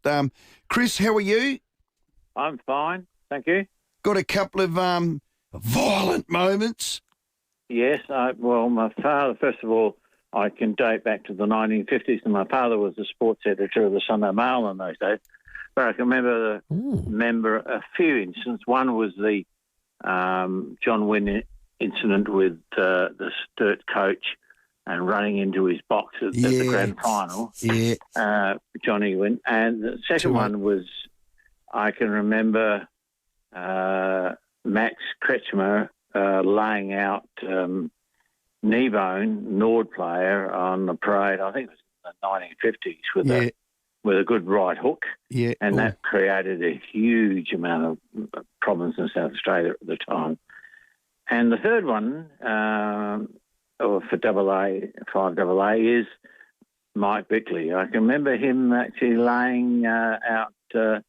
Speaker 10: Chris, how are you?
Speaker 18: I'm fine, thank you.
Speaker 10: Got a couple of violent moments?
Speaker 18: Yes, well, my father, first of all, I can date back to the 1950s, and my father was the sports editor of the Sunday Mail in those days. But I can remember a few incidents. One was the John Wynn incident with the Sturt coach and running into his box at the grand final.
Speaker 10: Yeah.
Speaker 18: Johnny Wynn. And the second one was, I can remember Max Kretschmer laying out Kneebone, Nord player, on the parade, I think it was in the 1950s, with a good right hook.
Speaker 10: Yeah.
Speaker 18: And that created a huge amount of problems in South Australia at the time. And the third one, for FIVEAA, is Mike Bickley. I can remember him actually laying out our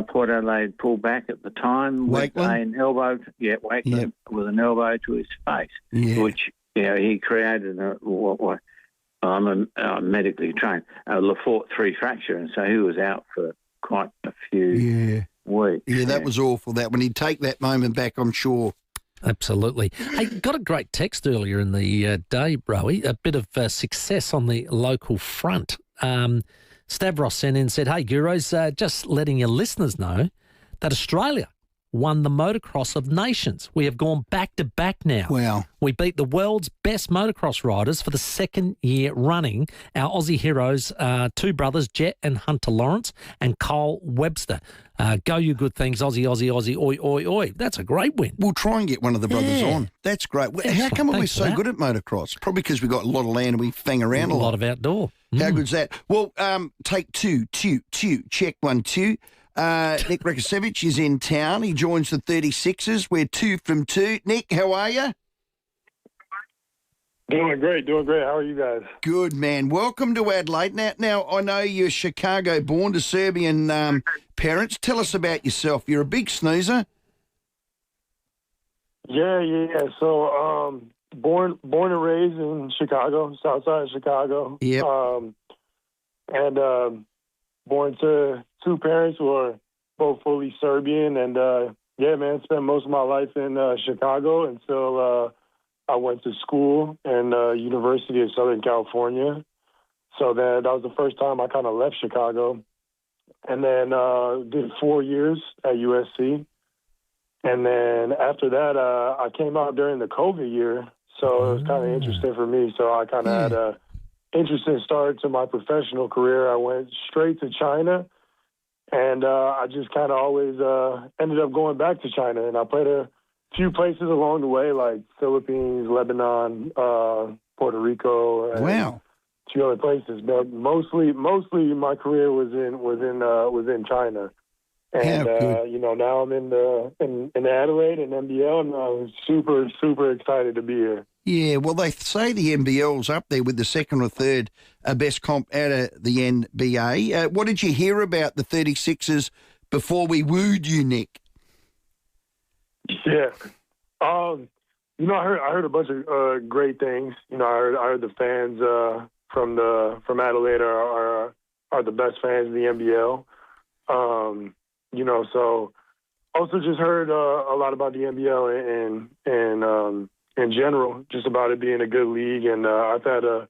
Speaker 18: Port Adelaide pullback at the time with an elbow, Wakeland, with an elbow to his face, which he created what I'm medically trained, a Lefort 3 fracture, and so he was out for quite a few weeks.
Speaker 10: Yeah, that was awful, that one. He'd take that moment back, I'm sure.
Speaker 11: Absolutely. Hey, got a great text earlier in the day, Rowey, a bit of success on the local front. Stavros sent in and said, hey, Guros, just letting your listeners know that Australia won the Motocross of Nations. We have gone back-to-back now.
Speaker 10: Wow.
Speaker 11: We beat the world's best motocross riders for the second year running. Our Aussie heroes, two brothers, Jet and Hunter Lawrence, and Cole Webster. Go you good things, Aussie, Aussie, Aussie, oi, oi, oi. That's a great win.
Speaker 10: We'll try and get one of the brothers on. That's great. How come we're
Speaker 11: Thanks for
Speaker 10: so
Speaker 11: that.
Speaker 10: good at motocross? Probably because we've got a lot of land and we fang around a lot.
Speaker 11: A lot of outdoor.
Speaker 10: How good's that? Well, take two, check 1, 2. Nick Rekasevich is in town. He joins the 36ers. We're 2 from 2. Nick, how are you?
Speaker 1: Doing great. How are you guys?
Speaker 10: Good, man. Welcome to Adelaide. Now I know you're Chicago-born to Serbian parents. Tell us about yourself. You're a big snoozer.
Speaker 1: Yeah. So, born and raised in Chicago, south side of Chicago.
Speaker 10: Yep.
Speaker 1: And born to two parents who are both fully Serbian. And, spent most of my life in Chicago until I went to school in University of Southern California. So that was the first time I kind of left Chicago. And then did 4 years at USC. And then after that, I came out during the COVID year. So it was kind of interesting for me. So I kind of had a interesting start to my professional career. I went straight to China. And I just kind of always ended up going back to China. And I played a few places along the way, like Philippines, Lebanon, Puerto Rico, and a few other places. But mostly my career was in China. And now I'm in Adelaide and NBL, and I'm super excited to be here.
Speaker 10: Yeah, well, they say the NBL's up there with the second or third best comp out of the NBA. What did you hear about the 36ers before we wooed you, Nick?
Speaker 1: Yeah, I heard a bunch of great things. I heard the fans from Adelaide are the best fans in the NBL. So also just heard a lot about the NBL and in general, just about it being a good league. And I've had a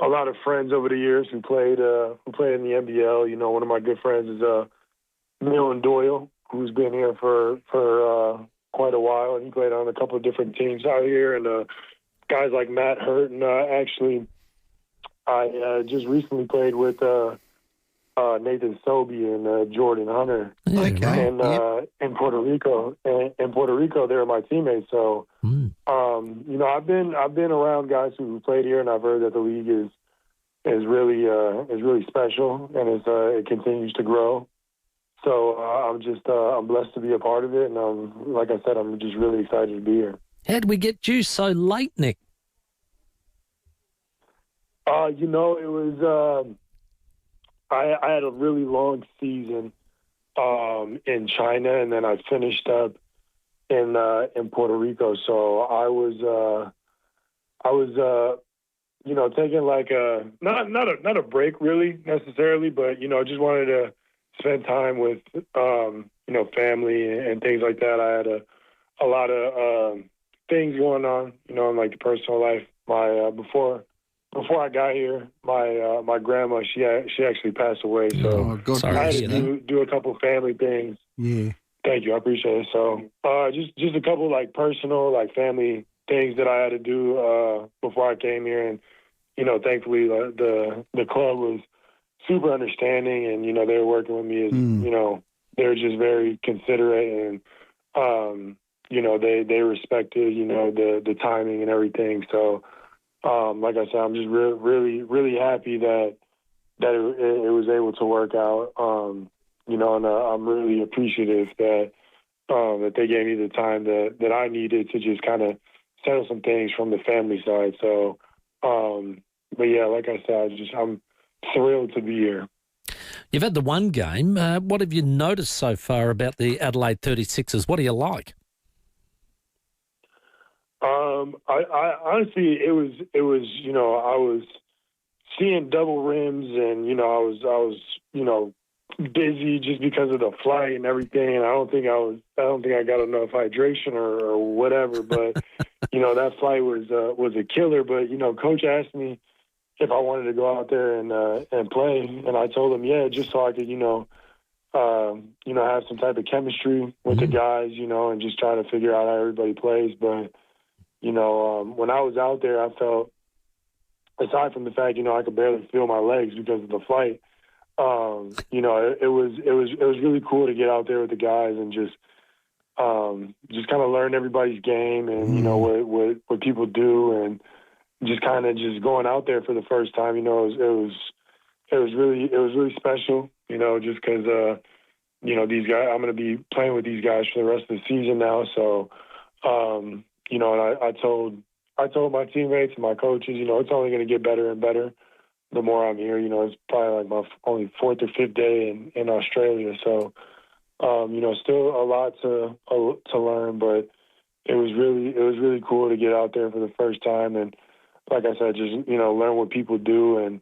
Speaker 1: lot of friends over the years who played in the NBL. One of my good friends is Milton Doyle, who's been here for quite a while, and he played on a couple of different teams out here. And guys like Matt Hurt, and actually, I just recently played with Nathan Sobey and Jordan Hunter.
Speaker 10: Okay.
Speaker 1: And in Puerto Rico, they're my teammates. So, I've been around guys who played here, and I've heard that the league is really special, and it continues to grow. So I'm blessed to be a part of it, and like I said, I'm just really excited to be here.
Speaker 11: How did we get you so late, Nick?
Speaker 1: It was I had a really long season in China, and then I finished up in Puerto Rico. So I was taking like not a break really necessarily, but just wanted to spend time with family and things like that. I had a lot of things going on, in like the personal life. My before I got here, my grandma she actually passed away, so I had to do a couple family things.
Speaker 10: Yeah.
Speaker 1: Thank you, I appreciate it. So just a couple like personal like family things that I had to do before I came here, and thankfully the club was super understanding, and they were working with me as they were just very considerate, and they respected the timing and everything. So like I said, I'm just really happy that it was able to work out. And I'm really appreciative that they gave me the time that I needed to just kind of settle some things from the family side. So, but yeah, like I said, I'm thrilled to be here.
Speaker 11: You've had the one game. What have you noticed so far about the Adelaide 36ers? What do you like?
Speaker 1: I honestly, it was, I was seeing double rims, and, I was, busy just because of the flight and everything. And I don't think I got enough hydration or whatever, but, that flight was a killer. But, coach asked me if I wanted to go out there and play. And I told him, yeah, just so I could, have some type of chemistry with the guys, and just try to figure out how everybody plays. But, when I was out there, I felt, aside from the fact, I could barely feel my legs because of the flight, it was really cool to get out there with the guys and just kind of learn everybody's game and, what people do, and just kind of just going out there for the first time, it was really special, just because, these guys, I'm going to be playing with these guys for the rest of the season now. So, and I told my teammates and my coaches, it's only going to get better and better the more I'm here. It's probably like my only 4th or 5th day in Australia. So, still a lot to learn, but it was really cool to get out there for the first time. And like I said, just, learn what people do and,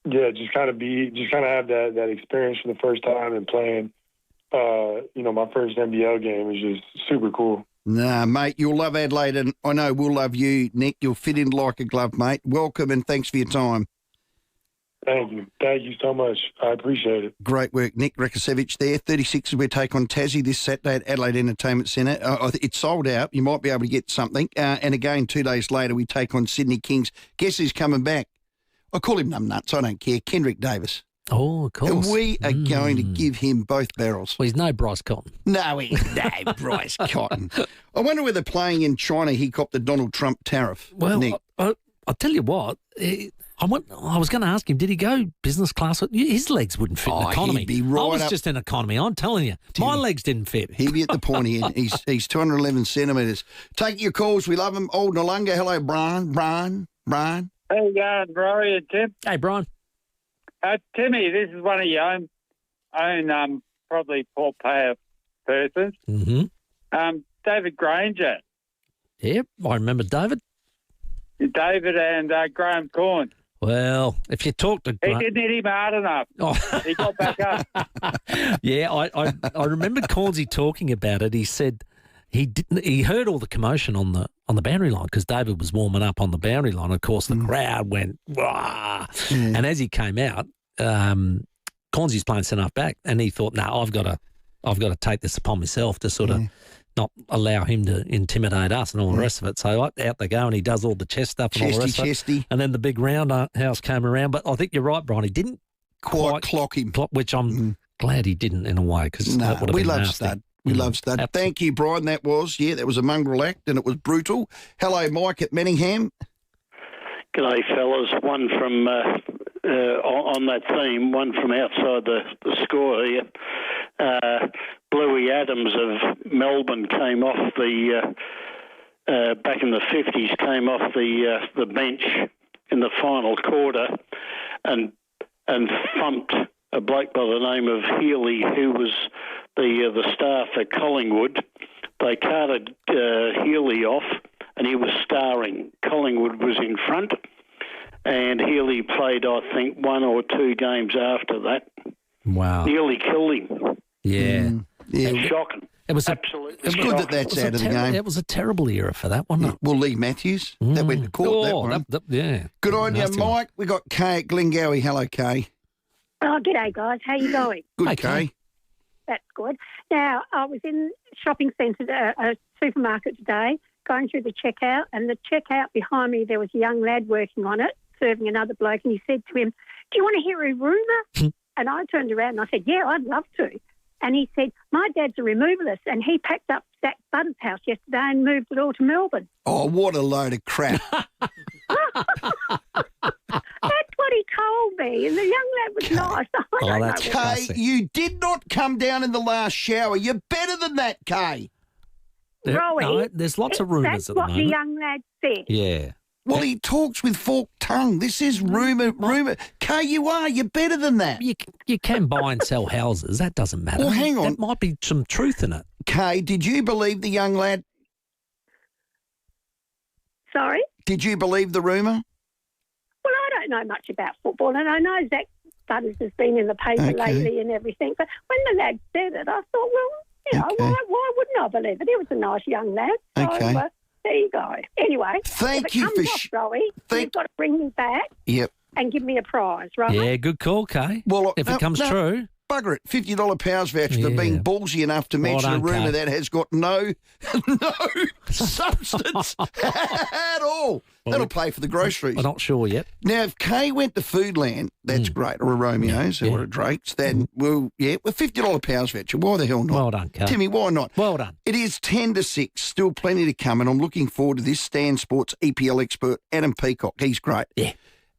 Speaker 1: just kind of have that experience for the first time and playing, my first NBL game was just super cool.
Speaker 10: Nah, mate, you'll love Adelaide, and I know we'll love you, Nick. You'll fit in like a glove, mate. Welcome, and thanks for your time.
Speaker 1: Thank you. Thank you so much. I appreciate it.
Speaker 10: Great work, Nick Rekasevich there. 36 we take on Tassie this Saturday at Adelaide Entertainment Centre. It's sold out. You might be able to get something. And again, 2 days later, we take on Sydney Kings. Guess who's coming back? I call him numbnuts. I don't care. Kendrick Davis.
Speaker 11: Oh, of course.
Speaker 10: And we are going to give him both barrels.
Speaker 11: Well, he's no Bryce Cotton.
Speaker 10: No, he's no Bryce Cotton. I wonder whether playing in China he copped the Donald Trump tariff.
Speaker 11: Well,
Speaker 10: Nick.
Speaker 11: I'll tell you what. I was going to ask him, did he go business class? His legs wouldn't fit in economy.
Speaker 10: He'd be right
Speaker 11: I was
Speaker 10: up,
Speaker 11: just in economy. I'm telling you, my legs didn't fit.
Speaker 10: He'd be at the pointy end. He's 211 centimetres. Take your calls. We love him. Old Nalunga. Hello, Brian.
Speaker 3: Hey, Rowey and Tim.
Speaker 11: Hey, Brian.
Speaker 3: Timmy, this is one of your own probably poor payer persons.
Speaker 11: Mm-hmm.
Speaker 3: David Granger.
Speaker 11: Yep, I remember David.
Speaker 3: David and Graham Corn.
Speaker 11: Well, if you talk to
Speaker 3: he didn't hit him hard enough.
Speaker 11: Oh.
Speaker 3: He got back up.
Speaker 11: Yeah, I remember Cornsey talking about it. He said he heard all the commotion on the boundary line because David was warming up on the boundary line. Of course, the crowd went wah, and as he came out, Cornsey's playing centre half back, and he thought, "No, I've got to take this upon myself to sort of not allow him to intimidate us and all the rest of it." So out they go, and he does all the chest stuff and all the rest of it. And then the big roundhouse came around. But I think you're right, Brian. He didn't quite
Speaker 10: clock him,
Speaker 11: which I'm glad he didn't in a way because that would have been nasty.
Speaker 10: Stud. We love Stud.
Speaker 11: Absolutely.
Speaker 10: Thank you, Brian. That was a mongrel act and it was brutal. Hello, Mike at Manningham.
Speaker 5: G'day, fellas. One from, on that theme, one from outside the score here. Bluey Adams of Melbourne came off back in the 50s, came off the bench in the final quarter and thumped a bloke by the name of Healy, who was the star for Collingwood. They carted Healy off, and he was starring. Collingwood was in front, and Healy played, I think, 1 or 2 games after that.
Speaker 11: Wow.
Speaker 5: Nearly killed him.
Speaker 11: Yeah.
Speaker 5: It's shocking.
Speaker 11: It was
Speaker 5: absolutely.
Speaker 10: It's good that that's out of the game.
Speaker 11: It was a terrible era for that, wasn't it?
Speaker 10: Well, Lee Matthews, that went to court. That one.
Speaker 11: Yeah.
Speaker 10: Good on you, Mike. We got Kay at Glengowie. Hello, Kay.
Speaker 23: Oh, g'day, guys. How you going?
Speaker 10: Good, Kay.
Speaker 23: That's good. Now, I was in shopping centre, a supermarket today, going through the checkout, and the checkout behind me, there was a young lad working on it, serving another bloke, and he said to him, "Do you want to hear a rumour?" And I turned around and I said, "Yeah, I'd love to." And he said, "My dad's a removalist, and he packed up Zach Butter's house yesterday and moved it all to Melbourne."
Speaker 10: Oh, what a load of crap.
Speaker 23: That's what he told me, and the young lad was nice. I don't know.
Speaker 10: Kay, you did not come down in the last shower. You're better than that, Kay.
Speaker 23: Rowey,
Speaker 11: No, there's lots of rumours at the moment.
Speaker 23: That's what the young lad said.
Speaker 11: Yeah.
Speaker 10: Well, he talks with forked tongue. This is rumour. Kay, you're better than that.
Speaker 11: You can buy and sell houses. That doesn't matter.
Speaker 10: Well, hang on.
Speaker 11: There might be some truth in it.
Speaker 10: Kay, did you believe the young lad?
Speaker 23: Sorry?
Speaker 10: Did you believe the rumour?
Speaker 23: Well, I don't know much about football, and I know Zach Butters has been in the paper lately and everything, but when the lad said it, I thought, well, why wouldn't I believe it? He was a nice young lad. So, there you go. Anyway,
Speaker 10: Thank
Speaker 23: if it
Speaker 10: you
Speaker 23: comes
Speaker 10: for
Speaker 23: off, Rowey, you've got to bring me back.
Speaker 10: Yep.
Speaker 23: and give me a prize, right?
Speaker 11: Yeah, good call, Kay.
Speaker 10: Well,
Speaker 11: if it comes true.
Speaker 10: Bugger it, $50 powers voucher for being ballsy enough to mention a rumour that has got no substance at all. That'll pay for the groceries.
Speaker 11: I'm not sure yet.
Speaker 10: Now, if Kay went to Foodland, that's great, or a Romeo's or a Drake's, then, with $50 powers voucher, why the hell not?
Speaker 11: Well done, Kay.
Speaker 10: Timmy, why not?
Speaker 11: Well done.
Speaker 10: It is 10 to 6, still plenty to come, and I'm looking forward to this Stan Sports EPL expert, Adam Peacock. He's great.
Speaker 11: Yeah.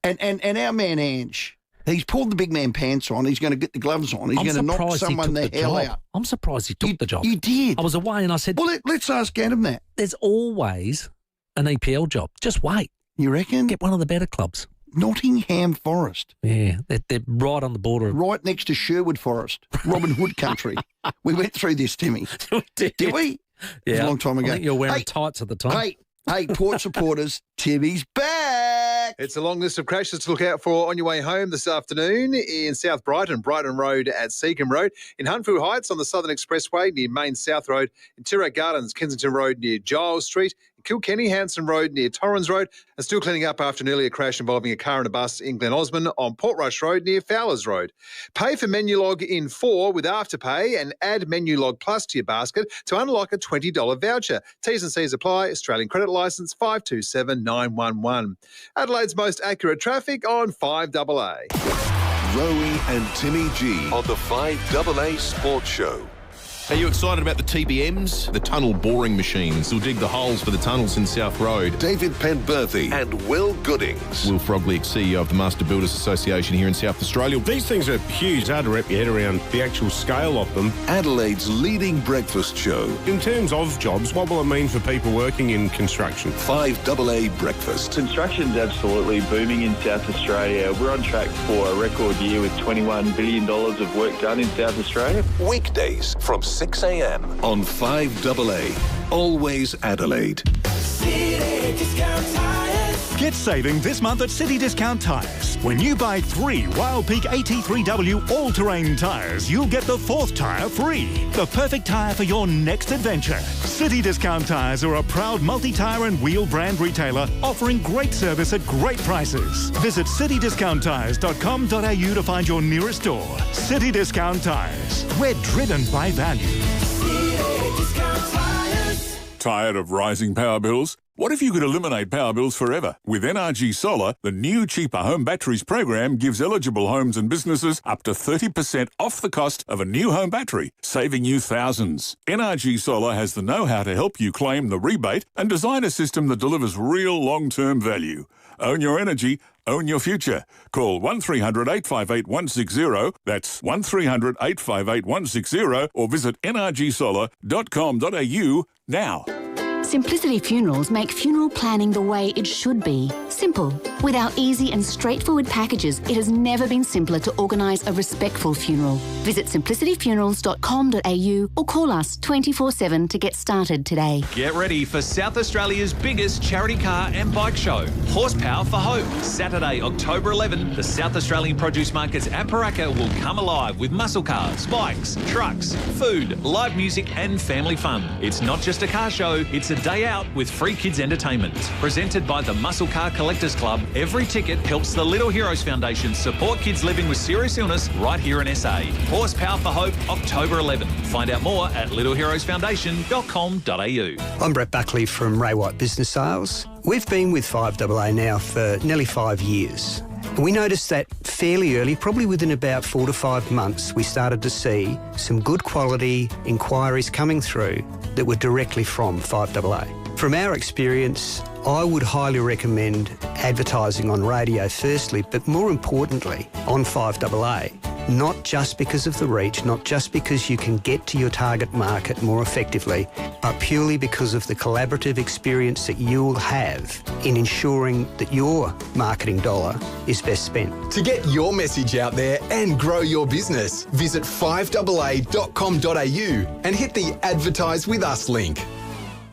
Speaker 10: And our man, Ange, he's pulled the big man pants on. He's going to get the gloves on. He's going to knock someone the hell out.
Speaker 11: I'm surprised he took the job.
Speaker 10: You did.
Speaker 11: I was away and I said...
Speaker 10: Well, let's ask Adam that.
Speaker 11: There's always an EPL job. Just wait.
Speaker 10: You reckon?
Speaker 11: Get one of the better clubs.
Speaker 10: Nottingham Forest.
Speaker 11: Yeah, they're right on the border.
Speaker 10: Right next to Sherwood Forest, Robin Hood country. We went through this, Timmy.
Speaker 11: We did.
Speaker 10: Did we?
Speaker 11: Yeah.
Speaker 10: It was a long time ago.
Speaker 11: I think you were wearing tights at the time.
Speaker 10: Hey, Port supporters, Timmy's back.
Speaker 17: It's a long list of crashes to look out for on your way home this afternoon in South Brighton, Brighton Road at Seacombe Road, in Huntfield Heights on the Southern Expressway near Main South Road, in Tiro Gardens, Kensington Road near Giles Street, Kilkenny, Hanson Road near Torrens Road, and still cleaning up after an earlier crash involving a car and a bus in Glen Osmond on Portrush Road near Fowlers Road. Pay for Menulog in 4 with Afterpay and add Menulog Plus to your basket to unlock a $20 voucher. T's and C's apply. Australian credit licence 527911. Adelaide's most accurate traffic on 5AA.
Speaker 9: Rowey and Timmy G on the 5AA Sports Show.
Speaker 8: Are you excited about the TBMs? The tunnel boring machines will dig the holes for the tunnels in South Road.
Speaker 9: David Penberthy and Will Goodings.
Speaker 8: Will Froglick, CEO of the Master Builders Association here in South Australia.
Speaker 15: These things are huge. It's hard to wrap your head around the actual scale of them.
Speaker 9: Adelaide's leading breakfast show.
Speaker 15: In terms of jobs, what will it mean for people working in construction?
Speaker 9: 5AA Breakfast.
Speaker 19: Construction's absolutely booming in South Australia. We're on track for a record year with $21 billion of work done in South Australia.
Speaker 9: Weekdays from 6 a.m. on 5AA. Always Adelaide.
Speaker 24: City Discount Tires. Get saving this month at City Discount Tires. When you buy 3 Wild Peak AT3W all-terrain tyres, you'll get the 4th tyre free. The perfect tyre for your next adventure. City Discount Tires are a proud multi-tyre and wheel brand retailer offering great service at great prices. Visit citydiscounttires.com.au to find your nearest store. City Discount Tires. We're driven by value.
Speaker 25: City Discount Tires.
Speaker 26: Tired of rising power bills? What if you could eliminate power bills forever? With NRG Solar, the new cheaper home batteries program gives eligible homes and businesses up to 30% off the cost of a new home battery, saving you thousands. NRG Solar has the know-how to help you claim the rebate and design a system that delivers real long-term value. Own your energy, own your future. Call 1300 858 160, that's 1300 858 160, or visit nrgsolar.com.au now.
Speaker 27: Simplicity Funerals make funeral planning the way it should be. Simple. With our easy and straightforward packages, it has never been simpler to organise a respectful funeral. Visit simplicityfunerals.com.au or call us 24/7 to get started today.
Speaker 28: Get ready for South Australia's biggest charity car and bike show, Horsepower for Hope. Saturday, October 11, the South Australian Produce Markets at Paraka will come alive with muscle cars, bikes, trucks, food, live music and family fun. It's not just a car show, it's a day out with free kids entertainment. Presented by the Muscle Car Collectors Club, every ticket helps the Little Heroes Foundation support kids living with serious illness right here in SA. Horsepower for Hope, October 11. Find out more at littleheroesfoundation.com.au.
Speaker 29: I'm Brett Buckley from Ray White Business Sales. We've been with 5AA now for nearly 5 years. We noticed that fairly early, probably within about 4 to 5 months, we started to see some good quality inquiries coming through that were directly from 5AA. From our experience, I would highly recommend advertising on radio firstly, but more importantly on 5AA. Not just because of the reach, not just because you can get to your target market more effectively, but purely because of the collaborative experience that you'll have in ensuring that your marketing dollar is best spent.
Speaker 30: To get your message out there and grow your business, visit 5AA.com.au and hit the Advertise With Us link.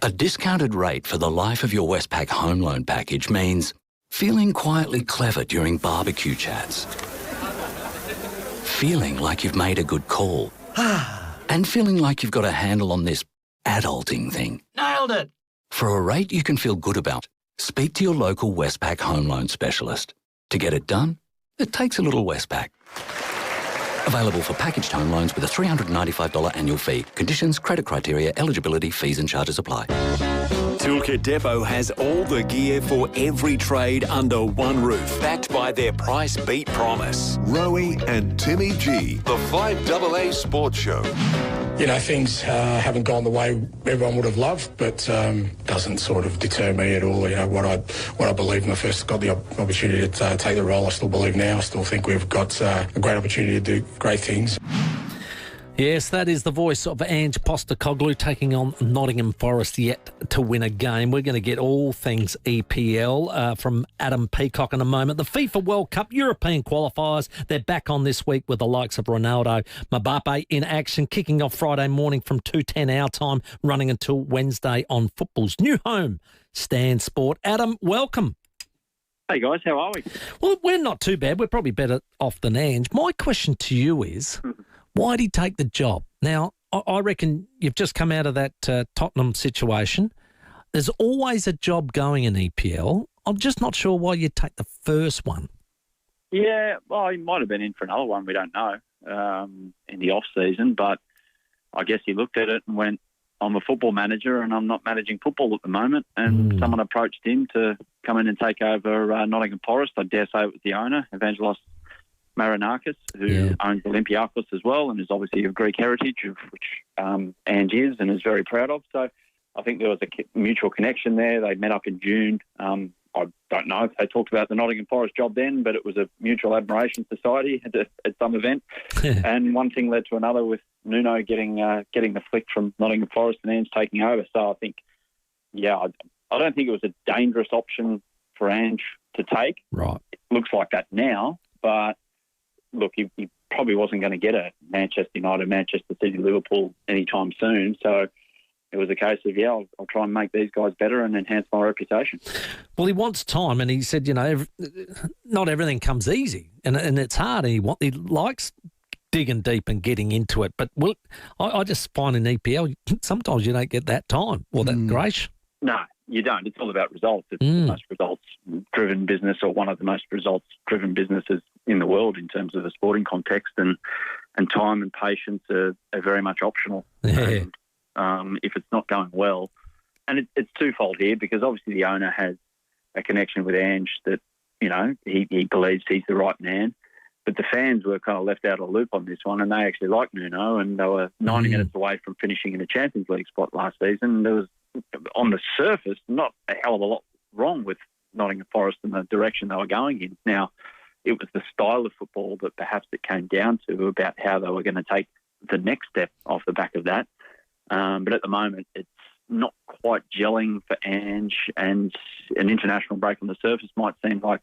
Speaker 31: A discounted rate for the life of your Westpac home loan package means feeling quietly clever during barbecue chats, feeling like you've made a good call, and feeling like you've got a handle on this adulting thing.
Speaker 32: Nailed it!
Speaker 31: For a rate you can feel good about, speak to your local Westpac home loan specialist. To get it done, it takes a little Westpac. Available for packaged home loans with a $395 annual fee. Conditions, credit criteria, eligibility, fees and charges apply.
Speaker 2: Toolkit Depot has all the gear for every trade under one roof, backed by their price beat promise.
Speaker 9: Rowey and Timmy G, the 5AA Sports Show.
Speaker 4: You know, things haven't gone the way everyone would have loved, but doesn't sort of deter me at all. You know, what I believed when I first got the opportunity to take the role, I still believe now. I still think we've got a great opportunity to do great things.
Speaker 11: Yes, that is the voice of Ange Postecoglou taking on Nottingham Forest yet to win a game. We're going to get all things EPL from Adam Peacock in a moment. The FIFA World Cup European qualifiers, they're back on this week with the likes of Ronaldo, Mbappe in action, kicking off Friday morning from 2:10 our time, running until Wednesday on football's new home, Stan Sport. Adam, welcome.
Speaker 6: Hey guys, how are we?
Speaker 11: Well, we're not too bad. We're probably better off than Ange. My question to you is, why'd he take the job? Now, I reckon you've just come out of that Tottenham situation. There's always a job going in EPL. I'm just not sure why you'd take the first one.
Speaker 6: Yeah, well, he might have been in for another one. We don't know in the off-season, but I guess he looked at it and went, I'm a football manager and I'm not managing football at the moment. And someone approached him to come in and take over Nottingham Forest. I dare say it was the owner, Evangelos Marinakis, who owns Olympiakos as well and is obviously of Greek heritage, of which Ange is and is very proud of. So I think there was a mutual connection there. They met up in June. I don't know if they talked about the Nottingham Forest job then, but it was a mutual admiration society at some event. And one thing led to another with Nuno getting the flick from Nottingham Forest and Ange taking over. So I think, I don't think it was a dangerous option for Ange to take.
Speaker 11: Right.
Speaker 6: It looks like that now, but look, he probably wasn't going to get a Manchester United, Manchester City, Liverpool anytime soon. So it was a case of, I'll try and make these guys better and enhance my reputation.
Speaker 11: Well, he wants time, and he said, not everything comes easy, and it's hard. And he likes digging deep and getting into it. But I just find in EPL, sometimes you don't get that time or that grace.
Speaker 6: No, you don't. It's all about results. It's the most results-driven business, or one of the most results-driven businesses in the world in terms of the sporting context, and time and patience are very much optional.
Speaker 11: Yeah.
Speaker 6: If it's not going well. And it's twofold here, because obviously the owner has a connection with Ange that, he believes he's the right man. But the fans were kind of left out of the loop on this one, and they actually liked Nuno, and they were 90 minutes away from finishing in a Champions League spot last season. There was, on the surface, not a hell of a lot wrong with Nottingham Forest and the direction they were going in. Now, it was the style of football that perhaps it came down to about how they were going to take the next step off the back of that. But at the moment, it's not quite gelling for Ange, and an international break on the surface might seem like,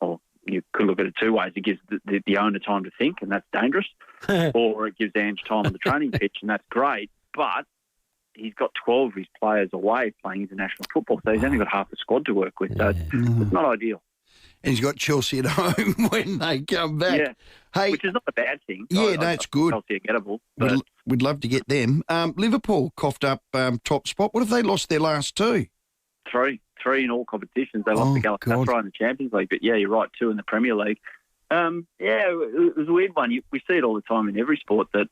Speaker 6: well, you could look at it two ways. It gives the owner time to think, and that's dangerous, or it gives Ange time on the training pitch, and that's great. But he's got 12 of his players away playing international football, so he's only got half the squad to work with. So it's not ideal.
Speaker 10: And he's got Chelsea at home when they come back.
Speaker 6: Yeah,
Speaker 10: hey,
Speaker 6: which is not a bad thing.
Speaker 10: It's good.
Speaker 6: Chelsea are gettable.
Speaker 10: We'd love to get them. Liverpool coughed up top spot. What have they lost their last two?
Speaker 6: Three in all competitions. They lost to Galatasaray in the Champions League. But, you're right, 2 in the Premier League. It was a weird one. We see it all the time in every sport, that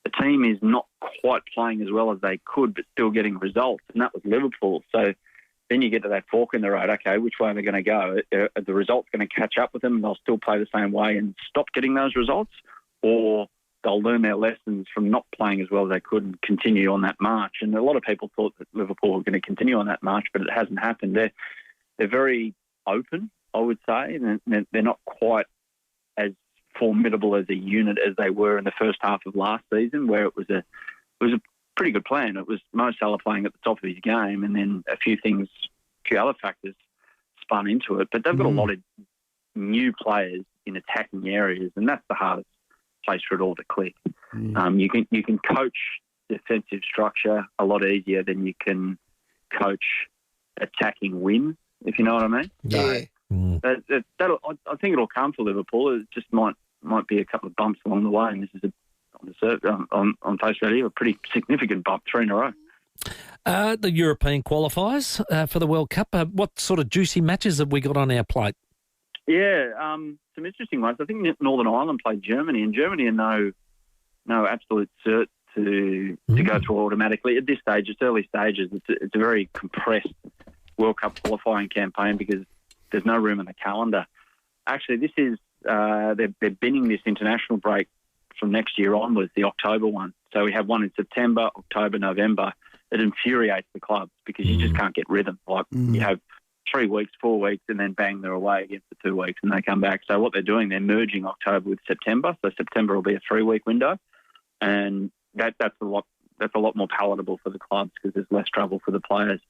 Speaker 6: the team is not quite playing as well as they could, but still getting results. And that was Liverpool. So then you get to that fork in the road. Okay, which way are they going to go? Are the results going to catch up with them and they'll still play the same way and stop getting those results? Or they'll learn their lessons from not playing as well as they could and continue on that march? And a lot of people thought that Liverpool were going to continue on that march, but it hasn't happened. They're very open, I would say, and they're not quite as formidable as a unit as they were in the first half of last season, where it was a pretty good plan. It was Mo Salah playing at the top of his game, and then a few other factors spun into it. But they've got a lot of new players in attacking areas, and that's the hardest place for it all to click. You can coach defensive structure a lot easier than you can coach attacking wins, if you know what I mean.
Speaker 10: Yeah.
Speaker 6: I think it'll come for Liverpool. It just might be a couple of bumps along the way, and this is on face value, a pretty significant bump, 3 in a row.
Speaker 11: The European qualifiers for the World Cup. What sort of juicy matches have we got on our plate?
Speaker 6: Yeah, some interesting ones. I think Northern Ireland played Germany, and Germany are no absolute cert to go through automatically. At this stage, it's early stages. It's a very compressed World Cup qualifying campaign because there's no room in the calendar. Actually, this is they're binning this international break from next year onwards, the October one. So we have one in September, October, November. It infuriates the clubs because you just can't get rhythm. Like you have 3 weeks, 4 weeks, and then bang, they're away again for 2 weeks, and they come back. So what they're doing, they're merging October with September. So September will be a 3-week window, and that's a lot more palatable for the clubs because there's less trouble for the players.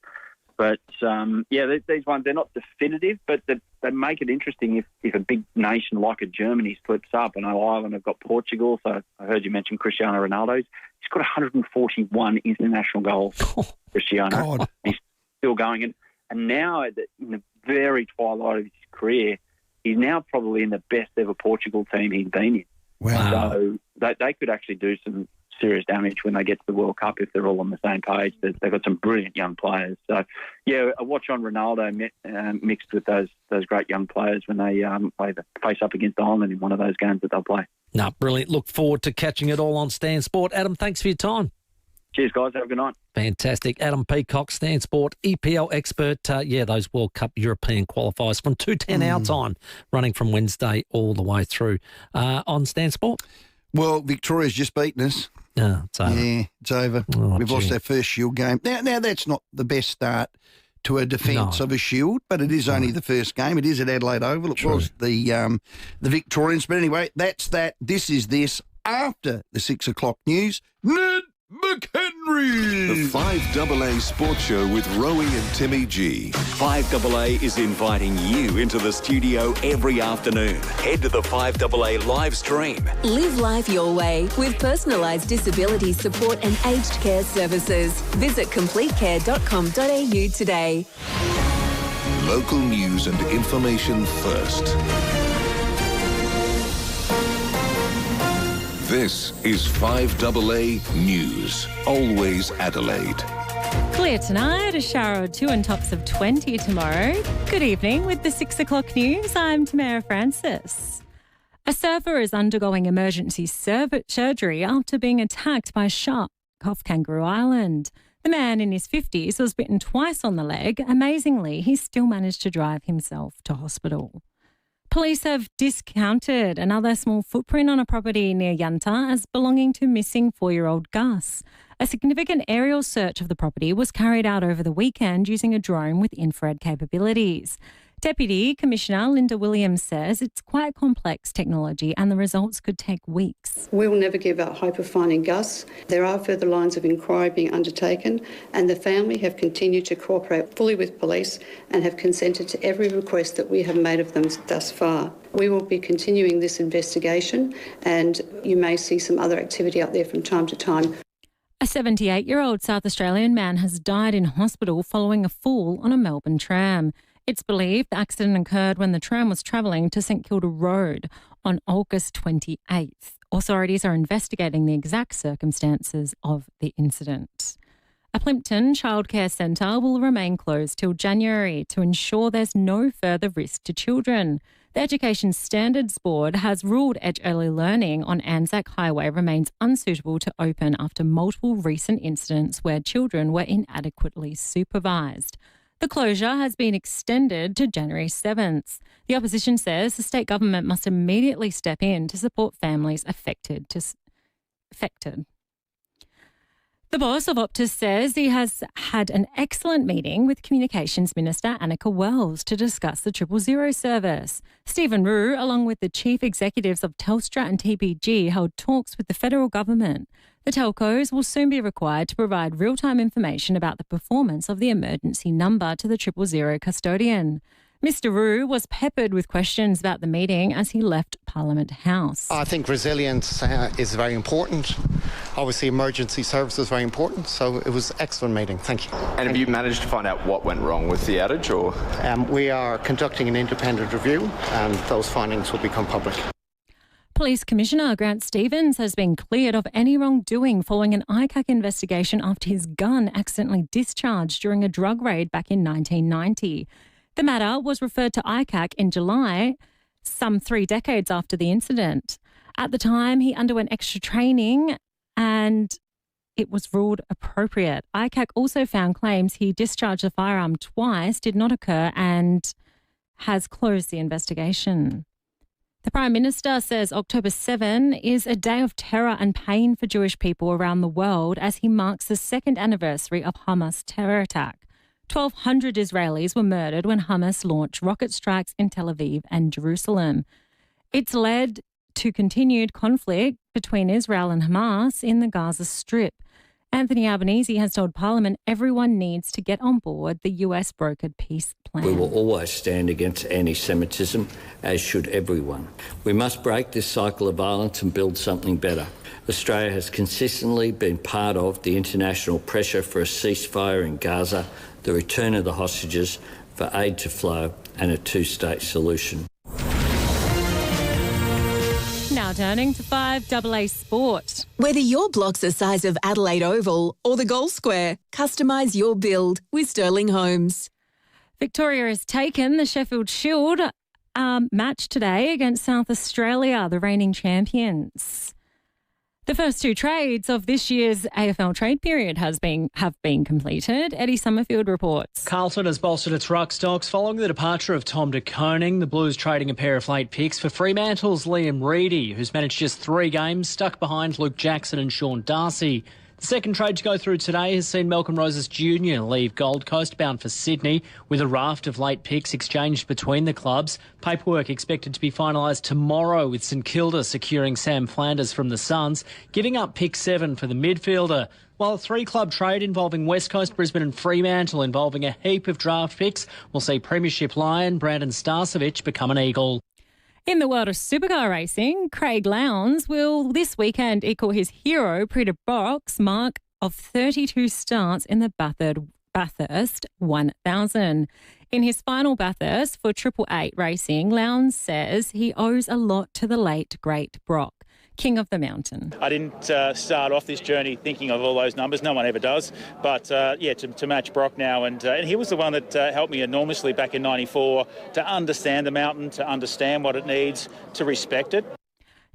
Speaker 6: But these ones, they're not definitive, but they make it interesting if a big nation like a Germany slips up. I know Ireland have got Portugal, so I heard you mention Cristiano Ronaldo. He's got 141 international goals. Cristiano, God. He's still going, and now in the very twilight of his career, he's now probably in the best ever Portugal team he's been in.
Speaker 10: Wow.
Speaker 6: So they could actually do some serious damage when they get to the World Cup if they're all on the same page. They've got some brilliant young players. So, yeah, a watch on Ronaldo mixed with those great young players when they face up against Ireland in one of those games that they'll play.
Speaker 11: No, brilliant. Look forward to catching it all on Stan Sport. Adam, thanks for your time.
Speaker 6: Cheers, guys. Have a good night.
Speaker 11: Fantastic. Adam Peacock, Stan Sport, EPL expert. Those World Cup European qualifiers from 2:10 our time, running from Wednesday all the way through on Stan Sport.
Speaker 10: Well, Victoria's just beaten us.
Speaker 11: Oh, it's over.
Speaker 10: Yeah, it's over. We've lost our first Shield game. Now that's not the best start to a defence of a Shield, but it is only the first game. It is at Adelaide Oval. It was the Victorians. But anyway, that's that. This is this after the 6 o'clock news. Ned McHenry.
Speaker 9: The 5AA Sports Show with Rowey and Timmy G.
Speaker 2: 5AA is inviting you into the studio every afternoon. Head to the 5AA live stream.
Speaker 1: Live life your way with personalised disability support and aged care services. Visit completecare.com.au today.
Speaker 9: Local news and information first. This is 5AA News. Always Adelaide.
Speaker 3: Clear tonight, a shower or two and tops of 20 tomorrow. Good evening with the 6 o'clock news. I'm Tamara Francis. A surfer is undergoing emergency surgery after being attacked by a shark off Kangaroo Island. The man in his 50s was bitten twice on the leg. Amazingly, he still managed to drive himself to hospital. Police have discounted another small footprint on a property near Yunta as belonging to missing 4-year-old Gus. A significant aerial search of the property was carried out over the weekend using a drone with infrared capabilities. Deputy Commissioner Linda Williams says it's quite complex technology and the results could take weeks.
Speaker 7: We will never give up hope of finding Gus. There are further lines of inquiry being undertaken and the family have continued to cooperate fully with police and have consented to every request that we have made of them thus far. We will be continuing this investigation and you may see some other activity out there from time to time.
Speaker 3: A 78-year-old South Australian man has died in hospital following a fall on a Melbourne tram. It's believed the accident occurred when the tram was travelling to St Kilda Road on August 28th. Authorities are investigating the exact circumstances of the incident. A Plympton childcare centre will remain closed till January to ensure there's no further risk to children. The Education Standards Board has ruled Edge Early Learning on Anzac Highway remains unsuitable to open after multiple recent incidents where children were inadequately supervised. The closure has been extended to January 7th. The opposition says the state government must immediately step in to support families affected. The boss of Optus says he has had an excellent meeting with Communications Minister Annika Wells to discuss the 000 service. Stephen Rue, along with the chief executives of Telstra and TPG, held talks with the federal government. The telcos will soon be required to provide real-time information about the performance of the emergency number to the 000 custodian. Mr Rue was peppered with questions about the meeting as he left Parliament House.
Speaker 12: I think resilience is very important. Obviously, emergency service is very important, so it was an excellent meeting. Thank you.
Speaker 13: And have you managed to find out what went wrong with the outage? Or
Speaker 12: we are conducting an independent review and those findings will become public.
Speaker 3: Police Commissioner Grant Stevens has been cleared of any wrongdoing following an ICAC investigation after his gun accidentally discharged during a drug raid back in 1990. The matter was referred to ICAC in July some 3 decades after the incident. At the time, he underwent extra training and it was ruled appropriate. ICAC also found claims he discharged a firearm twice did not occur and has closed the investigation. The Prime Minister says October 7 is a day of terror and pain for Jewish people around the world as he marks the 2nd anniversary of Hamas' terror attack. 1,200 Israelis were murdered when Hamas launched rocket strikes in Tel Aviv and Jerusalem. It's led to continued conflict between Israel and Hamas in the Gaza Strip. Anthony Albanese has told Parliament everyone needs to get on board the US brokered peace plan.
Speaker 5: We will always stand against anti-Semitism, as should everyone. We must break this cycle of violence and build something better. Australia has consistently been part of the international pressure for a ceasefire in Gaza, the return of the hostages, for aid to flow and a 2-state solution.
Speaker 3: Now turning to 5AA Sport.
Speaker 1: Whether your block's the size of Adelaide Oval or the Gold Square, customise your build with Sterling Homes.
Speaker 3: Victoria has taken the Sheffield Shield match today against South Australia, the reigning champions. The first 2 trades of this year's AFL trade period have been completed. Eddie Summerfield reports.
Speaker 8: Carlton has bolstered its ruck stocks following the departure of Tom de Koning. The Blues trading a pair of late picks for Fremantle's Liam Reedy, who's managed just 3 games, stuck behind Luke Jackson and Sean Darcy. The second trade to go through today has seen Malcolm Roses Jr. leave Gold Coast bound for Sydney with a raft of late picks exchanged between the clubs. Paperwork expected to be finalised tomorrow with St Kilda securing Sam Flanders from the Suns, giving up pick 7 for the midfielder. While a 3-club trade involving West Coast, Brisbane and Fremantle involving a heap of draft picks will see Premiership Lion Brandon Starcevic become an Eagle.
Speaker 3: In the world of supercar racing, Craig Lowndes will this weekend equal his hero Peter Brock's mark of 32 starts in the Bathurst 1000. In his final Bathurst for 888 Racing, Lowndes says he owes a lot to the late, great Brock, king of the mountain.
Speaker 14: I didn't start off this journey thinking of all those numbers. No one ever does. But, to match Brock now. And he was the one that helped me enormously back in 94 to understand the mountain, to understand what it needs, to respect it.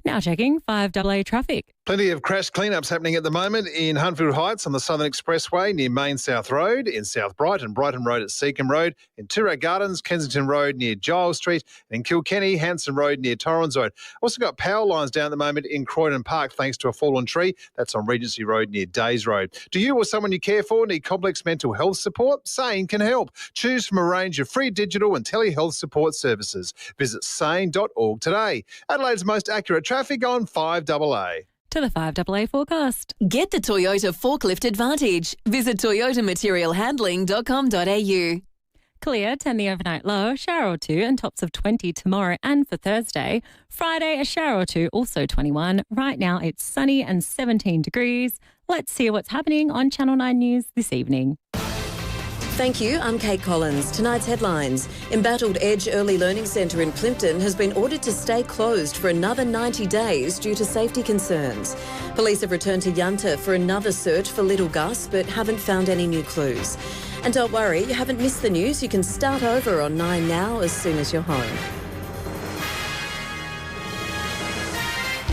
Speaker 3: Now checking 5AA traffic.
Speaker 15: Plenty of crash cleanups happening at the moment in Huntfield Heights on the Southern Expressway near Main South Road, in South Brighton, Brighton Road at Seacombe Road, in Toorak Gardens, Kensington Road near Giles Street, and in Kilkenny, Hanson Road near Torrens Road. Also got power lines down at the moment in Croydon Park thanks to a fallen tree. That's on Regency Road near Days Road. Do you or someone you care for need complex mental health support? Sane can help. Choose from a range of free digital and telehealth support services. Visit sane.org today. Adelaide's most accurate traffic on 5AA.
Speaker 3: To the 5AA forecast.
Speaker 1: Get the Toyota Forklift Advantage. Visit toyotamaterialhandling.com.au.
Speaker 3: Clear, 10 the overnight low, shower or 2 and tops of 20 tomorrow and for Thursday. Friday, a shower or 2, also 21. Right now it's sunny and 17 degrees. Let's see what's happening on Channel 9 News this evening.
Speaker 16: Thank you. I'm Kate Collins. Tonight's headlines. Embattled Edge Early Learning Centre in Plympton has been ordered to stay closed for another 90 days due to safety concerns. Police have returned to Yunta for another search for little Gus but haven't found any new clues. And don't worry, you haven't missed the news. You can start over on 9 Now as soon as you're home.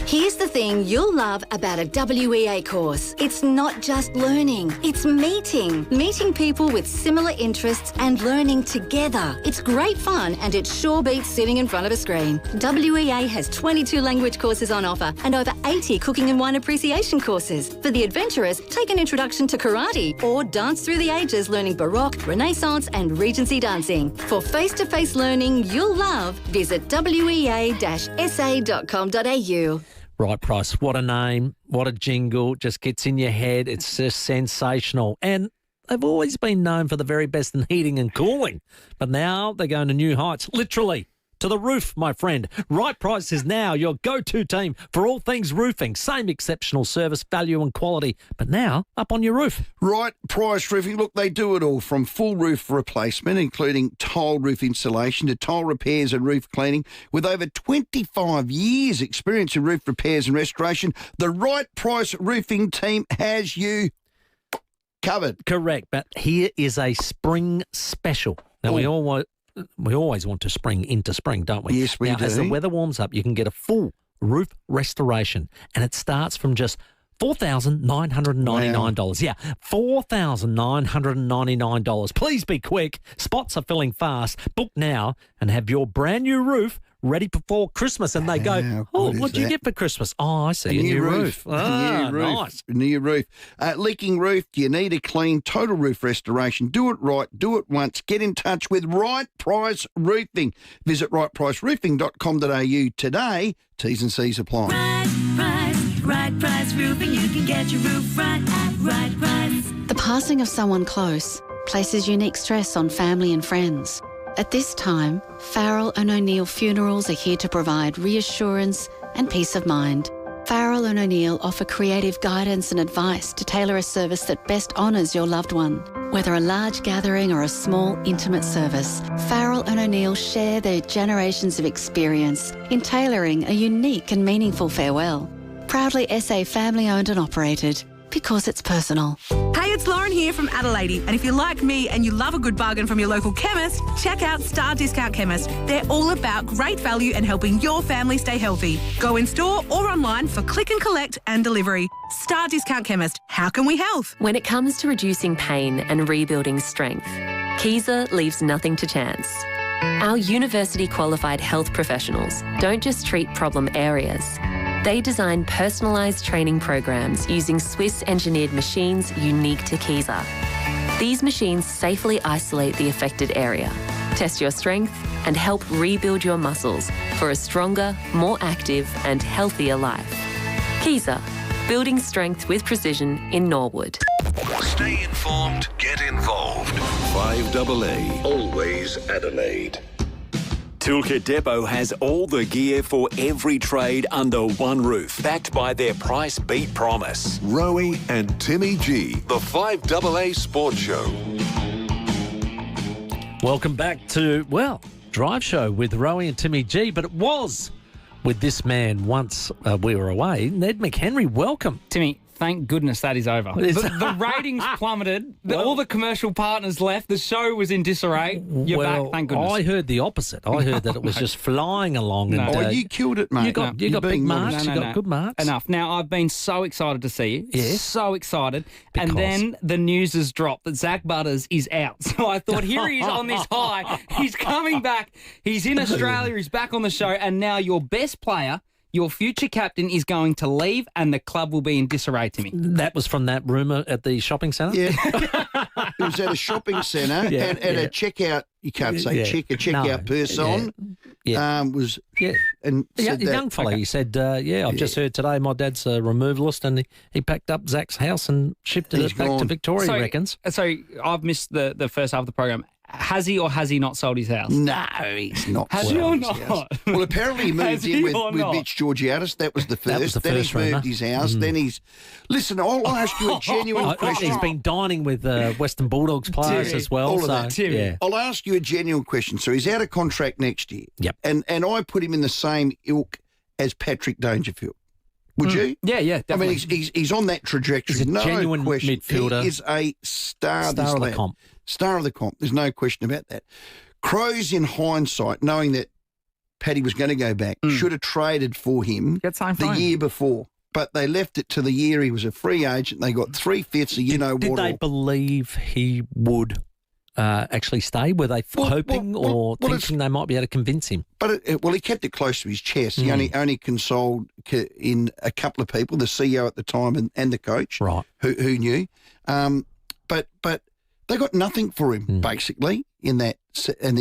Speaker 17: Here's the thing you'll love about a WEA course. It's not just learning, it's meeting. Meeting people with similar interests and learning together. It's great fun and it sure beats sitting in front of a screen. WEA has 22 language courses on offer and over 80 cooking and wine appreciation courses. For the adventurous, take an introduction to karate or dance through the ages learning Baroque, Renaissance and Regency dancing. For face-to-face learning you'll love, visit wea-sa.com.au.
Speaker 11: Right Price, what a name, what a jingle, just gets in your head. It's just sensational. And they've always been known for the very best in heating and cooling. But now they're going to new heights, literally. To the roof, my friend. Right Price is now your go-to team for all things roofing. Same exceptional service, value and quality, but now up on your roof.
Speaker 10: Right Price Roofing. Look, they do it all from full roof replacement, including tiled roof insulation to tile repairs and roof cleaning. With over 25 years experience in roof repairs and restoration, the Right Price Roofing team has you covered.
Speaker 11: Correct, but here is a spring special. Now, we all we always want to spring into spring, don't we?
Speaker 10: Yes, we
Speaker 11: now,
Speaker 10: do.
Speaker 11: As the weather warms up, you can get a full roof restoration, and it starts from just $4,999.
Speaker 10: Wow.
Speaker 11: Yeah, $4,999. Please be quick. Spots are filling fast. Book now and have your brand new roof ready before Christmas. And they go, what'd you get for Christmas? Oh, I see, a new roof. Ah,
Speaker 10: new roof.
Speaker 11: Nice.
Speaker 10: New roof. Leaking roof, do you need a clean, total roof restoration? Do it right, do it once. Get in touch with Right Price Roofing. Visit rightpriceroofing.com.au today. T's and C's apply.
Speaker 18: Right Price Roofing, you can get your roof right at Right Price.
Speaker 19: The passing of someone close places unique stress on family and friends. At this time, Farrell and O'Neill Funerals are here to provide reassurance and peace of mind. Farrell and O'Neill offer creative guidance and advice to tailor a service that best honours your loved one. Whether a large gathering or a small, intimate service, Farrell and O'Neill share their generations of experience in tailoring a unique and meaningful farewell. Proudly SA family-owned and operated, because it's personal.
Speaker 20: Hey, it's Lauren here from Adelaide, and if you're like me and you love a good bargain from your local chemist, check out Star Discount Chemist. They're all about great value and helping your family stay healthy. Go in store or online for click and collect and delivery. Star Discount Chemist, how can we help?
Speaker 21: When it comes to reducing pain and rebuilding strength, FIVEAA leaves nothing to chance. Our university-qualified health professionals don't just treat problem areas. They design personalised training programs using Swiss-engineered machines unique to FIVEAA. These machines safely isolate the affected area, test your strength and help rebuild your muscles for a stronger, more active and healthier life. FIVEAA, building strength with precision in Norwood.
Speaker 9: Stay informed, get involved. 5AA, always Adelaide.
Speaker 2: Toolkit Depot has all the gear for every trade under one roof, backed by their price beat promise.
Speaker 9: Rowey and Timmy G, the 5AA Sports Show.
Speaker 11: Welcome back to, Drive Show with Rowey and Timmy G, but it was with this man once we were away. Ned McHenry, welcome.
Speaker 22: Timmy, thank goodness that is over. The ratings plummeted. All the commercial partners left. The show was in disarray. You're back, thank goodness.
Speaker 11: I heard the opposite. I heard that it was just flying along.
Speaker 22: No.
Speaker 11: And,
Speaker 10: you killed it, mate.
Speaker 11: You got big marks. You got good marks.
Speaker 22: Enough. Now, I've been so excited to see you.
Speaker 11: Yes.
Speaker 22: So excited. Because. And then the news has dropped that Zach Butters is out. So I thought, here he is on this high. He's coming back. He's in Australia. He's back on the show. And now your best player, your future captain, is going to leave and the club will be in disarray, Timmy.
Speaker 11: That was from that rumour at the shopping centre?
Speaker 10: Yeah. It was at a shopping centre and a checkout, you can't say a checkout person was...
Speaker 11: Yeah.
Speaker 10: And
Speaker 11: a young fella, he said, I've just heard today my dad's a removalist and he packed up Zach's house and shifted it back to Victoria, he reckons.
Speaker 22: So I've missed the first half of the program. Has he or has he not sold his house?
Speaker 10: No, he's not.
Speaker 22: Has he or not?
Speaker 10: Well, apparently he moved in with Mitch Georgiadis. That was the first. Then he's moved his house. Then he's... Listen, I'll ask you a genuine question.
Speaker 11: He's been dining with Western Bulldogs players as well.
Speaker 10: All of that.
Speaker 11: Yeah.
Speaker 10: I'll ask you a genuine question. So he's out of contract next year.
Speaker 11: Yep.
Speaker 10: And I put him in the same ilk as Patrick Dangerfield. Would you?
Speaker 22: Yeah, definitely.
Speaker 10: I mean, he's on that trajectory.
Speaker 11: He's a genuine midfielder.
Speaker 10: He is a star of
Speaker 11: the comp.
Speaker 10: Star of the comp. There's no question about that. Crows, in hindsight, knowing that Paddy was going to go back, should have traded for him the year before. But they left it to the year he was a free agent. They got 3/5
Speaker 11: Did they believe he would actually stay? Were they hoping or thinking they might be able to convince him?
Speaker 10: But he kept it close to his chest. He only consoled in a couple of people, the CEO at the time and the coach,
Speaker 11: right?
Speaker 10: Who knew? But they got nothing for him basically in the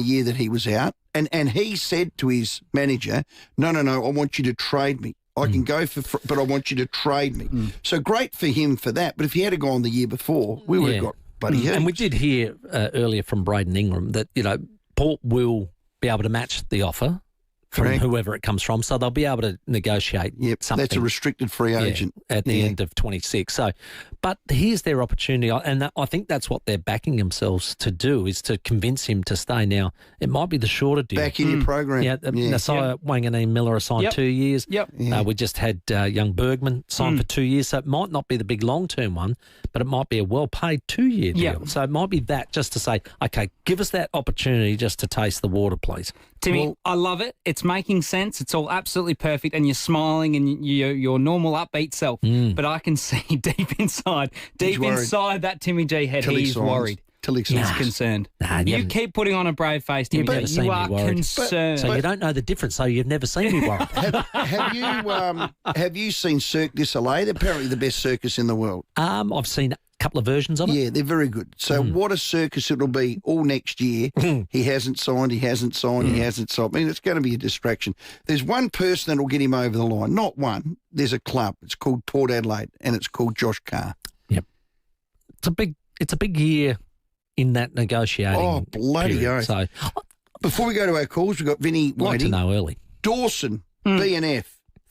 Speaker 10: year that he was out. And he said to his manager, "No, I want you to trade me. I can go but I want you to trade me." So great for him for that. But if he had gone the year before, we would have got bloody hurt.
Speaker 11: And we did hear earlier from Braden Ingram that Port will be able to match the offer from whoever it comes from, so they'll be able to negotiate something.
Speaker 10: That's a restricted free agent
Speaker 11: at the end of 26. So, but here's their opportunity, and I think that's what they're backing themselves to do, is to convince him to stay. Now, it might be the shorter deal.
Speaker 10: Back in your program.
Speaker 11: Nasiah Wanganeen Miller signed 2 years. We just had young Bergman signed for 2 years, so it might not be the big long-term one, but it might be a well-paid 2-year deal. So it might be that, just to say, okay, give us that opportunity just to taste the water, please.
Speaker 22: Timmy, I love it. It's making sense. It's all absolutely perfect, and you're smiling and you're your normal upbeat self. But I can see deep inside that Timmy G head, he's worried. He's concerned. You keep putting on a brave face, Timmy.
Speaker 11: You've never seen
Speaker 22: you
Speaker 11: me
Speaker 22: are
Speaker 11: worried.
Speaker 22: concerned.
Speaker 11: So you don't know the difference, so you've never seen me worried.
Speaker 10: Have you seen Cirque du Soleil? They're apparently the best circus in the world.
Speaker 11: I've seen a couple of versions of it.
Speaker 10: Yeah, they're very good. So what a circus it'll be all next year. He hasn't signed, he hasn't signed, he hasn't signed. I mean, it's going to be a distraction. There's one person that will get him over the line. Not one. There's a club. It's called Port Adelaide, and it's called Josh Carr.
Speaker 11: Yep. It's a big year in that negotiating.
Speaker 10: Oh, bloody
Speaker 11: period.
Speaker 10: oath. So, before we go to our calls, we've got Vinny
Speaker 11: like
Speaker 10: waiting.
Speaker 11: to know early.
Speaker 10: Dawson, BNF.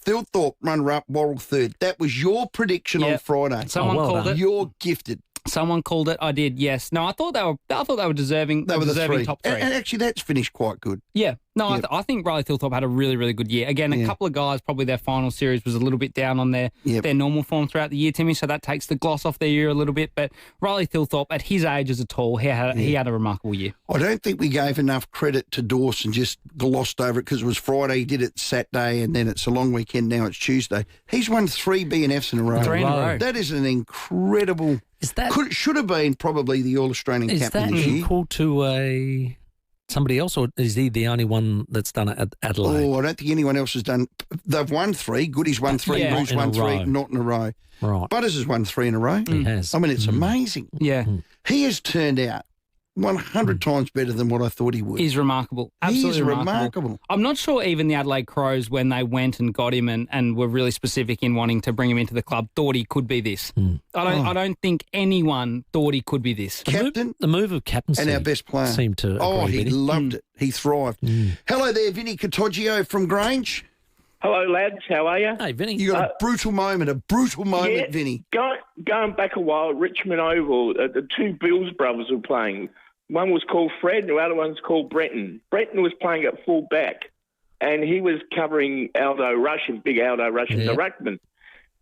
Speaker 10: Thilthorpe, runner-up, Worrell third. That was your prediction on Friday.
Speaker 22: Someone called it.
Speaker 10: You're gifted.
Speaker 22: Someone called it. I did. Yes. No, I thought they were deserving.
Speaker 10: They were the three.
Speaker 22: Top three.
Speaker 10: And actually, that's finished quite good.
Speaker 22: Yeah. No, I think Riley Thilthorpe had a really, really good year. Again, a couple of guys, probably their final series was a little bit down on their normal form throughout the year, Timmy, so that takes the gloss off their year a little bit. But Riley Thilthorpe, at his age as a tall, he had a remarkable year.
Speaker 10: I don't think we gave enough credit to Dawson, just glossed over it because it was Friday, he did it Saturday, and then it's a long weekend, now it's Tuesday. He's won 3 BNFs in a row.
Speaker 22: 3 in a row.
Speaker 10: That is an incredible... should have been probably the All-Australian captain this year.
Speaker 11: Is that equal to somebody else, or is he the only one that's done it at Adelaide?
Speaker 10: Oh, I don't think anyone else has done... They've won 3. Goody's won 3. Bruce won 3. Not in a row.
Speaker 11: Right.
Speaker 10: Butters has won 3 in a row.
Speaker 11: He has.
Speaker 10: I mean, it's amazing.
Speaker 22: Yeah.
Speaker 10: He has turned out 100 times better than what I thought he would.
Speaker 22: He's remarkable. Absolutely
Speaker 10: He's remarkable.
Speaker 22: I'm not sure even the Adelaide Crows, when they went and got him and were really specific in wanting to bring him into the club, thought he could be this. I don't think anyone thought he could be this.
Speaker 10: Captain?
Speaker 11: The move of captaincy.
Speaker 10: And our best player.
Speaker 11: Seemed to
Speaker 10: he loved it. He thrived. Hello there, Vinny Catoggio from Grange.
Speaker 4: Hello, lads. How are you?
Speaker 11: Hey, Vinny.
Speaker 10: You got a brutal moment, Vinny.
Speaker 4: Going back a while, Richmond Oval, the 2 Bills brothers were playing. One was called Fred, and the other one's called Breton. Breton was playing at full back, and he was covering Aldo Russian, big Aldo Russian, the ruckman.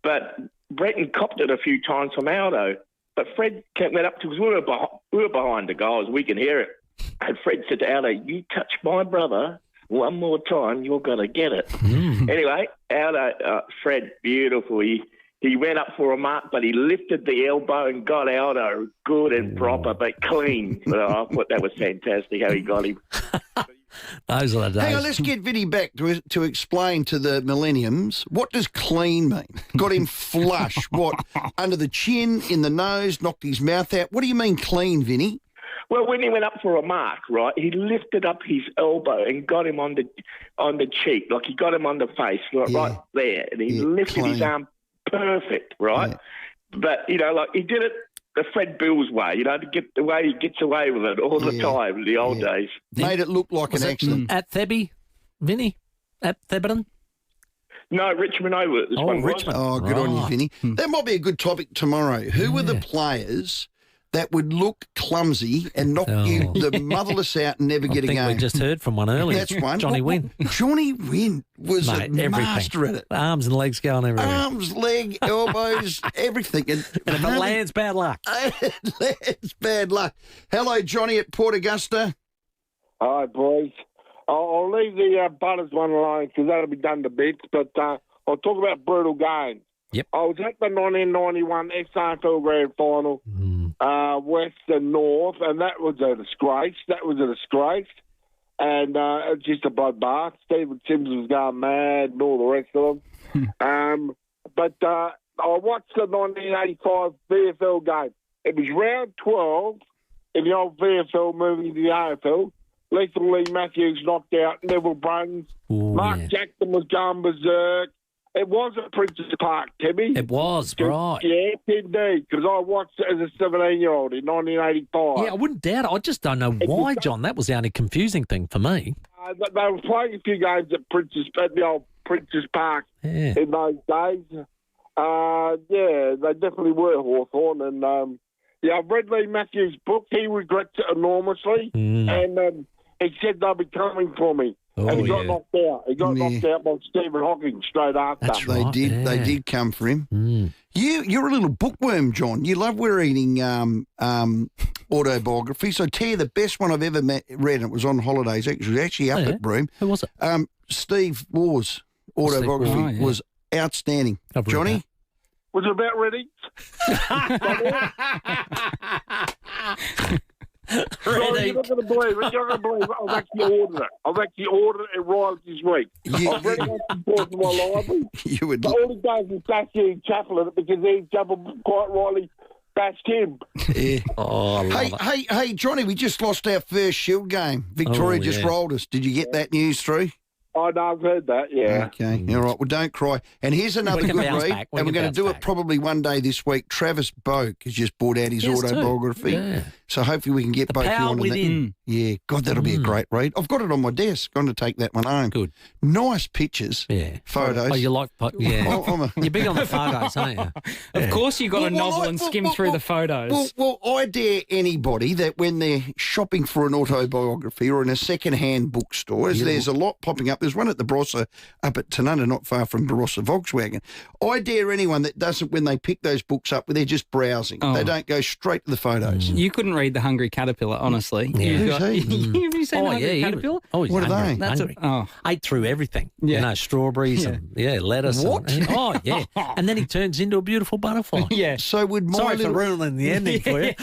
Speaker 4: But Breton copped it a few times from Aldo. But Fred went up to us. We were behind the goals. We can hear it. And Fred said to Aldo, "You touch my brother one more time, you're going to get it." Anyway, Aldo, Fred, beautiful. He went up for a mark, but he lifted the elbow and got Aldo good and proper, but clean. But I thought that was fantastic how he got him.
Speaker 11: Those are the days.
Speaker 10: Hang on, let's get Vinny back to explain to the millenniums, what does clean mean? Got him flush. What? Under the chin, in the nose, knocked his mouth out. What do you mean clean, Vinny?
Speaker 4: Well, when he went up for a mark, right, he lifted up his elbow and got him on the cheek, like he got him on the face, right there, and he lifted his arm perfect, right? But, like he did it the Fred Bills way, to get the way he gets away with it all the time in the old days.
Speaker 10: Made it look like an accident.
Speaker 11: At Thebby, Vinny? At Theberton?
Speaker 4: No, Richmond Oval.
Speaker 11: Richmond.
Speaker 10: Oh, good on you, Vinny. That might be a good topic tomorrow. Who were the players that would look clumsy and knock you the motherless out and never get a game?
Speaker 11: We just heard from one earlier.
Speaker 10: That's one.
Speaker 11: Johnny Wynn.
Speaker 10: Johnny Wynn was a master at it.
Speaker 11: Arms and legs going everywhere.
Speaker 10: Arms, leg, elbows, everything. And
Speaker 11: if it lands, bad luck.
Speaker 10: It lands, bad luck. Hello, Johnny at Port Augusta.
Speaker 6: Hi, boys. I'll leave the Butters one alone because that'll be done to bits, but I'll talk about brutal games.
Speaker 11: Yep.
Speaker 6: I was at the 1991 XFL Grand Final, West and North, and that was a disgrace. And it's just a bloodbath. Stephen Sims was going mad and all the rest of them. But I watched the 1985 VFL game. It was round 12 in the old VFL moving to the AFL. Lethal Lee Matthews knocked out Neville Bruns. Mark Jackson was going berserk. It was at Princess Park, Timmy.
Speaker 11: It was, right.
Speaker 6: Yes, indeed, because I watched it as a 17-year-old in 1985.
Speaker 11: Yeah, I wouldn't doubt it. I just don't know why, John. That was the only confusing thing for me.
Speaker 6: They were playing a few games at the old Princess Park in those days. Yeah, they definitely were Hawthorn. And, I've read Lee Matthews' book. He regrets it enormously. And he said they'll be coming for me. And he got knocked out. He got knocked out by Stephen Hawking straight after.
Speaker 10: That's right. They did come for him. You're a little bookworm, John. You love reading autobiographies. So tell you the best one I've ever read, and it was on holidays, actually up at Broome.
Speaker 11: Who was it?
Speaker 10: Steve Waugh's autobiography was outstanding. Johnny?
Speaker 6: Was it about Reddings? You're not going to believe it. You're not going to believe it. I've actually ordered it. I've actually ordered it and arrived this week. I've read it once before from my library. But all he does is bash Ian Chappell in it because Ian Chappell quite rightly bashed him.
Speaker 10: Yeah.
Speaker 11: I love it.
Speaker 10: Hey, Johnny, we just lost our first Shield game. Victoria just rolled us. Did you get that news through?
Speaker 6: I know, I've heard that, yeah.
Speaker 10: Okay, all right. Well, don't cry. And here's another good read, and we're going to do it probably one day this week. Travis Boak has just brought out his autobiography.
Speaker 11: Yeah.
Speaker 10: So hopefully we can get both you on that. Yeah, God, that'll be a great read. I've got it on my desk. Going to take that one home. Good. Nice pictures.
Speaker 11: Yeah.
Speaker 10: Photos.
Speaker 11: Oh, you like You're big on the photos, aren't you?
Speaker 22: Of course you got a novel and skim through the photos.
Speaker 10: Well, I dare anybody that when they're shopping for an autobiography or in a second-hand bookstore, as there's a lot popping up. There's one at the Barossa up at Tanunda, not far from Barossa Volkswagen. I dare anyone that doesn't, when they pick those books up, they're just browsing. They don't go straight to the photos.
Speaker 22: You couldn't read The Hungry Caterpillar, honestly.
Speaker 10: Yeah.
Speaker 22: Have
Speaker 10: Who's he?
Speaker 22: you seen The Hungry Caterpillar?
Speaker 10: What are they?
Speaker 22: That's
Speaker 11: ate through everything. Yeah. You know, strawberries and lettuce.
Speaker 10: What?
Speaker 11: And then he turns into a beautiful butterfly.
Speaker 22: Yeah.
Speaker 10: So would my
Speaker 11: Sorry
Speaker 10: little...
Speaker 11: for ruining the ending for you.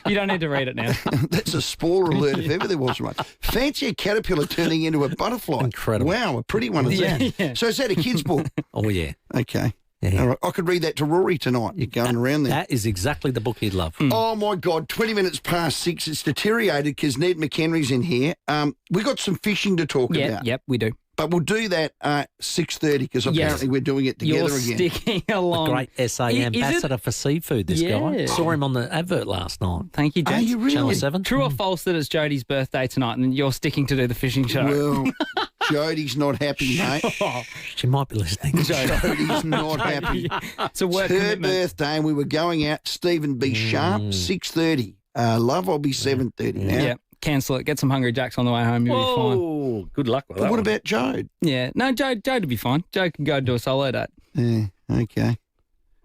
Speaker 22: You don't need to read it now.
Speaker 10: That's a spoiler alert if ever there was one. Fancy a caterpillar turning into a butterfly.
Speaker 11: Incredible.
Speaker 10: Wow, a pretty one is that. Yeah. So is that a kid's book?
Speaker 11: Oh, yeah.
Speaker 10: Okay.
Speaker 11: Yeah.
Speaker 10: All right. I could read that to Rory tonight. You're going around there.
Speaker 11: That is exactly the book he'd love.
Speaker 10: Oh, my God. 20 minutes past 6. It's deteriorated because Ned McHenry's in here. We got some fishing to talk about.
Speaker 22: Yep, we do.
Speaker 10: But we'll do that at 6:30 because apparently we're doing it together again.
Speaker 22: You're sticking along.
Speaker 11: A great SA ambassador for seafood, this guy. Saw him on the advert last night.
Speaker 22: Thank you, James.
Speaker 10: Are you really?
Speaker 11: Channel 7.
Speaker 22: True or false that it's Jodie's birthday tonight and you're sticking to do the fishing show?
Speaker 10: Well, Jodie's not happy, mate.
Speaker 11: She might be listening.
Speaker 10: Jodie's not happy.
Speaker 22: It's a work
Speaker 10: Her
Speaker 22: commitment.
Speaker 10: birthday and we were going out. Stephen B. Sharp, 6:30. Love, I'll be 7:30 now.
Speaker 22: Yeah. Cancel it. Get some Hungry Jacks on the way home. You'll be fine.
Speaker 11: Oh, good luck with
Speaker 10: But
Speaker 11: that.
Speaker 10: what about Jode?
Speaker 22: Yeah. No, Jode will be fine. Jode can go do a solo date.
Speaker 10: Yeah, okay.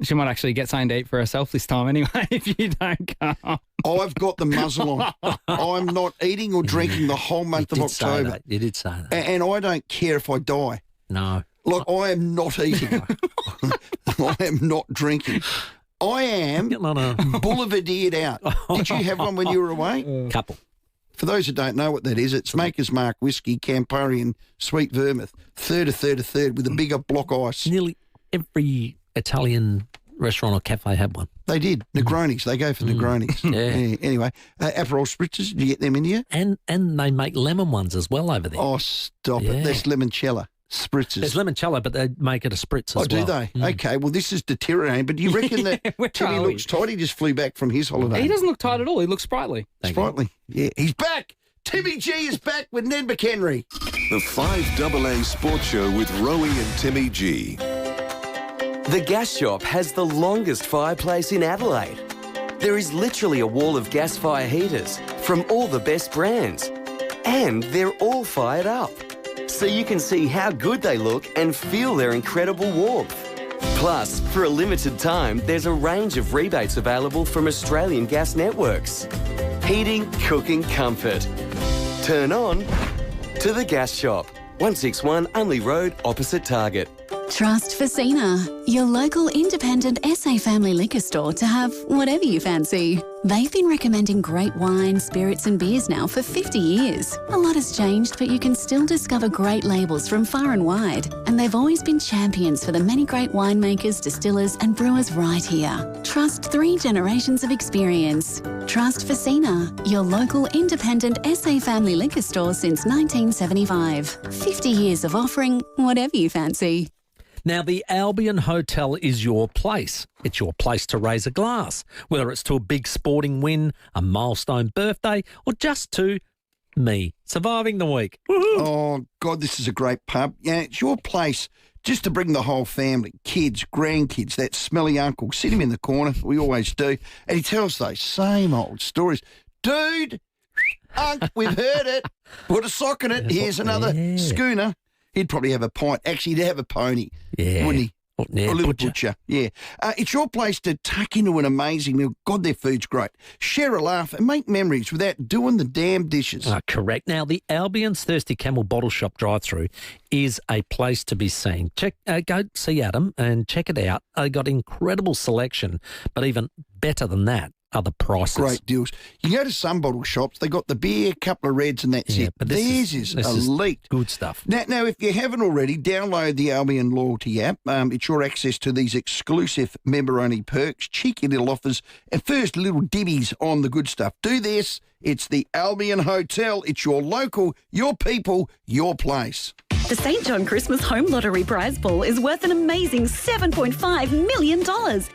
Speaker 22: She might actually get something to eat for herself this time anyway if you don't come.
Speaker 10: I've got the muzzle on. I'm not eating or drinking the whole month of October.
Speaker 11: You did say that.
Speaker 10: And I don't care if I die.
Speaker 11: No.
Speaker 10: Like, I am not eating. I am not drinking. I am boulevardered out. Did you have one when you were away?
Speaker 11: Couple.
Speaker 10: For those who don't know what that is, it's Maker's Mark whiskey, Campari and sweet vermouth. Third with a bigger block ice.
Speaker 11: Nearly every Italian restaurant or cafe had one.
Speaker 10: They did. Negronis. They go for Negronis.
Speaker 11: Yeah.
Speaker 10: Anyway, Aperol spritzers, did you get them in here?
Speaker 11: And they make lemon ones as well over there.
Speaker 10: Oh, stop it. That's limoncello. Spritzers.
Speaker 11: There's limoncello, but they make it a spritz as well.
Speaker 10: Oh, do they? Okay, well, this is deteriorating. But do you reckon that Timmy looks tight? He just flew back from his holiday.
Speaker 22: He doesn't look tight at all. He looks sprightly.
Speaker 10: Sprightly. Yeah, he's back. Timmy G is back with Ned McHenry.
Speaker 9: The 5AA Sports Show with Rowey and Timmy G.
Speaker 7: The Gas Shop has the longest fireplace in Adelaide. There is literally a wall of gas fire heaters from all the best brands. And they're all fired up, so you can see how good they look and feel their incredible warmth. Plus, for a limited time, there's a range of rebates available from Australian gas networks. Heating, cooking, comfort. Turn on to the Gas Shop. 161 Unley Road, opposite Target.
Speaker 19: Trust FIVEAA, your local independent SA family liquor store to have whatever you fancy. They've been recommending great wine, spirits and beers now for 50 years. A lot has changed, but you can still discover great labels from far and wide. And they've always been champions for the many great winemakers, distillers and brewers right here. Trust 3 generations of experience. Trust FIVEAA, your local independent SA family liquor store since 1975. 50 years of offering whatever you fancy.
Speaker 11: Now, the Albion Hotel is your place. It's your place to raise a glass, whether it's to a big sporting win, a milestone birthday, or just to me surviving the week. Woo-hoo.
Speaker 10: Oh, God, this is a great pub. Yeah, it's your place just to bring the whole family, kids, grandkids, that smelly uncle. Sit him in the corner. We always do. And he tells those same old stories. Dude, Unc, we've heard it. Put a sock in it. Here's another schooner. He'd probably have a pint. Actually, he'd have a pony, wouldn't he?
Speaker 11: Yeah,
Speaker 10: a little butcher. Yeah. It's your place to tuck into an amazing meal. God, their food's great. Share a laugh and make memories without doing the damn dishes.
Speaker 11: Correct. Now, the Albion's Thirsty Camel Bottle Shop drive-thru is a place to be seen. Go see Adam and check it out. They got incredible selection, but even better than that are the prices.
Speaker 10: Great deals. You go to some bottle shops, they got the beer, couple of reds, and that's it. But theirs is elite.
Speaker 11: Good stuff.
Speaker 10: Now, if you haven't already, download the Albion Loyalty app. It's your access to these exclusive member-only perks, cheeky little offers, and first little dibbies on the good stuff. Do this. It's the Albion Hotel. It's your local, your people, your place.
Speaker 12: The St. John Christmas Home Lottery prize pool is worth an amazing $7.5 million,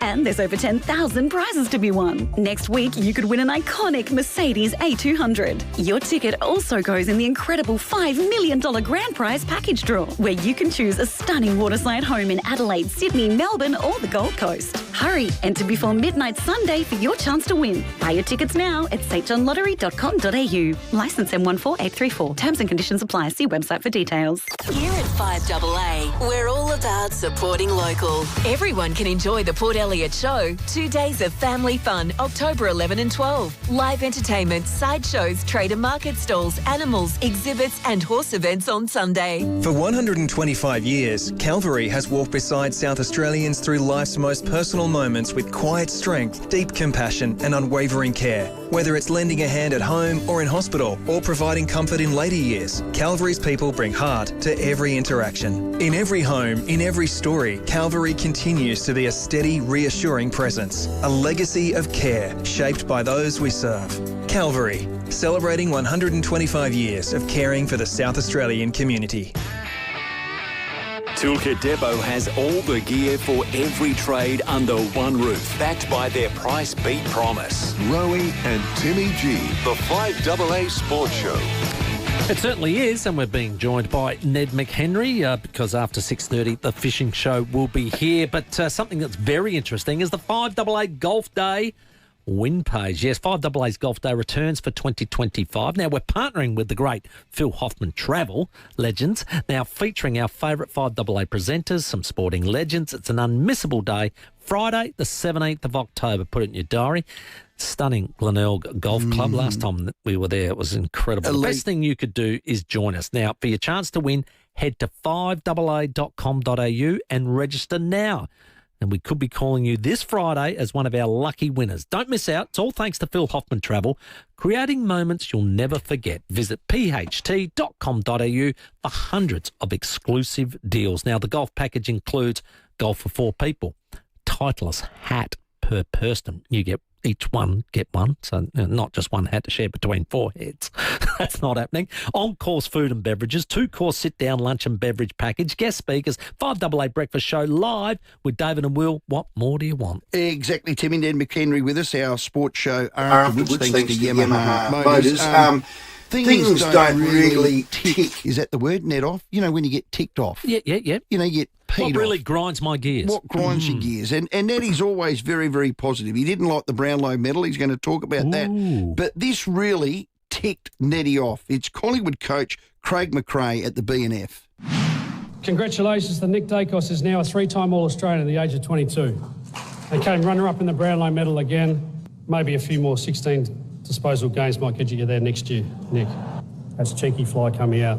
Speaker 12: and there's over 10,000 prizes to be won. Next week, you could win an iconic Mercedes A200. Your ticket also goes in the incredible $5 million grand prize package draw, where you can choose a stunning waterside home in Adelaide, Sydney, Melbourne, or the Gold Coast. Hurry, enter before midnight Sunday for your chance to win. Buy your tickets now at stjohnlottery.com.au. Licence M14834. Terms and conditions apply. See website for details.
Speaker 1: Here at FIVEAA, we're all about supporting local. Everyone can enjoy the Port Elliot Show. 2 days of family fun, October 11 and 12. Live entertainment, sideshows, trade and market stalls, animals, exhibits and horse events on Sunday.
Speaker 13: For 125 years, Calvary has walked beside South Australians through life's most personal moments with quiet strength, deep compassion and unwavering care. Whether it's lending a hand at home or in hospital or providing comfort in later years, Calvary's people bring heart to every interaction. In every home, in every story, Calvary continues to be a steady, reassuring presence, a legacy of care shaped by those we serve. Calvary, celebrating 125 years of caring for the South Australian community.
Speaker 2: Toolkit Depot has all the gear for every trade under one roof, backed by their price beat promise.
Speaker 9: Rowey and Timmy G, the FIVEAA Sports Show.
Speaker 11: It certainly is, and we're being joined by Ned McHenry because after 6:30 the fishing show will be here. But something that's very interesting is the FIVEAA Golf Day win page. Yes, FIVEAA's Golf Day returns for 2025. Now, we're partnering with the great Phil Hoffman Travel Legends, now featuring our favourite FIVEAA presenters, some sporting legends. It's an unmissable day, Friday the 17th of October. Put it in your diary. Stunning Glenelg Golf Club. Last time that we were there, it was incredible. The best thing you could do is join us. Now, for your chance to win, head to fiveaa.com.au and register now. And we could be calling you this Friday as one of our lucky winners. Don't miss out. It's all thanks to Phil Hoffman Travel, creating moments you'll never forget. Visit pht.com.au for hundreds of exclusive deals. Now, the golf package includes golf for 4 people, Titleist hat per person. You get each one get one, so not just one hat to share between 4 heads. That's not happening. On-course food and beverages, 2-course sit-down lunch and beverage package, guest speakers, FIVEAA breakfast show live with David and Will. What more do you want?
Speaker 10: Exactly. Timmy Ned McHenry with us, our sports show afterwards, thanks to Yamaha Motors. Things don't really tick. Is that the word? Net off? You know, when you get ticked off.
Speaker 11: Yeah.
Speaker 10: You know, you get peed
Speaker 11: What really
Speaker 10: off.
Speaker 11: grinds my gears?
Speaker 10: What grinds your gears? And Neddy's always very, very positive. He didn't like the Brownlow medal. He's going to talk about that. But this really ticked Neddy off. It's Collingwood coach Craig McRae at the BNF.
Speaker 23: Congratulations to Nick Dacos, is now a 3-time All-Australian at the age of 22. They came runner-up in the Brownlow medal again. Maybe a few more 16 disposal games might get you there next year, Nick. That's cheeky fly coming out.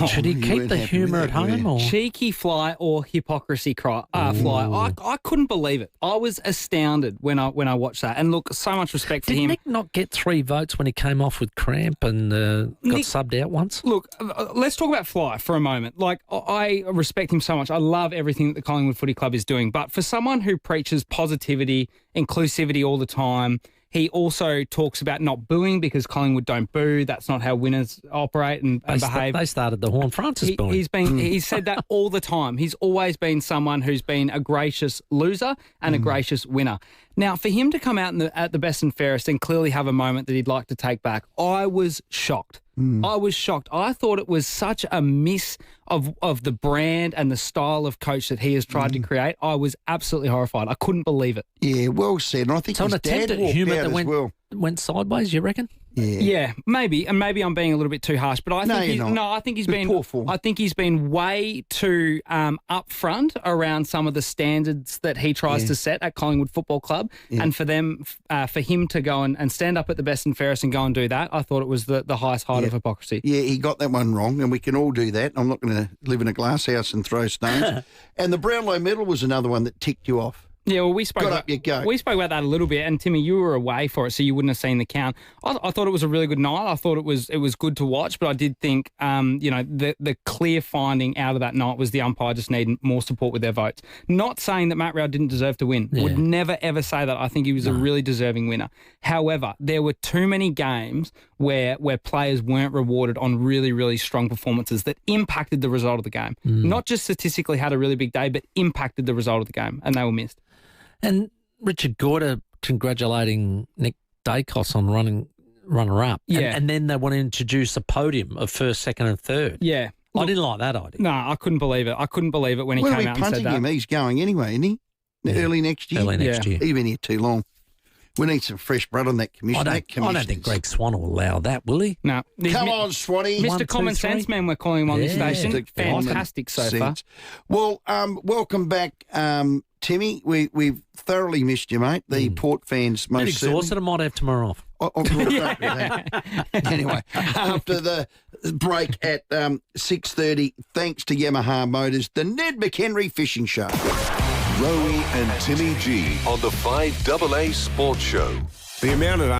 Speaker 11: Should he keep the humour at home? Or?
Speaker 22: Cheeky fly or hypocrisy fly? I couldn't believe it. I was astounded when I watched that. And look, so much respect for him.
Speaker 11: Did Nick not get 3 votes when he came off with cramp and got subbed out once?
Speaker 22: Look, let's talk about Fly for a moment. Like, I respect him so much. I love everything that the Collingwood Footy Club is doing. But for someone who preaches positivity, inclusivity all the time, He also talks about not booing because Collingwood don't boo. That's not how winners operate and behave.
Speaker 11: They started the Horn Francis booing.
Speaker 22: He's said that all the time. He's always been someone who's been a gracious loser and a gracious winner. Now, for him to come out at the best and fairest and clearly have a moment that he'd like to take back, I was shocked. I was shocked. I thought it was such a miss of the brand and the style of coach that he has tried to create. I was absolutely horrified. I couldn't believe it.
Speaker 10: Yeah, well said. And I think his dad walked out as well.
Speaker 11: Went sideways, you reckon?
Speaker 22: Yeah, maybe, and maybe I'm being a little bit too harsh, but I think he's been way too upfront around some of the standards that he tries to set at Collingwood Football Club, and for him to go and stand up at the best and fairest and go and do that, I thought it was the highest height of hypocrisy.
Speaker 10: Yeah, he got that one wrong, and we can all do that. I'm not going to live in a glass house and throw stones. And the Brownlow medal was another one that ticked you off.
Speaker 22: Yeah, well, we spoke about that a little bit, and Timmy, you were away for it, so you wouldn't have seen the count. I thought it was a really good night. I thought it was good to watch, but I did think, the clear finding out of that night was the umpire just needed more support with their votes. Not saying that Matt Rowey didn't deserve to win. Would never ever say that. I think he was a really deserving winner. However, there were too many games where players weren't rewarded on really, really strong performances that impacted the result of the game. Not just statistically had a really big day, but impacted the result of the game, and they were missed.
Speaker 11: And Richard Gorder congratulating Nick Dacos on runner-up.
Speaker 22: Yeah.
Speaker 11: And then they want to introduce a podium of first, second and third.
Speaker 22: Yeah.
Speaker 11: I didn't like that idea.
Speaker 22: No, I couldn't believe it. I couldn't believe it when he came out and said that.
Speaker 10: We're punting him. He's going anyway, isn't he? Early next year.
Speaker 11: Early next year.
Speaker 10: He's been here too long. We need some fresh blood on that commission.
Speaker 11: I don't think Greg Swan will allow that, will he?
Speaker 22: No.
Speaker 10: Come on, Swanee.
Speaker 22: Mr. Common Sense Man, we're calling him on this station. Fantastic so far.
Speaker 10: Well, welcome back, Timmy. We've thoroughly missed you, mate. The Port fans most
Speaker 11: exhausted. I might have tomorrow off.
Speaker 10: Anyway, after the break at 6:30, thanks to Yamaha Motors, the Ned McHenry Fishing Show.
Speaker 9: Rowey and Timmy G on the 5AA Sports Show.
Speaker 5: The amount of